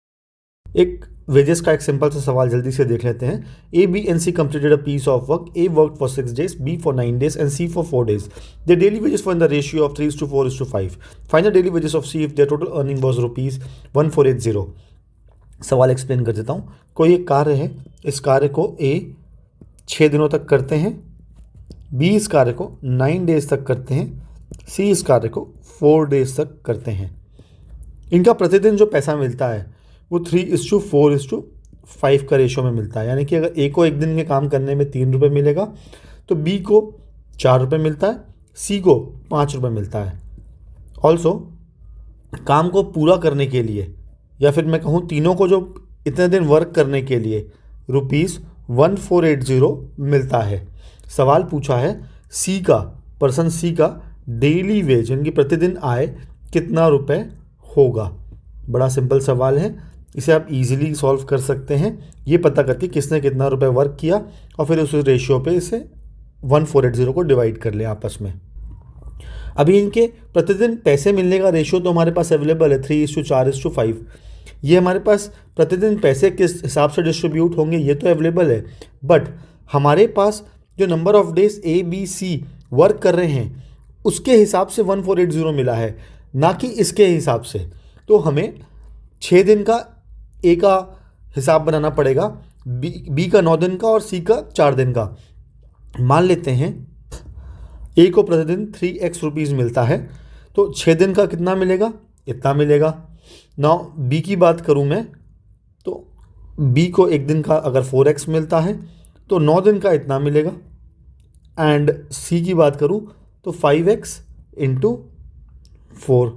एक वेजेस का एक सिंपल सा सवाल जल्दी से देख लेते हैं। A, B and C completed a piece of work. A worked for 6 days, B for 9 days and C for 4 days. Their daily wages were in the ratio of 3:4:5. Find the daily wages of C if their total earning was ₹1480. सवाल explain कर देता हूँ। कोई एक कार्य है, इस कार्य को A 6 दिनों तक करते हैं, B इस कार्य को 9 डेज तक करते हैं, C इस कार्य को 4 डेज तक करते हैं। इनका प्रतिदिन जो पैसा मिलता है वो 3:4:5 का रेशो में मिलता है, यानी कि अगर A को एक दिन के काम करने में ₹3 मिलेगा तो B को ₹4 मिलता है, C को ₹5 मिलता है। ऑल्सो काम को पूरा करने के लिए, या फिर मैं कहूँ तीनों को जो इतने दिन वर्क करने के लिए ₹1480 मिलता है। सवाल पूछा है पर्सन C का डेली वेज यानी कि प्रतिदिन आय कितना रुपए होगा। बड़ा सिंपल सवाल है, इसे आप इजीली सॉल्व कर सकते हैं ये पता करके किसने कितना रुपए वर्क किया, और फिर उस रेशियो पे इसे 1480 को डिवाइड कर लें आपस में। अभी इनके प्रतिदिन पैसे मिलने का रेशियो तो हमारे पास अवेलेबल है 3:4:5। ये हमारे पास प्रतिदिन पैसे किस हिसाब से डिस्ट्रीब्यूट होंगे ये तो अवेलेबल है, बट हमारे पास जो number of days ABC work कर रहे हैं उसके हिसाब से 1480 मिला है, ना कि इसके हिसाब से। तो हमें 6 दिन का A का हिसाब बनाना पड़ेगा, B का 9 दिन का और C का 4 दिन का। मान लेते हैं A को प्रतिदिन 3x रुपीज़ मिलता है, तो 6 दिन का कितना मिलेगा, इतना मिलेगा। नाउ B की बात करूं मैं, तो B को एक दिन का अगर 4x मिलता है तो 9 दिन का इतना मिलेगा, एंड C की बात करूं तो 5x × 4।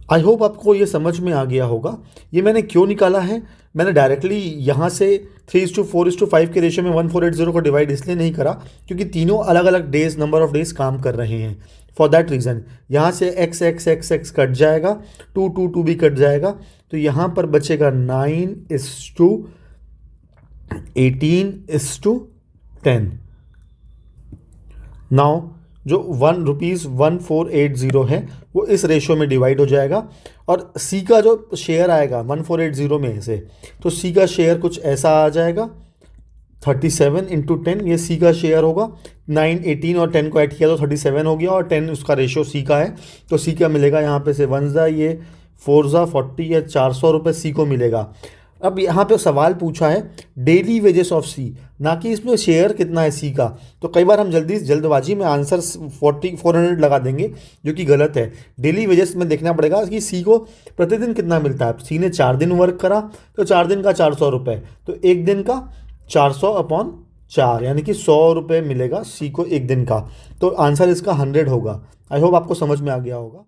आई होप आपको ये समझ में आ गया होगा। ये मैंने क्यों निकाला है, मैंने डायरेक्टली यहाँ से 3:4:5 के रेशियो में 1480 को डिवाइड इसलिए नहीं करा क्योंकि तीनों अलग अलग डेज, नंबर ऑफ डेज काम कर रहे हैं। फॉर दैट रीज़न यहाँ से x x x x cut जाएगा, 2 भी कट जाएगा, तो यहाँ पर बचेगा 9:18:10। नाउ जो ₹1,1480 है वो इस रेशो में डिवाइड हो जाएगा, और सी का जो शेयर आएगा 1480 में से, तो सी का शेयर कुछ ऐसा आ जाएगा, 37 × 10 ये सी का शेयर होगा। 9, 18 और 10 को ऐड किया तो 37 हो गया, और 10 उसका रेशो सी का है, तो सी का मिलेगा यहाँ पे से 1 ये 4 40 या 400 रुपये सी को मिलेगा। अब यहाँ पे सवाल पूछा है डेली वेजेस ऑफ सी, ना कि इसमें शेयर कितना है सी का। तो कई बार हम जल्दबाजी में आंसर 400 लगा देंगे, जो कि गलत है। डेली वेजेस में देखना पड़ेगा कि सी को प्रतिदिन कितना मिलता है। सी ने 4 दिन वर्क करा तो 4 दिन का 400 रुपये, तो एक दिन का 400/4 यानी कि 100 रुपये मिलेगा सी को एक दिन का। तो आंसर इसका 100 होगा। आई होप आपको समझ में आ गया होगा।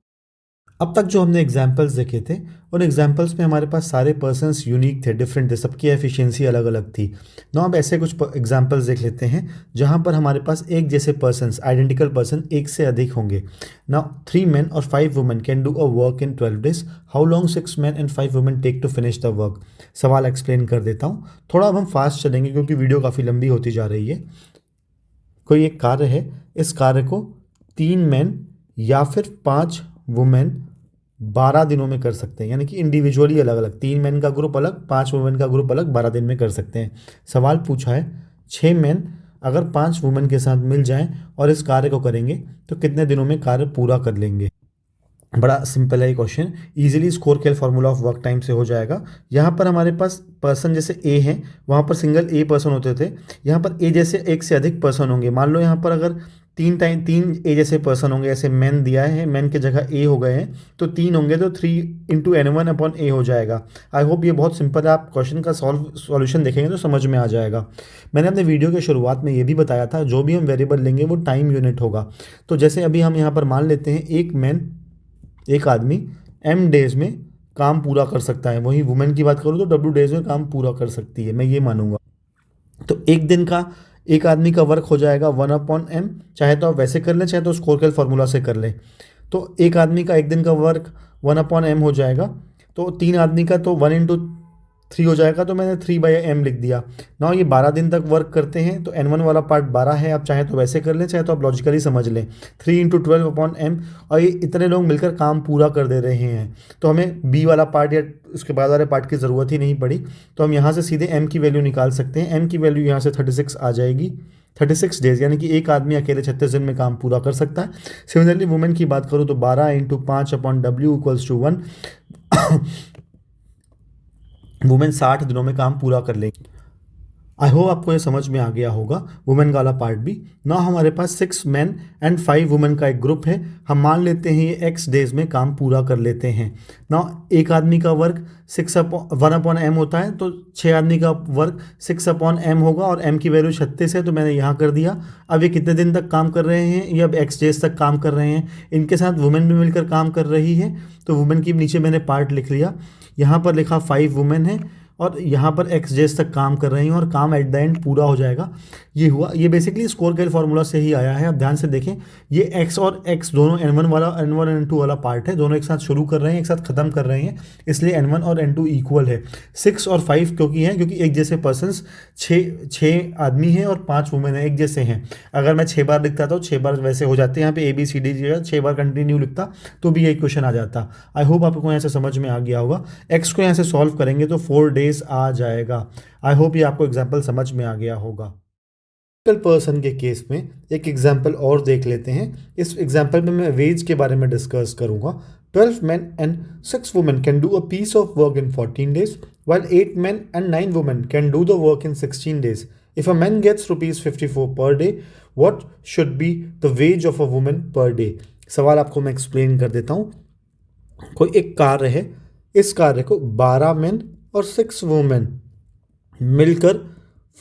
अब तक जो हमने एग्जाम्पल्स देखे थे, उन एग्जाम्पल्स में हमारे पास सारे पर्सन्स यूनिक थे, डिफरेंट थे, सबकी एफिशिएंसी अलग अलग थी। ना अब ऐसे कुछ एग्जाम्पल्स देख लेते हैं जहां पर हमारे पास एक जैसे पर्सन्स, आइडेंटिकल पर्सन एक से अधिक होंगे। ना 3 men और 5 women can do a work in 12 days। How long 6 men and 5 women take to finish the work. सवाल एक्सप्लेन कर देता हूँ। थोड़ा अब हम फास्ट चलेंगे क्योंकि वीडियो काफ़ी लंबी होती जा रही है। कोई एक कार्य है, इस कार्य को 3 men या फिर 5 वुमेन 12 दिनों में कर सकते हैं, यानी कि इंडिविजुअली अलग अलग, 3 मैन का ग्रुप अलग, 5 वुमेन का ग्रुप अलग 12 दिन में कर सकते हैं। सवाल पूछा है 6 मैन अगर 5 वुमेन के साथ मिल जाएं और इस कार्य को करेंगे तो कितने दिनों में कार्य पूरा कर लेंगे। बड़ा सिंपल है ये क्वेश्चन, इजीली स्कोर केल फार्मूला ऑफ वर्क टाइम से हो जाएगा। यहाँ पर हमारे पास पर्सन जैसे ए हैं, वहाँ पर सिंगल ए पर्सन होते थे, यहाँ पर ए जैसे एक से अधिक पर्सन होंगे। मान लो यहाँ पर अगर 3 ए जैसे पर्सन होंगे, ऐसे मैन दिया है, मैन की जगह ए हो गए हैं, तो 3 होंगे तो 3 × N1/A हो जाएगा। आई होप ये बहुत सिंपल है, आप क्वेश्चन का सॉल्यूशन देखेंगे तो समझ में आ जाएगा। मैंने अपने वीडियो के शुरुआत में ये भी बताया था, जो भी हम वेरिएबल लेंगे वो टाइम यूनिट होगा। तो जैसे अभी हम यहाँ पर मान लेते हैं एक आदमी m डेज में काम पूरा कर सकता है, वहीं वुमेन की बात करूँ तो W डेज में काम पूरा कर सकती है, मैं ये मानूंगा। तो एक दिन का एक आदमी का वर्क हो जाएगा 1/m, चाहे तो आप वैसे कर लें, चाहे तो स्कोरकेल फार्मूला से कर लें। तो एक आदमी का एक दिन का वर्क 1/m हो जाएगा, तो 3 आदमी का तो 1 × 3 हो जाएगा, तो मैंने 3/m लिख दिया ना। ये 12 दिन तक वर्क करते हैं, तो N1 वाला पार्ट 12 है, आप चाहे तो वैसे कर लें, चाहे तो आप लॉजिकली समझ लें। 3 × 12/m, और ये इतने लोग मिलकर काम पूरा कर दे रहे हैं, तो हमें B वाला पार्ट या उसके बाद वाले पार्ट की ज़रूरत ही नहीं पड़ी। तो हम यहाँ से सीधे m की वैल्यू निकाल सकते हैं। m की वैल्यू यहाँ से 36 आ जाएगी। 36 डेज यानी कि एक आदमी अकेले 36 दिन में काम पूरा कर सकता है। सिमिलरली वुमेन की बात करूँ तो 12 × 5/W = 1। वुमेन 60 दिनों में काम पूरा कर लेंगी। आई होप आपको ये समझ में आ गया होगा वुमेन का वाला पार्ट भी ना। हमारे पास 6 men and 5 वुमेन का एक ग्रुप है, हम मान लेते हैं ये x डेज में काम पूरा कर लेते हैं ना। एक आदमी का वर्क 1/m होता है, तो 6 आदमी का वर्क 6/m होगा, और m की वैल्यू 36 है, तो मैंने यहाँ कर दिया। अब ये कितने दिन तक काम कर रहे हैं, ये अब x डेज तक काम कर रहे हैं, इनके साथ वुमेन भी मिलकर काम कर रही है, तो वुमेन की नीचे मैंने पार्ट लिख लिया। यहाँ पर लिखा 5 वुमेन है और यहाँ पर x डेज तक काम कर रही हैं, और काम एट द एंड पूरा हो जाएगा। ये हुआ, ये बेसिकली स्कोरकेल फार्मूला से ही आया है। अब ध्यान से देखें, ये x और x दोनों N1 वाला N1 N2 वाला पार्ट है, दोनों एक साथ शुरू कर रहे हैं, एक साथ ख़त्म कर रहे हैं, इसलिए N1 और N2 इक्वल है। 6 और 5 क्योंकि हैं, क्योंकि एक जैसे पर्सनस 6 आदमी हैं और 5 वुमेन हैं, एक जैसे हैं। अगर मैं 6 बार लिखता तो 6 बार वैसे हो जाते हैं, यहाँ पे ABCD 6 बार कंटिन्यू लिखता तो भी यही क्वेश्चन आ जाता। आई होप आपको यहाँ से समझ में आ गया होगा। x को यहाँ से सॉल्व करेंगे तो 4 डेज आ जाएगा। आई होप ये आपको एग्जाम्पल समझ में आ गया होगा। पर्सन के केस में एक एग्जाम्पल और देख लेते हैं। इस एग्जाम्पल में मैं वेज के बारे में डिस्कस करूंगा। 12 men and 6 women can do a piece of work in 14 days, while 8 men and 9 women can do the work in 16 days. If a man gets ₹54 per day, what should be the wage of a woman per day? सवाल आपको मैं explain कर देता हूँ। कोई एक कार्य है, इस कार्य को 12 men और 6 women मिलकर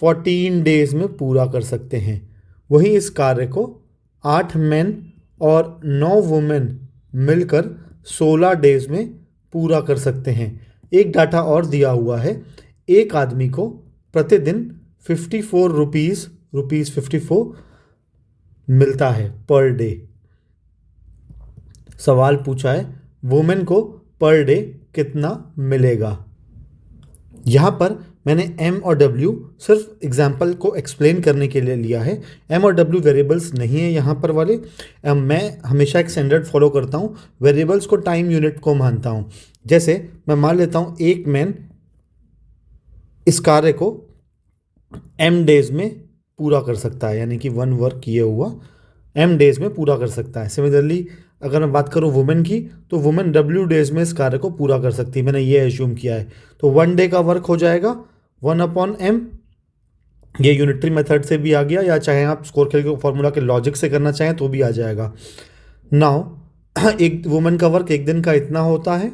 14 डेज में पूरा कर सकते हैं। वहीं इस कार्य को 8 men और 9 women मिलकर 16 डेज में पूरा कर सकते हैं। एक डाटा और दिया हुआ है, एक आदमी को प्रतिदिन 54 रुपीज़ 54 मिलता है पर डे। सवाल पूछा है वुमेन को पर डे कितना मिलेगा। यहाँ पर मैंने m और w सिर्फ एग्जाम्पल को एक्सप्लेन करने के लिए लिया है। m और w वेरिएबल्स नहीं है यहाँ पर वाले। मैं हमेशा एक स्टैंडर्ड फॉलो करता हूँ, वेरिएबल्स को टाइम यूनिट को मानता हूँ। जैसे मैं मान लेता हूँ एक मैन इस कार्य को m डेज में पूरा कर सकता है, यानी कि 1 वर्क किए हुआ m डेज में पूरा कर सकता है। सिमिलरली अगर मैं बात करूँ वुमेन की, तो वुमेन w डेज में इस कार्य को पूरा कर सकती है। मैंने ये एज्यूम किया है। तो 1 डे का वर्क हो जाएगा 1/m। ये यूनिटरी मेथड से भी आ गया, या चाहे आप स्कोर खेल के फॉर्मूला के लॉजिक से करना चाहें तो भी आ जाएगा। नाउ एक वुमेन का वर्क एक दिन का इतना होता है।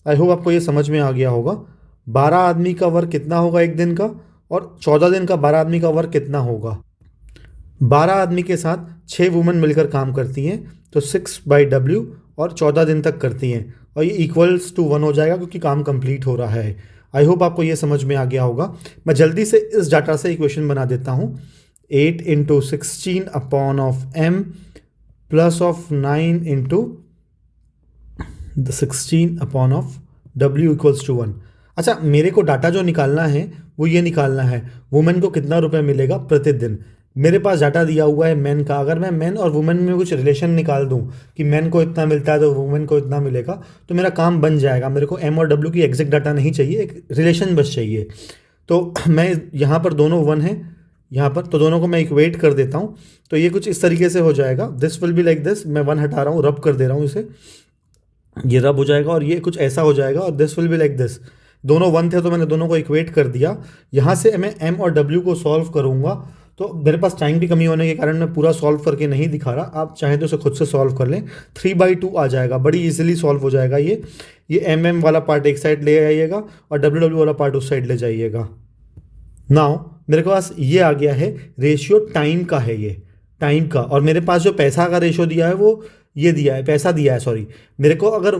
आई होप आपको ये समझ में आ गया होगा। 12 आदमी का वर्क कितना होगा एक दिन का, और 14 दिन का 12 आदमी का वर्क कितना होगा। 12 आदमी के साथ 6 वुमेन मिलकर काम करती हैं, तो 6/w और 14 दिन तक करती हैं, और ये इक्वल्स टू 1 हो जाएगा क्योंकि काम कंप्लीट हो रहा है। आई होप आपको ये समझ में आ गया होगा। मैं जल्दी से इस डाटा से इक्वेशन बना देता हूँ। 8 × 16/m plus of 9 × 16/w equals to 1। अच्छा, मेरे को डाटा जो निकालना है वो ये निकालना है, वुमेन को कितना रुपए मिलेगा प्रतिदिन। मेरे पास डाटा दिया हुआ है मैन का। अगर मैं मैन और वुमेन में कुछ रिलेशन निकाल दूं कि मैन को इतना मिलता है तो वुमेन को इतना मिलेगा, तो मेरा काम बन जाएगा। मेरे को m और w की एग्जैक्ट डाटा नहीं चाहिए, एक रिलेशन बस चाहिए। तो मैं यहाँ पर दोनों 1 है यहाँ पर, तो दोनों को मैं इक्वेट कर देता हूँ। तो ये कुछ इस तरीके से हो जाएगा, this will be like this. मैं 1 हटा रहा हूँ, रब कर दे रहा हूँ इसे, ये रब हो जाएगा, और ये कुछ ऐसा हो जाएगा, और this will be like this. दोनों 1 थे तो मैंने दोनों को इक्वेट कर दिया। यहाँ से मैं m और w को सॉल्व करूँगा। तो मेरे पास टाइम की कमी होने के कारण मैं पूरा सॉल्व करके नहीं दिखा रहा, आप चाहें तो उसे खुद से सॉल्व कर लें। 3/2 आ जाएगा, बड़ी इजीली सॉल्व हो जाएगा ये mm वाला पार्ट एक साइड ले आइएगा और ww वाला पार्ट उस साइड ले जाइएगा। नाउ मेरे पास ये आ गया है, रेशियो टाइम का है, ये टाइम का। और मेरे पास जो पैसा का रेशियो दिया है वो ये दिया है, पैसा दिया है, सॉरी। मेरे को अगर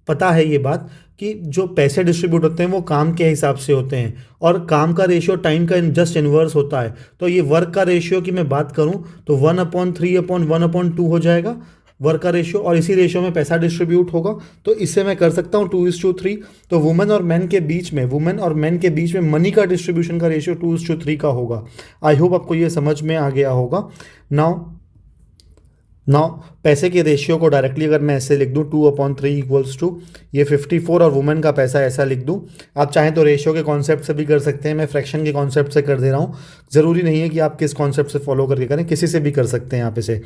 पता है ये बात कि जो पैसे डिस्ट्रीब्यूट होते हैं वो काम के हिसाब से होते हैं, और काम का रेशियो टाइम का जस्ट इन्वर्स होता है। तो ये वर्क का रेशियो की मैं बात करूं तो 1/3/1/2 हो जाएगा वर्क का रेशियो, और इसी रेशियो में पैसा डिस्ट्रीब्यूट होगा। तो इससे मैं कर सकता हूँ 2:3। तो वुमेन और मैन के बीच में मनी का डिस्ट्रीब्यूशन का रेशियो 2:3 का होगा। आई होप आपको ये समझ में आ गया होगा। नाउ पैसे के रेशियो को डायरेक्टली अगर मैं ऐसे लिख दूं 2/3 इक्वल्स टू ये 54, और वुमेन का पैसा ऐसा लिख दूं। आप चाहें तो रेशियो के कॉन्सेप्ट से भी कर सकते हैं, मैं फ्रैक्शन के कॉन्सेप्ट से कर दे रहा हूं। ज़रूरी नहीं है कि आप किस कॉन्सेप्ट से फॉलो करके करें, किसी से भी कर सकते हैं। आप इसे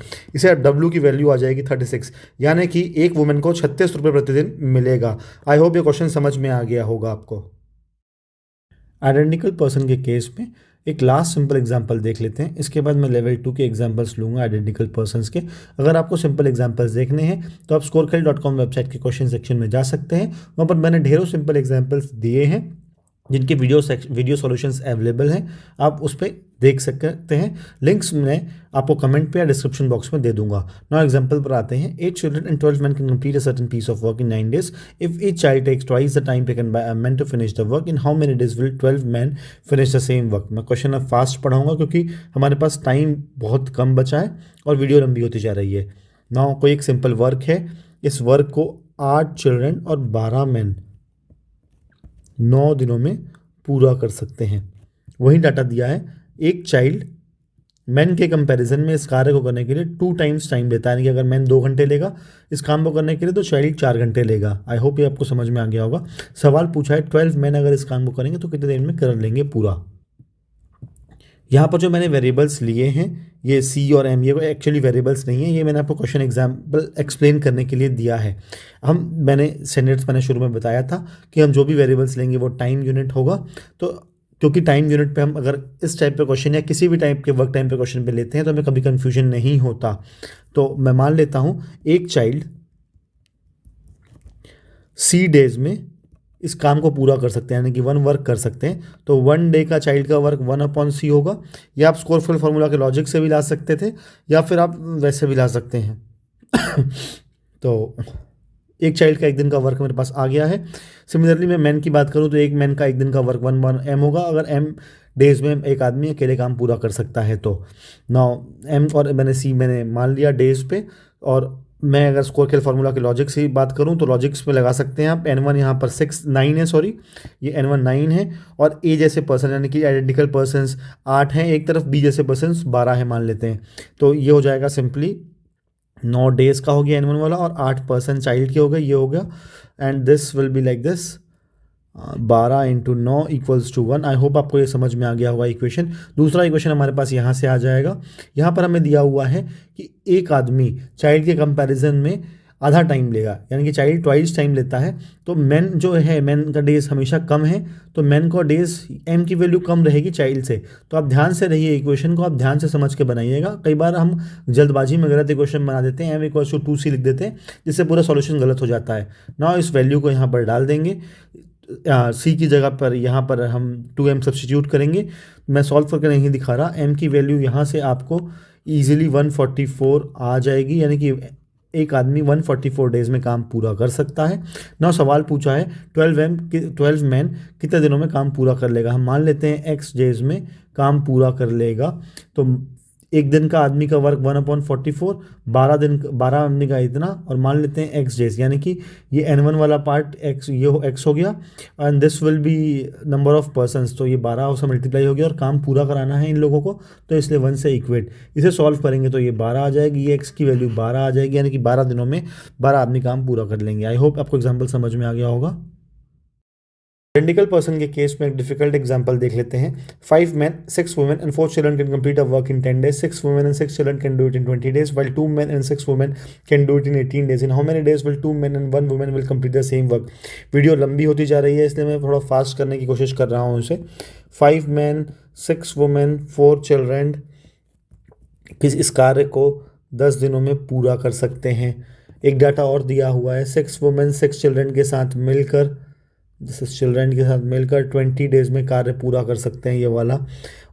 W की वैल्यू आ जाएगी 36, यानी कि एक वुमेन को 36 रुपये प्रतिदिन मिलेगा। आई होप ये क्वेश्चन समझ में आ गया होगा आपको। आइडेंटिकल पर्सन के केस में एक लास्ट सिंपल एग्जांपल देख लेते हैं, इसके बाद मैं लेवल 2 के एग्जांपल्स लूँगा आइडेंटिकल पर्सन्स के। अगर आपको सिंपल एग्जांपल्स देखने हैं तो आप scorecard.com वेबसाइट के क्वेश्चन सेक्शन में जा सकते हैं। वहाँ पर मैंने ढेरों सिंपल एग्जांपल्स दिए हैं जिनके वीडियो सॉल्यूशंस अवेलेबल हैं, आप उस पर देख सकते हैं। लिंक्स मैं आपको कमेंट पे या डिस्क्रिप्शन बॉक्स में दे दूंगा। नाउ एग्जांपल पर आते हैं। 8 children and 12 men can complete a certain piece of work in 9 days. If each child takes twice the time taken by a man to finish the work, in how many days will 12 men finish the same work? मैं question अब fast पढ़ाऊंगा क्योंकि हमारे पास time बहुत कम बचा है और video लंबी होती जा रही है। नाउ कोई एक सिंपल वर्क है, इस वर्क को 8 चिल्ड्रन और 12 मैन 9 दिनों में पूरा कर सकते हैं। वही डाटा दिया है, एक चाइल्ड मैन के कंपैरिजन में इस कार्य को करने के लिए 2 टाइम्स टाइम लेता है, यानी कि अगर मैन 2 घंटे लेगा इस काम को करने के लिए तो चाइल्ड 4 घंटे लेगा। आई होप ये आपको समझ में आ गया होगा। सवाल पूछा है 12 मैन अगर इस काम को करेंगे तो कितने दिन में कर लेंगे पूरा। यहाँ पर जो मैंने वेरिएबल्स लिए हैं ये C और M, ये एक्चुअली वेरिएबल्स नहीं है, ये मैंने आपको क्वेश्चन एग्जाम्पल एक्सप्लेन करने के लिए दिया है। मैंने शुरू में बताया था कि हम जो भी वेरिएबल्स लेंगे वो टाइम यूनिट होगा। तो क्योंकि टाइम यूनिट पे हम अगर इस टाइप पे क्वेश्चन या किसी भी टाइप के वर्क टाइम पे क्वेश्चन पे लेते हैं तो हमें कभी कन्फ्यूजन नहीं होता। तो मैं मान लेता हूँ एक चाइल्ड C डेज में इस काम को पूरा कर सकते हैं, यानी कि 1 वर्क कर सकते हैं। तो 1 डे का चाइल्ड का वर्क 1/C होगा। या आप स्कोरफुल फार्मूला के लॉजिक से भी ला सकते थे या फिर आप वैसे भी ला सकते हैं। तो एक चाइल्ड का एक दिन का वर्क मेरे पास आ गया है। सिमिलरली मैं मैन की बात करूँ तो एक मैन का एक दिन का वर्क 1 एम होगा, अगर एम डेज में एक आदमी अकेले काम पूरा कर सकता है तो। नाउ एम और मैंने मान लिया डेज पे, और मैं अगर स्कोर के फार्मूला के लॉजिक से बात करूं तो लॉजिक्स में लगा सकते हैं आप। N1 यहाँ पर 9 है, सॉरी ये N1 9 है, और ए जैसे पर्सन यानी कि आइडेंटिकल पर्सन्स 8 हैं एक तरफ, बी जैसे पर्सन्स 12 है मान लेते हैं। तो ये हो जाएगा सिंपली 9 डेज का हो गया N1 वाला, और 8 पर्सन चाइल्ड के हो गए, ये हो गया। And this will be like this, 12 × 9 = 1। I hope आपको ये समझ में आ गया होगा इक्वेशन। दूसरा इक्वेशन हमारे पास यहाँ से आ जाएगा। यहाँ पर हमें दिया हुआ है कि एक आदमी चाइल्ड के कंपैरिजन में आधा टाइम लेगा, यानी कि चाइल्ड ट्वाइस टाइम लेता है। तो मैन जो है, मैन का डेज हमेशा कम है, तो मैन का डेज एम की वैल्यू कम रहेगी चाइल्ड से। तो आप ध्यान से रहिए, इक्वेशन को आप ध्यान से समझ के बनाइएगा। कई बार हम जल्दबाजी में गलत इक्वेशन बना देते हैं, m = 2c लिख देते हैं, जिससे पूरा सॉल्यूशन गलत हो जाता है ना। इस वैल्यू को यहाँ पर डाल देंगे, सी की जगह पर यहाँ पर हम 2m सब्सटीट्यूट करेंगे। मैं सॉल्व करके नहीं दिखा रहा, m की वैल्यू यहाँ से आपको ईजिली 144 आ जाएगी, यानी कि एक आदमी 144 डेज में काम पूरा कर सकता है ना। सवाल पूछा है 12 मैन कितने दिनों में काम पूरा कर लेगा। हम मान लेते हैं x डेज में काम पूरा कर लेगा, तो एक दिन का आदमी का वर्क 1/44, 12 आदमी का इतना, और मान लेते हैं x डेज, यानी कि ये N1 वाला पार्ट x, ये x हो गया, and this will B number of persons, तो ये 12 से मल्टीप्लाई हो गया, और काम पूरा कराना है इन लोगों को, तो इसलिए 1 से इक्वेट। इसे सॉल्व करेंगे तो ये 12 आ जाएगी, ये x की वैल्यू 12 आ जाएगी, यानी कि 12 दिनों में 12 आदमी काम पूरा कर लेंगे। आई होप आपको एग्जाम्पल समझ में आ गया होगा। आइडेंटिकल पर्सन के केस में एक डिफिकल्ट एग्जांपल देख लेते हैं। 5 men, 6 women and 4 children can complete a work in 10 days. 6 women and 6 children can do it in 20 days, while 2 men and 6 women can do it in 18 days. In how many days will 2 men and 1 woman will complete the same work? Video लंबी होती जा रही है, इसलिए मैं थोड़ा fast करने की कोशिश कर रहा हूँ इसे। 5 men, 6 women, 4 children इस कार्य को 10 दिनों में पूरा कर सकते हैं। एक डाटा और दिया हुआ है, 6 women 6 children के साथ मिलकर, जैसे चिल्ड्रन के साथ मिलकर 20 डेज में कार्य पूरा कर सकते हैं, ये वाला।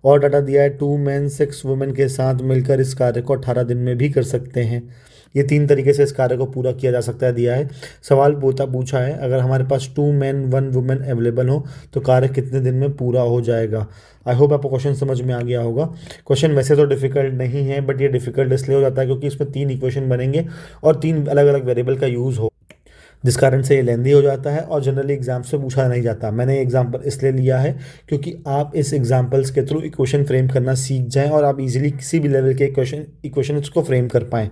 और डाटा दिया है 2 men 6 women के साथ मिलकर इस कार्य को 18 दिन में भी कर सकते हैं। ये 3 तरीके से इस कार्य को पूरा किया जा सकता है, दिया है। सवाल पूछा है अगर हमारे पास 2 men 1 woman अवेलेबल हो तो कार्य कितने दिन में पूरा हो जाएगा। आई होप आपको क्वेश्चन समझ में आ गया होगा। क्वेश्चन वैसे तो डिफिकल्ट नहीं है, बट ये डिफिकल्ट इसलिए हो जाता है क्योंकि इसमें 3 इक्वेशन बनेंगे और 3 अलग अलग वेरिएबल का यूज़ हो, जिस कारण से ये लेंदी हो जाता है और जनरली एग्जाम से पूछा नहीं जाता। मैंने एग्जाम्पल इसलिए लिया है क्योंकि आप इस एग्जाम्पल्स के थ्रू इक्वेशन फ्रेम करना सीख जाएं और आप इजीली किसी भी लेवल के इक्वेशंस को फ्रेम कर पाएँ।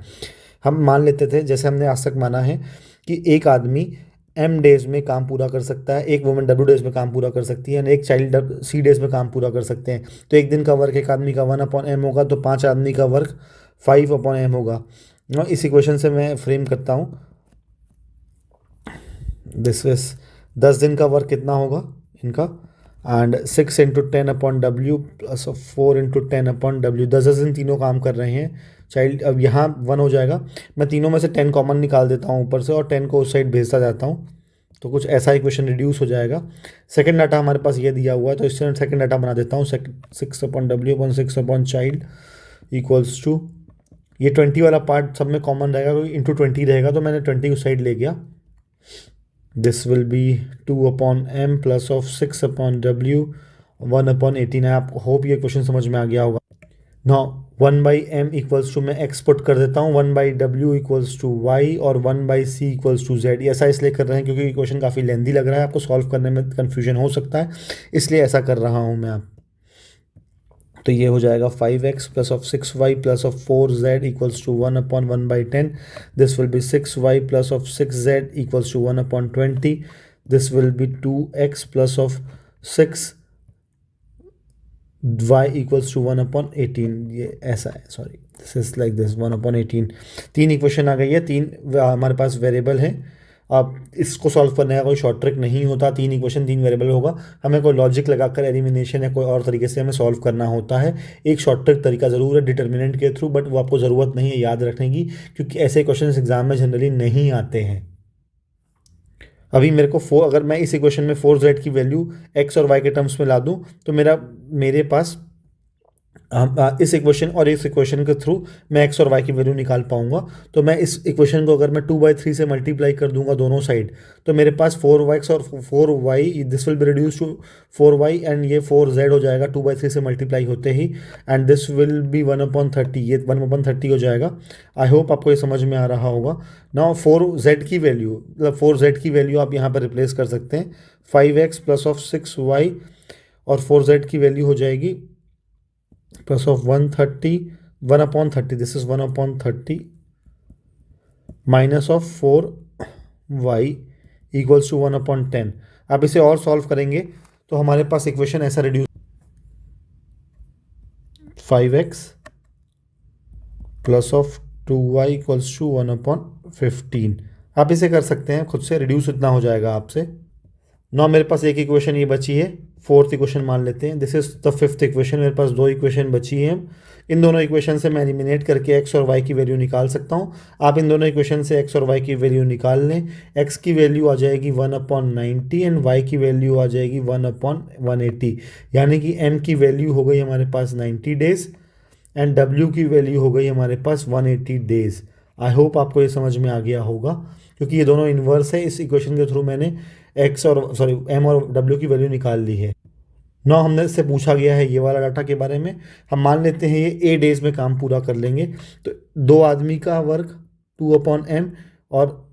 हम मान लेते थे, जैसे हमने आज तक माना है कि एक आदमी m डेज में काम पूरा कर सकता है, एक वुमेन w डेज में काम पूरा कर सकती है, एक चाइल्ड c डेज में काम पूरा कर सकते हैं। तो एक दिन का वर्क एक आदमी का 1/m होगा, तो 5 आदमी का वर्क 5/m होगा। इस इक्वेशन से मैं फ्रेम करता हूँ, दिस इज 10 दिन का वर्क कितना होगा इनका, एंड 6 × 10/w प्लस 4 × 10/w, 10 दिन तीनों काम कर रहे हैं। चाइल्ड अब यहाँ 1 हो जाएगा, मैं तीनों में से 10 कॉमन निकाल देता हूँ ऊपर से और 10 को उस साइड भेजता जाता हूँ, तो कुछ ऐसा इक्वेशन रिड्यूस हो जाएगा। सेकंड डाटा हमारे पास ये दिया हुआ है, तो इससे सेकंड डाटा बना देता हूँ, 6/w/6/child इक्वल्स टू, ये 20 वाला पार्ट सब में कॉमन रहेगा क्योंकि इंटू 20 रहेगा, तो मैंने 20 उस साइड ले गया। This will B 2/m plus of 6/w 1/18 है। आप होप ये क्वेश्चन समझ में आ गया होगा। नाउ 1/m इक्वल्स टू, मैं एक्स पुट कर देता हूँ, 1/w इक्वल्स टू y और 1/c इक्वल्स टू z। ऐसा इसलिए कर रहे हैं क्योंकि क्वेश्चन काफ़ी लेंदी लग रहा है, आपको सॉल्व करने में कन्फ्यूजन हो सकता है, इसलिए ऐसा कर रहा हूँ मैं। आप तो ये हो जाएगा 5x plus of 6y plus of 4z equals to 1/1/10। This will be 6y plus of 6z equals to 1/20। This will be 2x plus of 6y equals to 1/18। ये ऐसा है, sorry this is like this 1/18। 3 equation आ गई है, 3 हमारे पास variable है। अब इसको सॉल्व करने का कोई शॉर्ट ट्रिक नहीं होता, 3 इक्वेशन 3 वेरिएबल होगा, हमें कोई लॉजिक लगाकर एलिमिनेशन या कोई और तरीके से हमें सॉल्व करना होता है। एक शॉर्ट ट्रिक तरीका ज़रूर है डिटर्मिनेंट के थ्रू, बट वो आपको ज़रूरत नहीं है याद रखने की, क्योंकि ऐसे क्वेश्चन एग्जाम में जनरली नहीं आते हैं। अभी मेरे को 4, अगर मैं इस इक्वेशन में 4z की वैल्यू x और y के टर्म्स में ला दूँ तो मेरे पास इस इक्वेशन और इस इक्वेशन के थ्रू मैं एक्स और वाई की वैल्यू निकाल पाऊंगा। तो मैं इस इक्वेशन को अगर मैं 2/3 से मल्टीप्लाई कर दूंगा दोनों साइड, तो मेरे पास 4x और 4y, this will be reduce to 4y and ये 4z हो जाएगा 2/3 से मल्टीप्लाई होते ही, एंड दिस विल बी 1/30, ये 1/30 हो जाएगा। आई होप आपको ये समझ में आ रहा होगा। नाउ 4z की वैल्यू, मतलब 4z की वैल्यू आप यहाँ पर रिप्लेस कर सकते हैं 5x प्लस ऑफ 6y, और 4z की वैल्यू हो जाएगी plus of 1/30, this is 1/30 minus of 4y equals to 1/10। आप इसे और सॉल्व करेंगे तो हमारे पास इक्वेशन ऐसा reduce 5x plus of 2y equals to 1/15। आप इसे कर सकते हैं खुद से, रिड्यूस इतना हो जाएगा आपसे। नौ मेरे पास एक इक्वेशन ये बची है, फोर्थ इक्वेशन मान लेते हैं, this is the fifth equation. मेरे पास दो इक्वेशन बची हैं, इन दोनों इक्वेशन से मैं एलिमिनेट करके एक्स और वाई की वैल्यू निकाल सकता हूँ। आप इन दोनों इक्वेशन से एक्स और वाई की वैल्यू निकाल लें। एक्स की वैल्यू आ जाएगी 1/90 एंड वाई की वैल्यू आ जाएगी 1/180, यानी कि एम की वैल्यू हो गई हमारे पास 90 डेज एंड डब्ल्यू की वैल्यू हो गई हमारे पास 180 डेज। आई होप आपको ये समझ में आ गया होगा, क्योंकि ये दोनों इन्वर्स है। इस इक्वेशन के थ्रू मैंने एम और डब्ल्यू की वैल्यू निकाल ली है। नौ हमने इससे पूछा गया है ये वाला डाटा के बारे में। हम मान लेते हैं ये 8 डेज में काम पूरा कर लेंगे, तो दो आदमी का वर्क 2/m और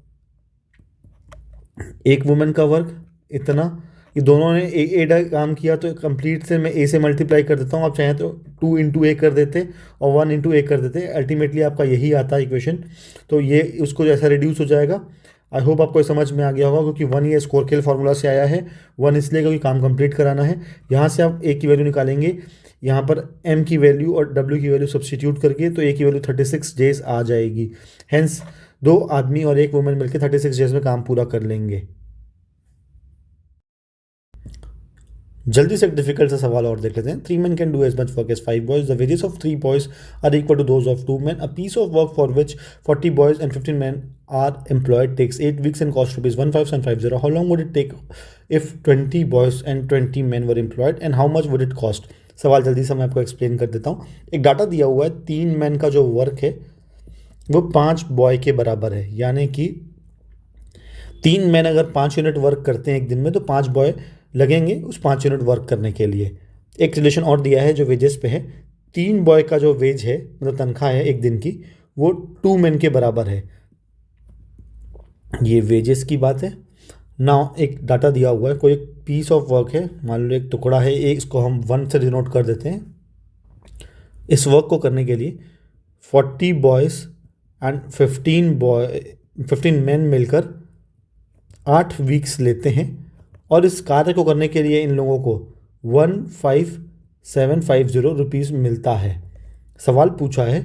एक वुमेन का वर्क इतना, ये दोनों ने ए डे काम किया, तो कंप्लीट से मैं ए से मल्टीप्लाई कर देता हूँ। आप चाहें तो 2 × a कर देते और 1 × a कर देते, अल्टीमेटली आपका यही आता है इक्वेशन। तो ये उसको जैसा रिड्यूस हो जाएगा। आई होप आपको समझ में आ गया होगा, क्योंकि 1 ये स्कोर केल फार्मूला से आया है। 1 इसलिए क्योंकि काम कंप्लीट कराना है। यहाँ से आप ए की वैल्यू निकालेंगे, यहाँ पर एम की वैल्यू और डब्ल्यू की वैल्यू सब्सटीट्यूट करके, तो ए की वैल्यू 36 डेज आ जाएगी। हेंस दो आदमी और एक वुमेन मिलकर 36 डेज में काम पूरा कर लेंगे। जल्दी से एक डिफिकल्ट सा सवाल और देख लेते हैं। 3 men can do as much work as 5 boys. The wages of 3 boys are equal to those of 2 men. A piece of work for which 40 boys and 15 men are employed takes 8 weeks and costs rupees 15750. How long would it take if 20 boys and 20 men were employed, and how much would it cost? सवाल जल्दी से मैं आपको explain कर देता हूँ। एक data दिया हुआ है, 3 मैन का जो वर्क है वो 5 बॉय के बराबर है, यानी कि 3 मैन अगर 5 यूनिट वर्क करते हैं एक दिन में, तो 5 बॉय लगेंगे उस 5 यूनिट वर्क करने के लिए। एक रिलेशन और दिया है जो वेजेस पे है। 3 बॉय का जो वेज है, मतलब तनख्वाह है एक दिन की, वो 2 मैन के बराबर है। ये वेजेस की बात है ना। एक डाटा दिया हुआ है, कोई एक पीस ऑफ वर्क है, मान लो एक टुकड़ा है, इसको हम 1 से डिनोट कर देते हैं। इस वर्क को करने के लिए 40 बॉयज़ एंड 15 मैन मिलकर 8 वीक्स लेते हैं, और इस कार्य को करने के लिए इन लोगों को 15750 रुपीज़ मिलता है। सवाल पूछा है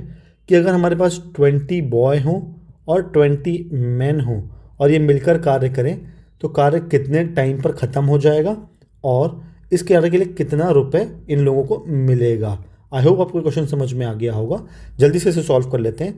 कि अगर हमारे पास 20 बॉय हों और 20 मैन हों और ये मिलकर कार्य करें, तो कार्य कितने टाइम पर ख़त्म हो जाएगा और इस कार्य के लिए कितना रुपए इन लोगों को मिलेगा। आई होप आपको क्वेश्चन समझ में आ गया होगा। जल्दी से इसे सॉल्व कर लेते हैं।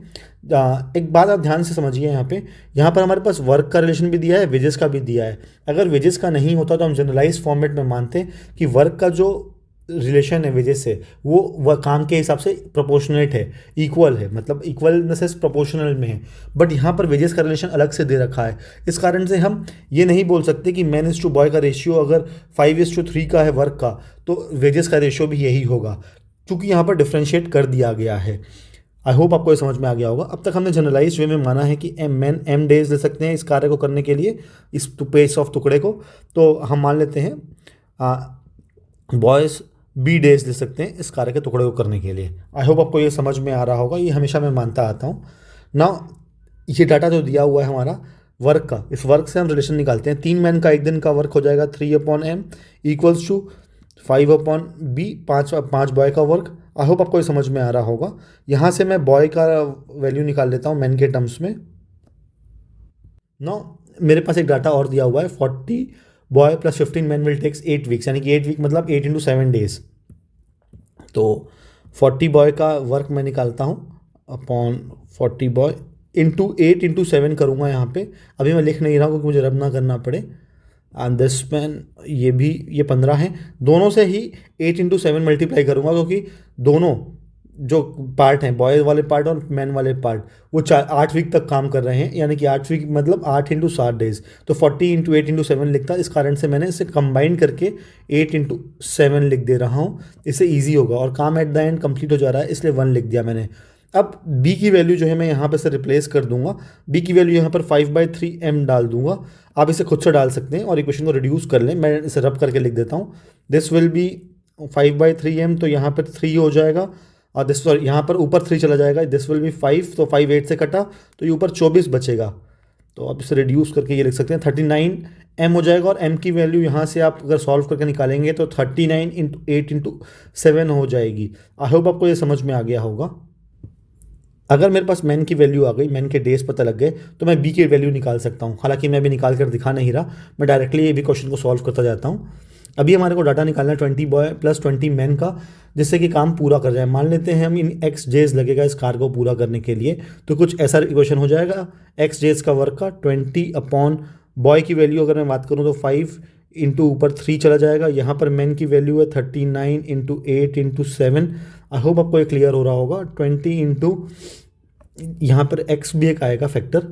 एक बात आप ध्यान से समझिए, यहाँ पर हमारे पास वर्क का रिलेशन भी दिया है, वेजेस का भी दिया है। अगर वेजेस का नहीं होता तो हम जनरलाइज फॉर्मेट में मानते हैं कि वर्क का जो रिलेशन है वेजेस से, वो काम के हिसाब से प्रोपोर्शनेट है, इक्वल है, मतलब equal in the sense proportional में है। बट यहाँ पर वेजेस का रिलेशन अलग से दे रखा है। इस कारण से हम ये नहीं बोल सकते कि मैन इज टू बॉय का रेशियो अगर 5:3 का है वर्क का, तो वेजेस का रेशियो भी यही होगा, क्योंकि यहाँ पर डिफ्रेंशिएट कर दिया गया है। आई होप आपको ये समझ में आ गया होगा। अब तक हमने जनरलाइज वे में माना है कि मैन m डेज ले सकते हैं इस कार्य को करने के लिए, इस पेस ऑफ टुकड़े को। तो हम मान लेते हैं बॉयज़ b डेज ले सकते हैं इस कार्य के टुकड़े को करने के लिए। आई होप आपको ये समझ में आ रहा होगा। ये हमेशा मैं मानता आता हूँ ना। ये डाटा जो दिया हुआ है हमारा वर्क का, इस वर्क से हम रिलेशन निकालते हैं। 3 मैन का एक दिन का वर्क हो जाएगा 3/m equals to 5/b, 5 boy का वर्क। आई होप आपको ये समझ में आ रहा होगा। यहाँ से मैं बॉय का वैल्यू निकाल लेता हूँ मैन के टर्म्स में। नो मेरे पास एक डाटा और दिया हुआ है, 40 boy plus 15 man will takes 8 weeks, यानी कि 8 वीक मतलब 8 × 7 डेज। तो 40 बॉय का वर्क मैं निकालता हूँ अपॉन 40 बॉय इंटू 8 × 7 करूँगा यहाँ पे। अभी मैं लिख नहीं रहा हूँ क्योंकि मुझे रब ना करना पड़े। एंड दिस मैन ये 15 है। दोनों से ही 8 × 7 मल्टीप्लाई करूँगा, क्योंकि दोनों जो पार्ट हैं, बॉयज़ वाले पार्ट और मैन वाले पार्ट, वो 8 वीक तक काम कर रहे हैं, यानी कि 8 वीक मतलब 8 × 7 डेज, तो 40 × 8 × 7 लिखता। इस कारण से मैंने इसे कंबाइन करके 8 × 7 लिख दे रहा हूँ, इससे ईजी होगा और काम एट द एंड कंप्लीट हो जा रहा है, इसलिए 1 लिख दिया मैंने। अब b की वैल्यू जो है मैं यहाँ पे से रिप्लेस कर दूंगा। b की वैल्यू यहाँ पर 5/3m डाल दूंगा। आप इसे खुद से डाल सकते हैं और इक्वेशन को रिड्यूस कर लें। मैं इसे रब करके लिख देता हूँ। दिस विल बी 5/3m, तो यहाँ पर 3 हो जाएगा और दिस सॉरी यहाँ पर ऊपर 3 चला जाएगा। दिस विल बी 5, तो 5 8 से कटा तो ये ऊपर 24 बचेगा। तो आप इसे रिड्यूस करके ये लिख सकते हैं 39m हो जाएगा। और m की वैल्यू यहाँ से आप अगर सॉल्व करके निकालेंगे तो 39 × 8 × 7 हो जाएगी। आई होप आपको ये समझ में आ गया होगा। अगर मेरे पास मैन की वैल्यू आ गई, मैन के डेज पता लग गए, तो मैं बी की वैल्यू निकाल सकता हूँ। हालांकि मैं अभी निकाल कर दिखा नहीं रहा, मैं डायरेक्टली ये भी क्वेश्चन को सॉल्व करता जाता हूँ। अभी हमारे को डाटा निकालना है 20 बॉय प्लस 20 मैन का, जिससे कि काम पूरा कर जाए। मान लेते हैं हम इन x डेज लगेगा इस कार को पूरा करने के लिए, तो कुछ ऐसा इक्वेशन हो जाएगा x डेज का वर्क का 20 बॉय की वैल्यू अगर मैं बात करूँ तो 5 इंटू ऊपर 3 चला जाएगा। यहाँ पर मैन की वैल्यू है 39 × 8 × 7। आई होप आपको ये क्लियर हो रहा होगा। 20 इंटू यहाँ पर x भी एक आएगा फैक्टर,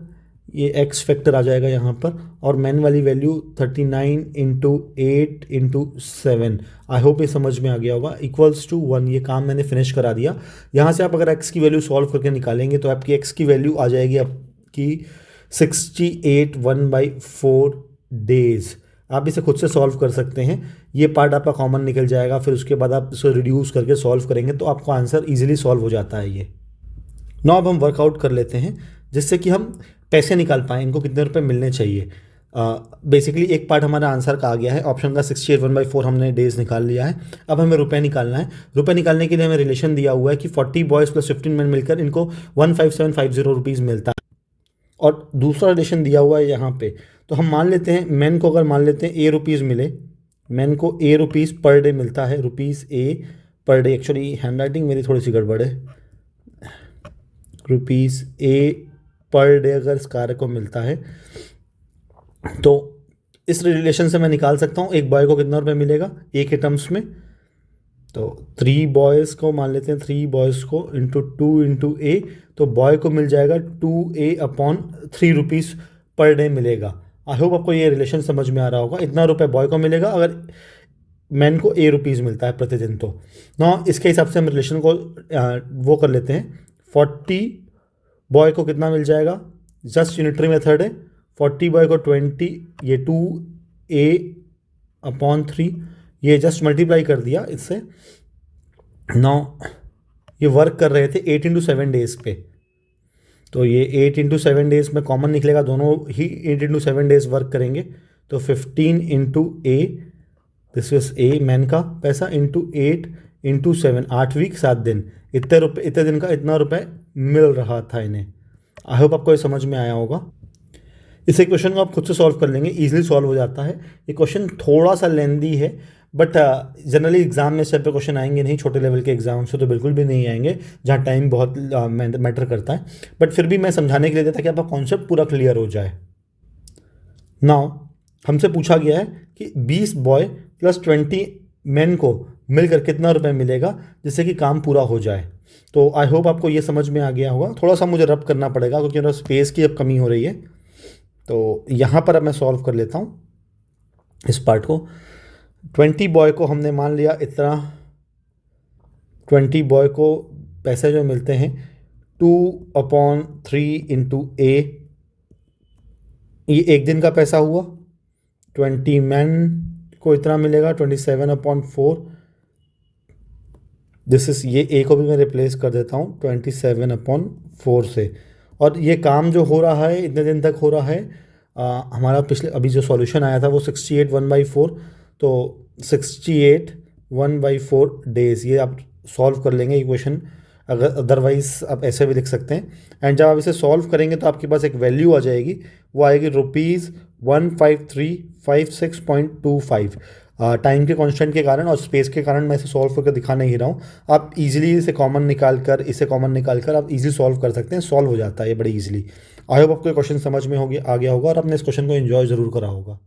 ये x फैक्टर आ जाएगा यहाँ पर, और मैन वाली वैल्यू 39 × 8 × 7। आई होप ये समझ में आ गया होगा। इक्वल्स टू 1, ये काम मैंने फिनिश करा दिया। यहाँ से आप अगर x की वैल्यू सॉल्व करके निकालेंगे तो आपकी x की वैल्यू आ जाएगी आपकी 68 1/4 डेज। आप इसे खुद से सॉल्व कर सकते हैं, ये पार्ट आपका कॉमन निकल जाएगा। फिर उसके बाद आप इसे रिड्यूस करके सॉल्व करेंगे तो आपका आंसर ईजिली सॉल्व हो जाता है ये। नाउ अब हम वर्कआउट कर लेते हैं, जिससे कि हम पैसे निकाल पाएँ, इनको कितने रुपए मिलने चाहिए। बेसिकली एक पार्ट हमारा आंसर का आ गया है, ऑप्शन का 68 1/4 हमने डेज निकाल लिया है। अब हमें रुपए निकालना है। रुपए निकालने के लिए हमें रिलेशन दिया हुआ है कि 40 बॉयज़ प्लस 15 मैन मिलकर इनको 15750 रुपीज़ मिलता है, और दूसरा रिलेशन दिया हुआ है यहाँ पे। तो हम मान लेते हैं मैन को, अगर मान लेते हैं a रुपीज़ मिले, मैन को a रुपीज़ पर डे मिलता है, rupees a per day. Actually hand writing मेरी थोड़ी सी गड़बड़ है। रुपीज़ a पर डे अगर इस कार्य को मिलता है, तो इस रिलेशन से मैं निकाल सकता हूँ एक बॉय को कितना रुपये मिलेगा a के टर्म्स में। तो 3 बॉयज़ को मान लेते हैं, 3 बॉयज़ को इंटू 2 × a, तो बॉय को मिल जाएगा 2a/3 रुपीज़ पर डे मिलेगा। आई होप आपको ये रिलेशन समझ में आ रहा होगा। इतना रुपये बॉय को मिलेगा अगर मैन को a रुपीज़ मिलता है प्रतिदिन। तो ना इसके हिसाब से हम रिलेशन को वो कर लेते हैं। 40 बॉय को कितना मिल जाएगा, जस्ट यूनिटरी मेथड है। 40 बॉय को 20, ये 2a/3, ये जस्ट मल्टीप्लाई कर दिया इससे। नाउ ये वर्क कर रहे थे 8 × 7 डेज पे, तो ये 8 × 7 डेज में कॉमन निकलेगा, दोनों ही 8 × 7 डेज वर्क करेंगे। तो 15 × a, this is a man का पैसा, इंटू 8 × 7, 8 वीक 7 दिन, इतने दिन का इतना रुपए मिल रहा था इन्हें। आई होप आपको ये समझ में आया होगा। इस क्वेश्चन को आप खुद से सॉल्व कर लेंगे, इजीली सॉल्व हो जाता है। ये क्वेश्चन थोड़ा सा लेंदी है, बट जनरली एग्जाम में इस टाइप पे क्वेश्चन आएंगे नहीं। छोटे लेवल के एग्जाम से तो बिल्कुल भी नहीं आएंगे, जहाँ टाइम बहुत मैटर करता है। बट फिर भी मैं समझाने के लिए देता कि आपका कॉन्सेप्ट पूरा क्लियर हो जाए। नाउ हमसे पूछा गया है कि 20 बॉय प्लस 20 मैन को मिलकर कितना रुपए मिलेगा जिससे कि काम पूरा हो जाए। तो आई होप आपको ये समझ में आ गया होगा। थोड़ा सा मुझे रब करना पड़ेगा क्योंकि मेरा स्पेस की अब कमी हो रही है। तो यहाँ पर अब मैं सॉल्व कर लेता हूँ इस पार्ट को। 20 बॉय को हमने मान लिया इतना, 20 बॉय को पैसे जो मिलते हैं 2/3 × a, ये एक दिन का पैसा हुआ। 20 मैन को इतना मिलेगा 27/4, दिस इज, ये a को भी मैं रिप्लेस कर देता हूँ 27/4 से। और ये काम जो हो रहा है इतने दिन तक हो रहा है। हमारा पिछले अभी जो सॉल्यूशन आया था वो 68 1/4, तो 68 1/4 डेज, ये आप सॉल्व कर लेंगे इक्वेशन। अगर अदरवाइज आप ऐसे भी लिख सकते हैं। एंड जब आप इसे सॉल्व करेंगे तो आपके पास एक वैल्यू आ जाएगी, वो आएगी ₹15356.25। टाइम के कांस्टेंट के कारण और स्पेस के कारण मैं इसे सॉल्व करके दिखा नहीं रहा हूँ। आप इजीली इसे कॉमन निकाल कर आप इजीली सॉल्व कर सकते हैं, सॉल्व हो जाता है ये बड़ी इजीली। आई होप आपको क्वेश्चन समझ में आ गया होगा और आपने इस क्वेश्चन को एंजॉय ज़रूर करा होगा।